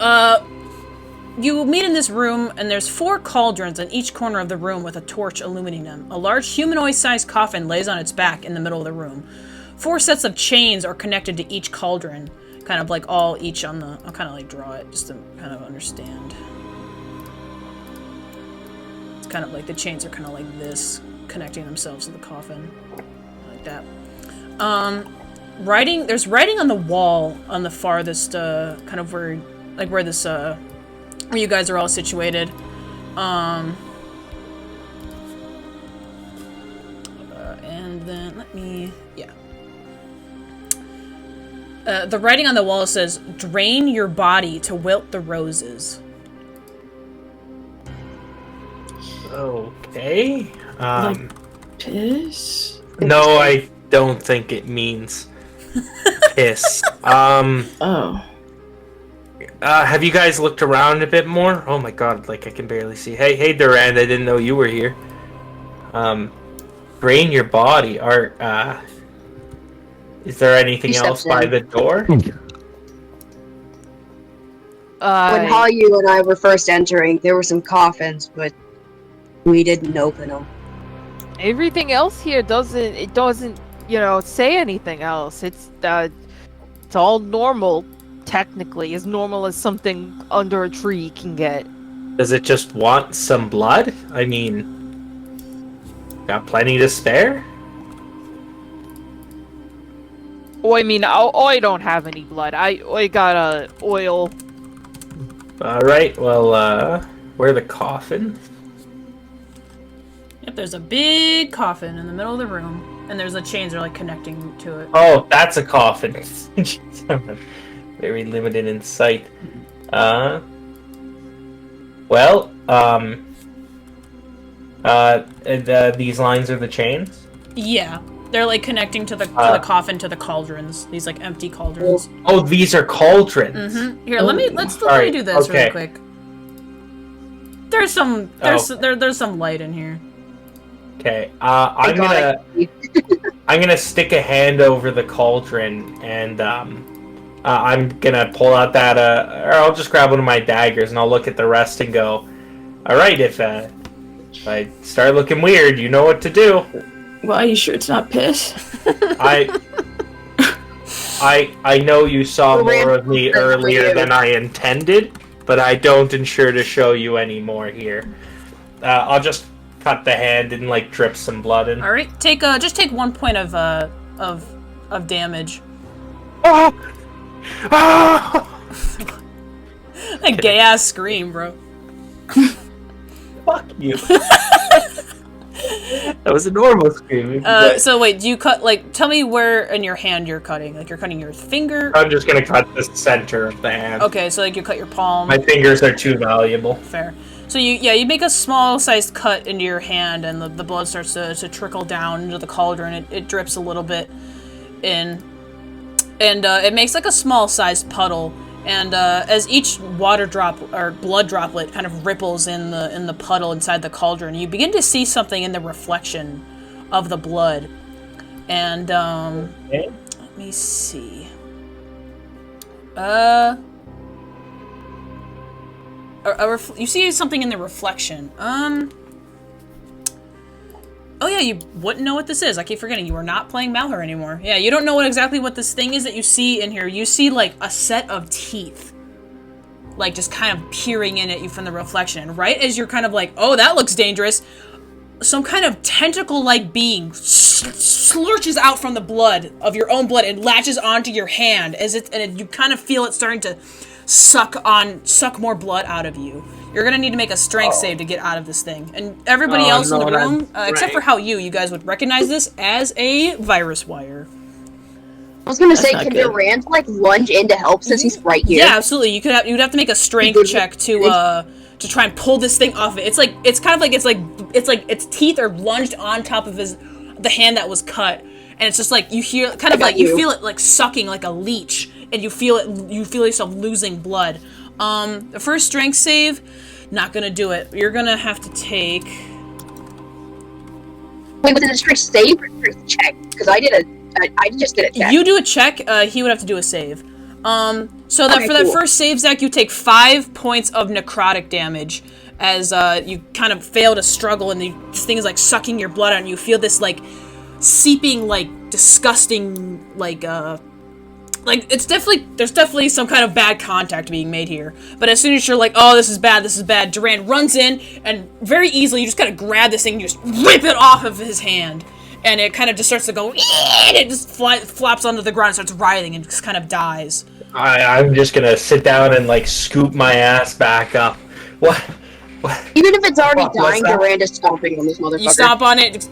you meet in this room, and there's 4 cauldrons in each corner of the room with a torch illuminating them. A large humanoid-sized coffin lays on its back in the middle of the room. 4 sets of chains are connected to each cauldron, kind of like each on the... I'll kind of like draw it just to kind of understand. It's kind of like the chains are kind of like this, connecting themselves to the coffin, like that. There's writing on the wall on the farthest, kind of where this, where you guys are all situated. And then the writing on the wall says, "Drain your body to wilt the roses." Okay. Piss? No, I don't think it means piss. Oh. Have you guys looked around a bit more? Oh my god, like I can barely see. Hey, Durand, I didn't know you were here. Drain your body. Is there anything else by the door? When Haoyu and I were first entering, there were some coffins, but we didn't open them. Everything else here doesn't, say anything else. It's all normal, technically, as normal as something under a tree can get. Does it just want some blood? I mean, got plenty to spare? Oh, I mean, I don't have any blood. I got oil. Alright, well, where the coffin? Yep, there's a big coffin in the middle of the room, and there's the chains are like connecting to it. Oh, that's a coffin. Very limited in sight. These lines are the chains? Yeah. They're like connecting to the coffin to the cauldrons. These like empty cauldrons. Oh, these are cauldrons. Mm-hmm. Here, let me do this really quick. There's some light in here. Okay. I'm gonna stick a hand over the cauldron and I'm gonna pull out that or I'll just grab one of my daggers and I'll look at the rest and go, all right, if I start looking weird, you know what to do. Well, are you sure it's not piss? I know you saw more of me earlier than I intended, but I don't ensure to show you any more here. I'll just cut the hand and like drip some blood in. All right, just take 1 point of damage. Ah! Ah! A gay ass scream, bro. Fuck you. That was a normal scream. So wait, do you cut, like, tell me where in your hand you're cutting. Like, you're cutting your finger? I'm just gonna cut the center of the hand. Okay, so like you cut your palm. My fingers are too valuable. Fair. So you make a small-sized cut into your hand, and the blood starts to trickle down into the cauldron. It drips a little bit in, and it makes like a small-sized puddle. And as each water drop or blood droplet kind of ripples in the puddle inside the cauldron, you begin to see something in the reflection of the blood. And Okay. let me see. You see something in the reflection. Oh yeah, you wouldn't know what this is. I keep forgetting you are not playing Malheur anymore. Yeah, you don't know exactly what this thing is that you see in here. You see like a set of teeth, like just kind of peering in at you from the reflection. And right as you're kind of like, oh, that looks dangerous, some kind of tentacle-like being slurches out from the blood of your own blood and latches onto your hand and you kind of feel it starting to suck more blood out of you. You're gonna need to make a strength save to get out of this thing. And everybody else in the room, except for Haoyu, you guys would recognize this as a virus wire. I was gonna say, can Durand like lunge in to help since he's right here? Yeah, absolutely. You'd have to make a strength check to try and pull this thing off of it. It's kind of like its teeth are lunged on top of the hand that was cut, and it's just like you feel it like sucking like a leech, and you feel yourself losing blood. The first strength save, not gonna do it. You're gonna have to take. Wait, was it a strength save or strength check? Because I just did a check. You do a check. He would have to do a save. So that Okay, for that cool. first save, Zack, you take 5 points of necrotic damage as you kind of fail to struggle, and this thing is like sucking your blood out, and you feel this like seeping, like disgusting, like it's there's definitely some kind of bad contact being made here. But as soon as you're like, oh, this is bad, Durand runs in and very easily you just kind of grab this thing and you just rip it off of his hand. And it kind of just starts to go, and it just flops onto the ground and starts writhing and just kind of dies. I'm just gonna sit down and like scoop my ass back up. What? Even if it's already What's dying, that? Durand is stomping on this motherfucker. You stomp on it,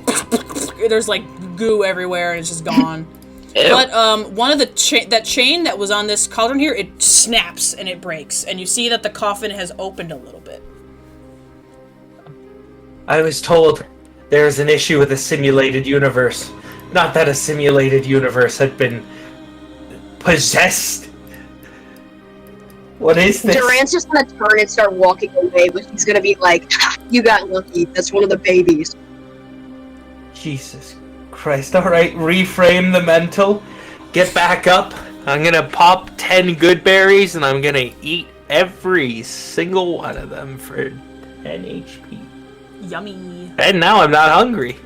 there's like goo everywhere and it's just gone. But one of the that chain that was on this cauldron here, it snaps and it breaks, and you see that the coffin has opened a little bit. I was told there's an issue with a simulated universe. Not that a simulated universe had been possessed. What is this? Durand's just gonna turn and start walking away, but he's gonna be like, "You got lucky. That's one of the babies." Jesus Christ. Alright, reframe the mental. Get back up. I'm gonna pop 10 good berries and I'm gonna eat every single one of them for 10 HP. Yummy. And now I'm not hungry.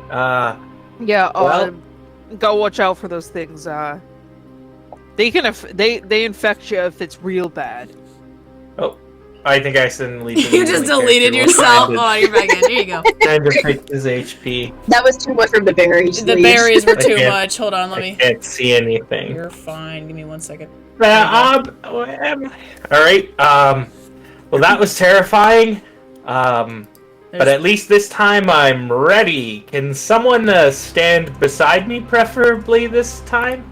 Yeah, Well- go watch out for those things. They can they infect you if it's real bad. Oh, I think I accidentally You just deleted yourself. Oh, you're back in. There you go. Trying to fix his HP. That was too much from the berries. The please. berries were too I can't- much. Hold on, let I me. can't see anything. You're fine. Give me 1 second. Alright, well that was terrifying. But at least this time I'm ready. Can someone stand beside me, preferably this time?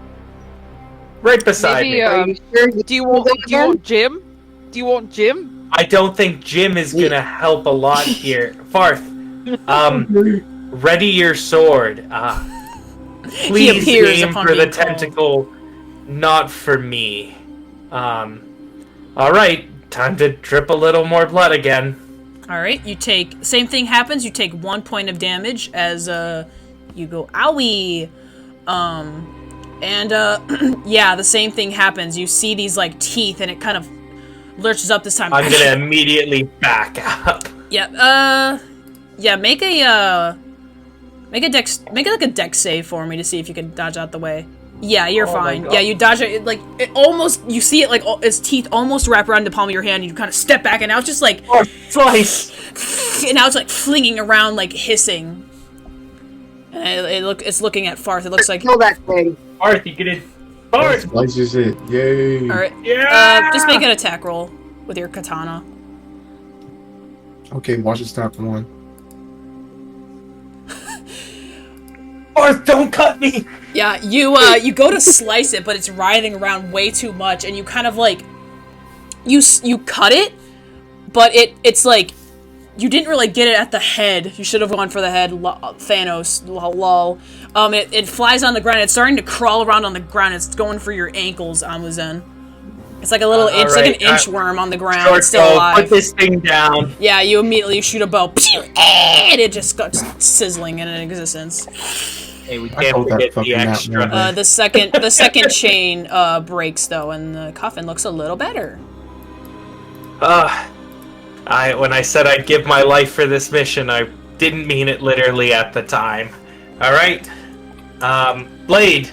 Right beside Maybe, me. Are you sure? Do you want Jim? Do you want Jim? I don't think Jim is gonna help a lot here. Farthe, ready your sword. Please appears aim upon for the being called. tentacle, not for me. Alright, time to drip a little more blood again. Alright, you take... Same thing happens. You take 1 point of damage as, you go, owie! Yeah, the same thing happens. You see these, like, teeth, and it kind of lurches up this time. I'm gonna immediately back up. Yeah, yeah, make a dex save for me to see if you can dodge out the way. Yeah, you're Oh my fine. God. Yeah, you dodge it, like, it almost, you see it, like, its teeth almost wrap around the palm of your hand, and you kind of step back, and now it's just, like, Oh, slice! and now it's, like, flinging around, like, hissing. And it's looking at Farthe. It looks like... Kill that thing. Farthe, you get it. Farthe! Slices it. Yay. Alright, Yeah! just make an attack roll with your katana. Okay, watch it stop one. Farthe, don't cut me! Yeah, you go to slice it, but it's writhing around way too much, and you kind of, like... You cut it, but it's like... You didn't really get it at the head. You should have gone for the head, Thanos, lol. It flies on the ground. It's starting to crawl around on the ground. It's going for your ankles, Ahmuzen. It's like a little inch, right, like an inchworm on the ground. Short It's still bow, alive. put this thing down. Yeah, you immediately shoot a bow, and it just got sizzling in existence. Hey, we I can't called that forget fucking the nap extra. now. The second chain breaks though, and the coffin looks a little better. When I said I'd give my life for this mission, I didn't mean it literally at the time. Alright. Blade.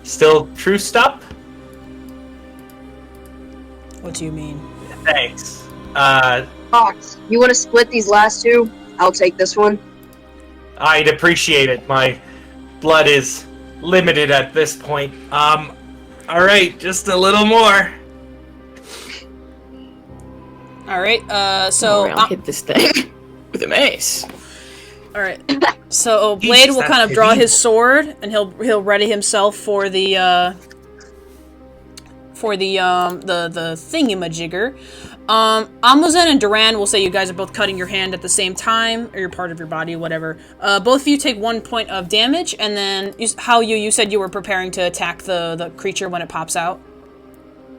Still truced up? What do you mean? Thanks. Fox, you want to split these last two? I'll take this one. I'd appreciate it. My blood is limited at this point. Alright, just a little more. Alright, so... I'll hit this thing with a mace. Alright, so Blade will kind of draw his sword, and he'll ready himself for the thingamajigger. Ahmuzen and Durand will say you guys are both cutting your hand at the same time, or your part of your body, whatever. Both of you take 1 point of damage, and then Haoyu, you said you were preparing to attack the creature when it pops out.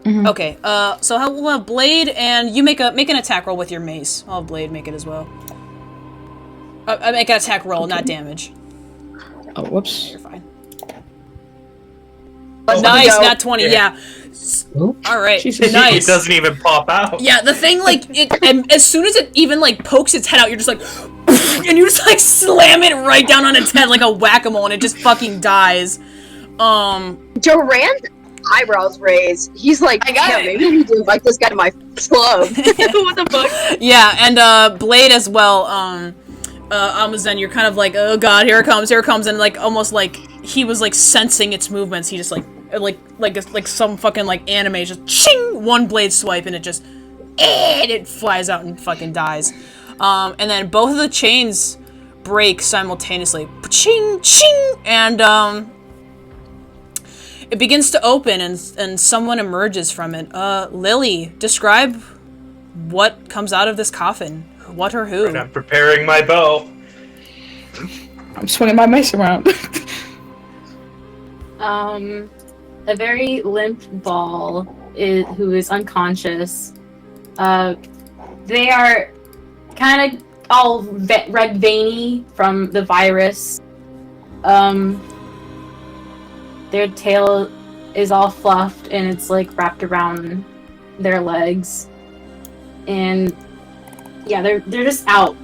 Mm-hmm. Okay, so we'll have Blade, and you make an attack roll with your mace. I'll have Blade make it as well. I make an attack roll, not damage. Oh, whoops. You're fine. Let's Nice, go. nat 20, yeah. All right, Jesus. nice. It doesn't even pop out. Yeah, the thing, like, and as soon as it even, like, pokes its head out, you're just like, and you just, like, slam it right down on its head like a whack-a-mole, and it just fucking dies. Durand's eyebrows raised. He's like, I got yeah, it. maybe I need to invite this guy to my club. What the fuck? Yeah, and, Blade as well, Ahmuzen, you're kind of like, oh god, here it comes, and, like, almost like he was, like, sensing its movements. He just, like some fucking, like, anime, just ching, one blade swipe, and it just, and it flies out and fucking dies. And then both of the chains break simultaneously. Ching, ching, and, it begins to open, and someone emerges from it. Lily, describe what comes out of this coffin. What or who? And I'm preparing my bow. I'm swinging my mace around. A very limp ball who is unconscious. They are kind of all red veiny from the virus. Their tail is all fluffed and it's like wrapped around their legs. And yeah, they're just out.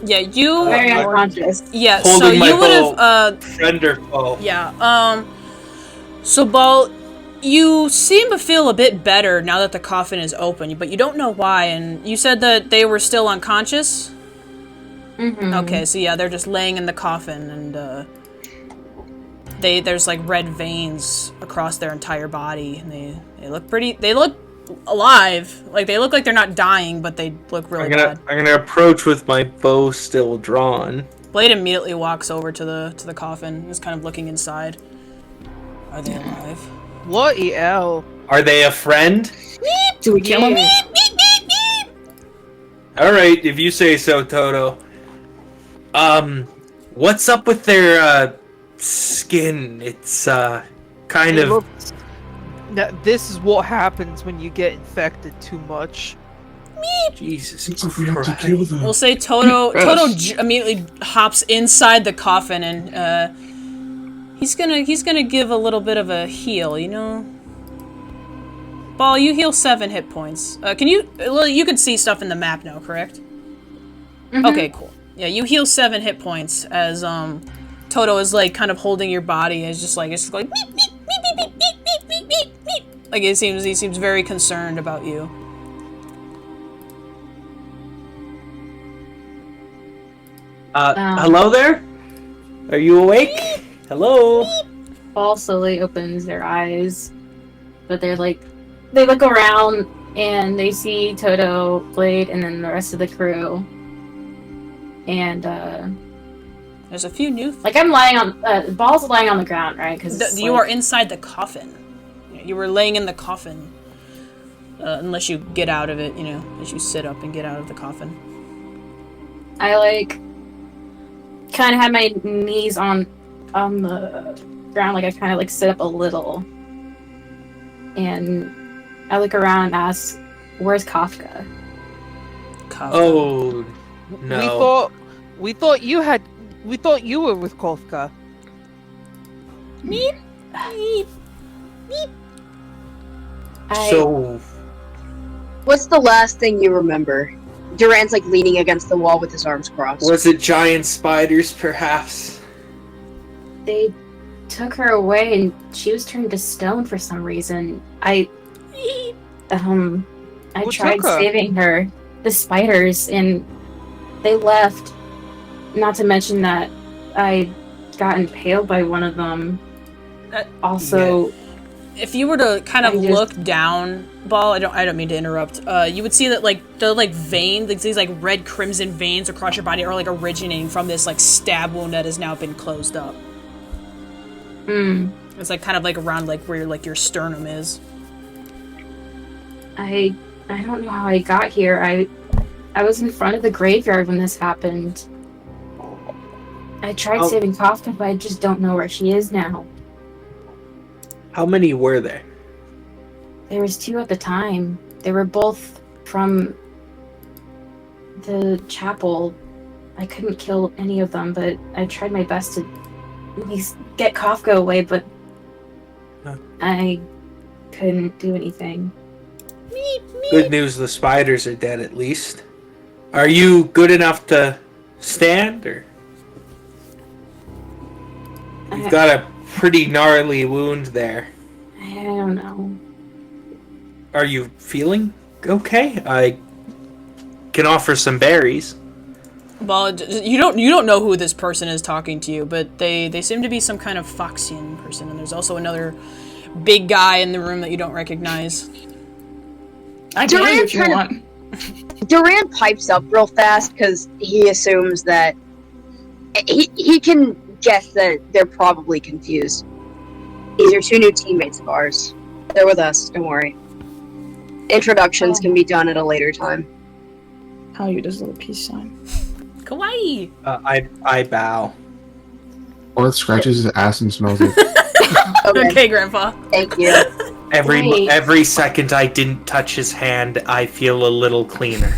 Yeah, you... Very unconscious. Yeah, so Holding my you would have, Friend or foe. yeah, so, Ball, you seem to feel a bit better now that the coffin is open, but you don't know why, and you said that they were still unconscious? Mm-hmm. Okay, so yeah, they're just laying in the coffin, and, there's, like, red veins across their entire body, and they look alive. Like, they look like they're not dying, but they look really bad. I'm gonna approach with my bow still drawn. Blade immediately walks over to the coffin, is kind of looking inside. Are they alive? What el? Are they a friend? Do we kill him? Alright, if you say so, Toto. What's up with their, skin? It's, kind of... Now, this is what happens when you get infected too much. Jesus If we have to kill them. We'll say Toto immediately hops inside the coffin, and he's gonna give a little bit of a heal, you know. Ball, you heal 7 hit points. You can see stuff in the map now, correct? Mm-hmm. Okay, cool. Yeah, you heal 7 hit points as Toto is like kind of holding your body. It's just like beep, beep, beep, beep, beep, beep, beep, beep, beep. Like he seems very concerned about you. Hello there? Are you awake? Hello? Ball slowly opens their eyes, but they look around and they see Toto, Blade, and then the rest of the crew. And There's a few new. like I'm lying on Ball's lying on the ground, right? Because You are inside the coffin. You were laying in the coffin. Unless you get out of it, you know, as you sit up and get out of the coffin. I kind of had my knees on the ground, like I kind of sit up a little, and I look around and ask, "Where's Kafka?" Kafka. Oh, no. We thought you were with Kofka. Meep. Meep. Meep. So, What's the last thing you remember? Durand's leaning against the wall with his arms crossed. was it giant spiders, perhaps? They took her away, and she was turned to stone for some reason. I What tried took her? saving her, the spiders, and they left. Not to mention that I got impaled by one of them. Also, If you were to kind of I just- look down, Ball, I don't mean to interrupt. You would see that the vein, these red crimson veins across your body are originating from this stab wound that has now been closed up. It's kind of around where your sternum is. I don't know how I got here. I was in front of the graveyard when this happened. I tried saving Kafka, but I just don't know where she is now. How many were there? There was 2 at the time. They were both from the chapel. I couldn't kill any of them, but I tried my best to at least get Kafka away, but I couldn't do anything. Good news, the spiders are dead at least. Are you good enough to stand, or? You've got a pretty gnarly wound there. I don't know. Are you feeling okay? I can offer some berries. Well, you don't know who this person is talking to you, but they seem to be some kind of Foxian person, and there's also another big guy in the room that you don't recognize. I can hear you if you want. Durand pipes up real fast because he assumes that he can guess that they're probably confused. These are 2 new teammates of ours. They're with us, don't worry. Introductions can be done at a later time. Haoyu does a little peace sign. Kawaii! I bow. Or it scratches his ass and smells it. Okay, Grandpa. Thank you. Wait. Every second I didn't touch his hand, I feel a little cleaner.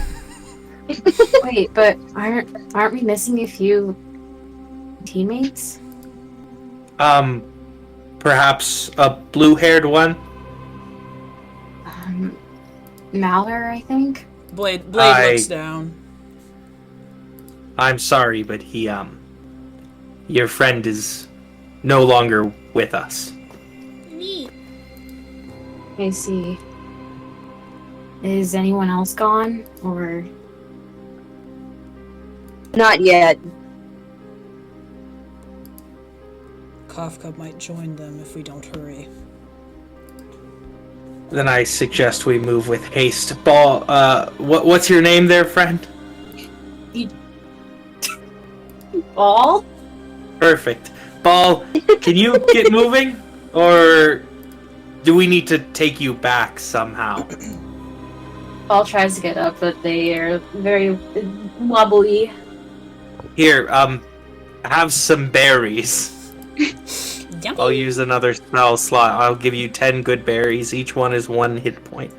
Wait, but aren't we missing a few teammates? Perhaps a blue-haired one? Malor, I think? Blade looks down. I'm sorry, but your friend is no longer with us. I see. Is anyone else gone, or? Not yet. Kafka might join them if we don't hurry. Then I suggest we move with haste. Ball, what's your name there, friend? Ball? Perfect. Ball, can you get moving? Or do we need to take you back somehow? Ball tries to get up, but they are very wobbly. Here, have some berries. Yummy. I'll use another spell slot. I'll give you 10 good berries. Each one is 1 hit point.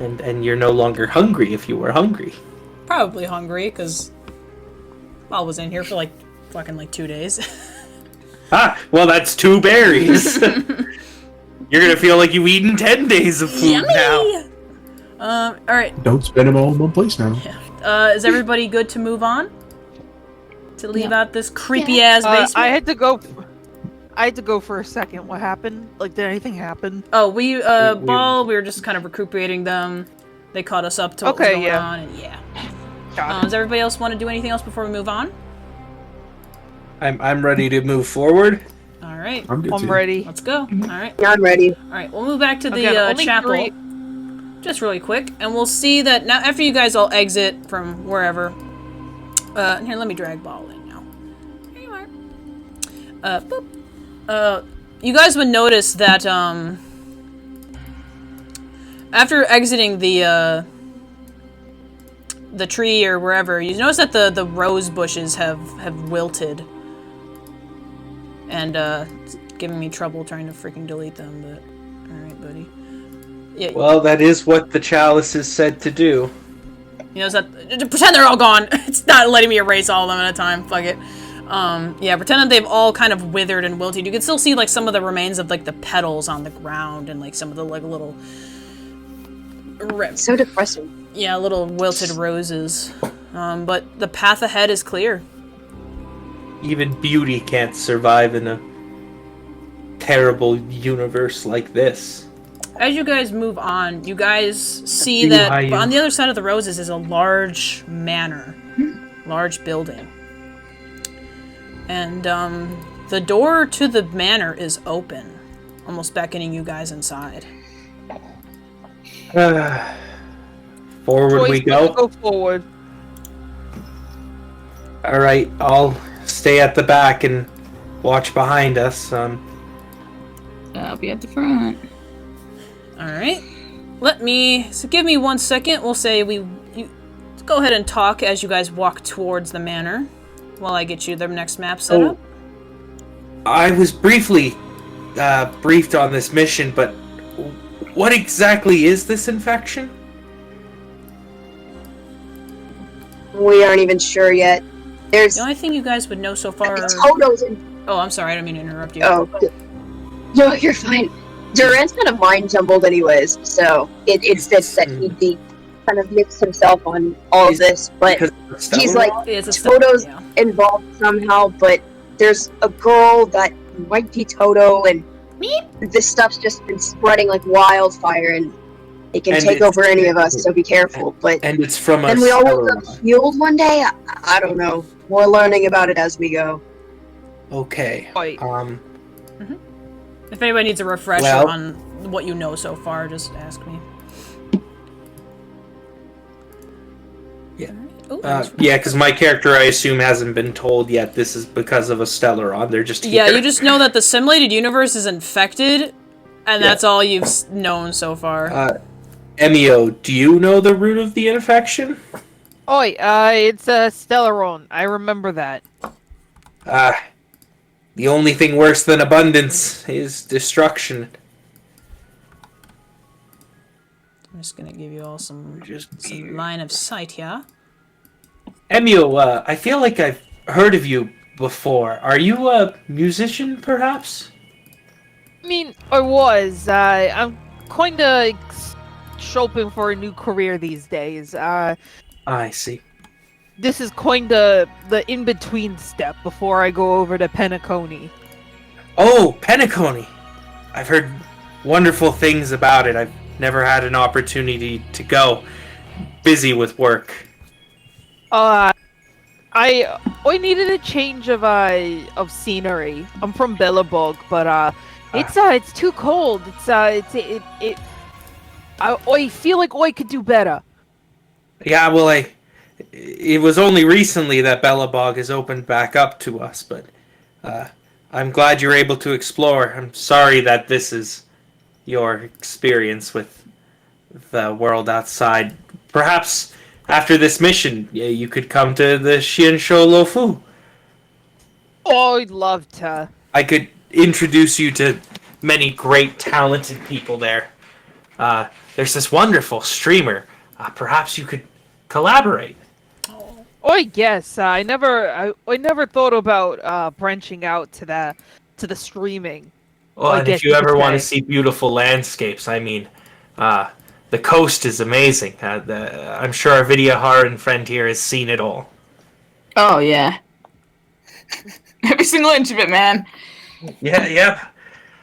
And you're no longer hungry if you were hungry. Probably hungry, because I was in here for fucking 2 days. Well, that's 2 berries. You're gonna feel like you've eaten 10 days of food now. Alright. Don't spend them all in one place now. Is everybody good to move on? To leave out this creepy ass basement? I had to go for a second. What happened? Did anything happen? Oh, we were just kind of recuperating them. They caught us up to what was going on, and does everybody else want to do anything else before we move on? I'm ready to move forward. Alright. I'm ready. Let's go. Alright. Yeah, I'm ready. Alright, we'll move back to the Only chapel. 3. Just really quick, and we'll see that now after you guys all exit from wherever. Here, let me drag Ball in now. Here you are. Boop. You guys would notice that after exiting the tree or wherever, you notice that the rose bushes have wilted, and it's giving me trouble trying to freaking delete them. But all right, buddy. Yeah. Well, that is what the chalice is said to do. You know, pretend they're all gone. It's not letting me erase all of them at a time. Fuck it. Yeah, pretend that they've all kind of withered and wilted. You can still see some of the remains of the petals on the ground and some of the little. So depressing. Yeah, little wilted roses. But the path ahead is clear. Even beauty can't survive in a terrible universe like this. As you guys move on, you guys see that on the other side of the roses is a large manor. Large building. And the door to the manor is open, almost beckoning you guys inside. Forward we go. Go forward. All right, I'll stay at the back and watch behind us. I'll be at the front. All right. Give me 1 second. We'll say you go ahead and talk as you guys walk towards the manor while I get you the next map set up. I was briefly briefed on this mission, but what exactly is this infection? We aren't even sure yet. There's The only thing you guys would know so far... Toto's in... Oh, I'm sorry, I don't mean to interrupt you. Oh, no, you're fine. Durand's kind of mind jumbled anyways, so it fits that he'd be kind of mixed himself on all of this, but he's like, Toto's involved somehow, but there's a girl that might be Toto, and this stuff's just been spreading like wildfire, and it can take over any of us, so be careful. But and it's from us. And we all woke up healed one day? I don't know. We're learning about it as we go. Okay. If anybody needs a refresher on what you know so far, just ask me. Yeah. Ooh, yeah, because my character, I assume, hasn't been told yet this is because of a Stellaron. They're just here. Yeah, you just know that the simulated universe is infected, and that's all you've known so far. Emio, do you know the root of the infection? Oi, it's Stellaron. I remember that. The only thing worse than abundance is destruction. I'm just gonna give you all some line of sight here. Emio, I feel like I've heard of you before. Are you a musician, perhaps? I mean, I was. I'm kinda shopping for a new career these days. I see. This is kinda the in-between step before I go over to Penacony. Oh, Penacony! I've heard wonderful things about it. I've never had an opportunity to go. Busy with work. I needed a change of scenery. I'm from Billabong, but it's too cold. I feel like I could do better. Yeah, well, it was only recently that Billabong has opened back up to us, but I'm glad you're able to explore. I'm sorry that this is your experience with the world outside. Perhaps after this mission, you could come to the Xiansho Lofu. Oh, I'd love to. I could introduce you to many great, talented people there. There's this wonderful streamer. Perhaps you could collaborate. Oh, yes. I never thought about branching out to the streaming. Well, and if you ever want to see beautiful landscapes, I mean, the coast is amazing. I'm sure our Vidyaharan friend here has seen it all. Oh, yeah. Every single inch of it, man. Yeah.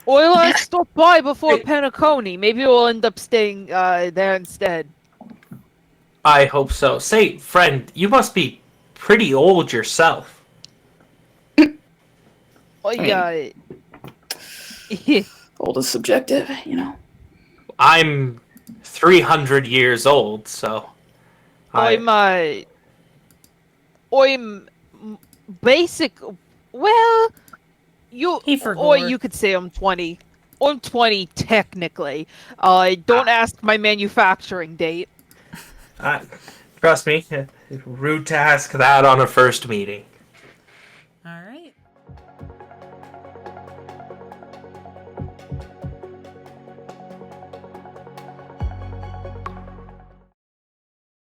Well, stop by before Penacony. Maybe we'll end up staying there instead. I hope so. Say, friend, you must be pretty old yourself. Oh, yeah. Old is subjective, you know. I'm 300 years old, so... I'm basic... Well... you could say I'm 20. I'm 20, technically. Don't ask my manufacturing date. Trust me, rude to ask that on a first meeting.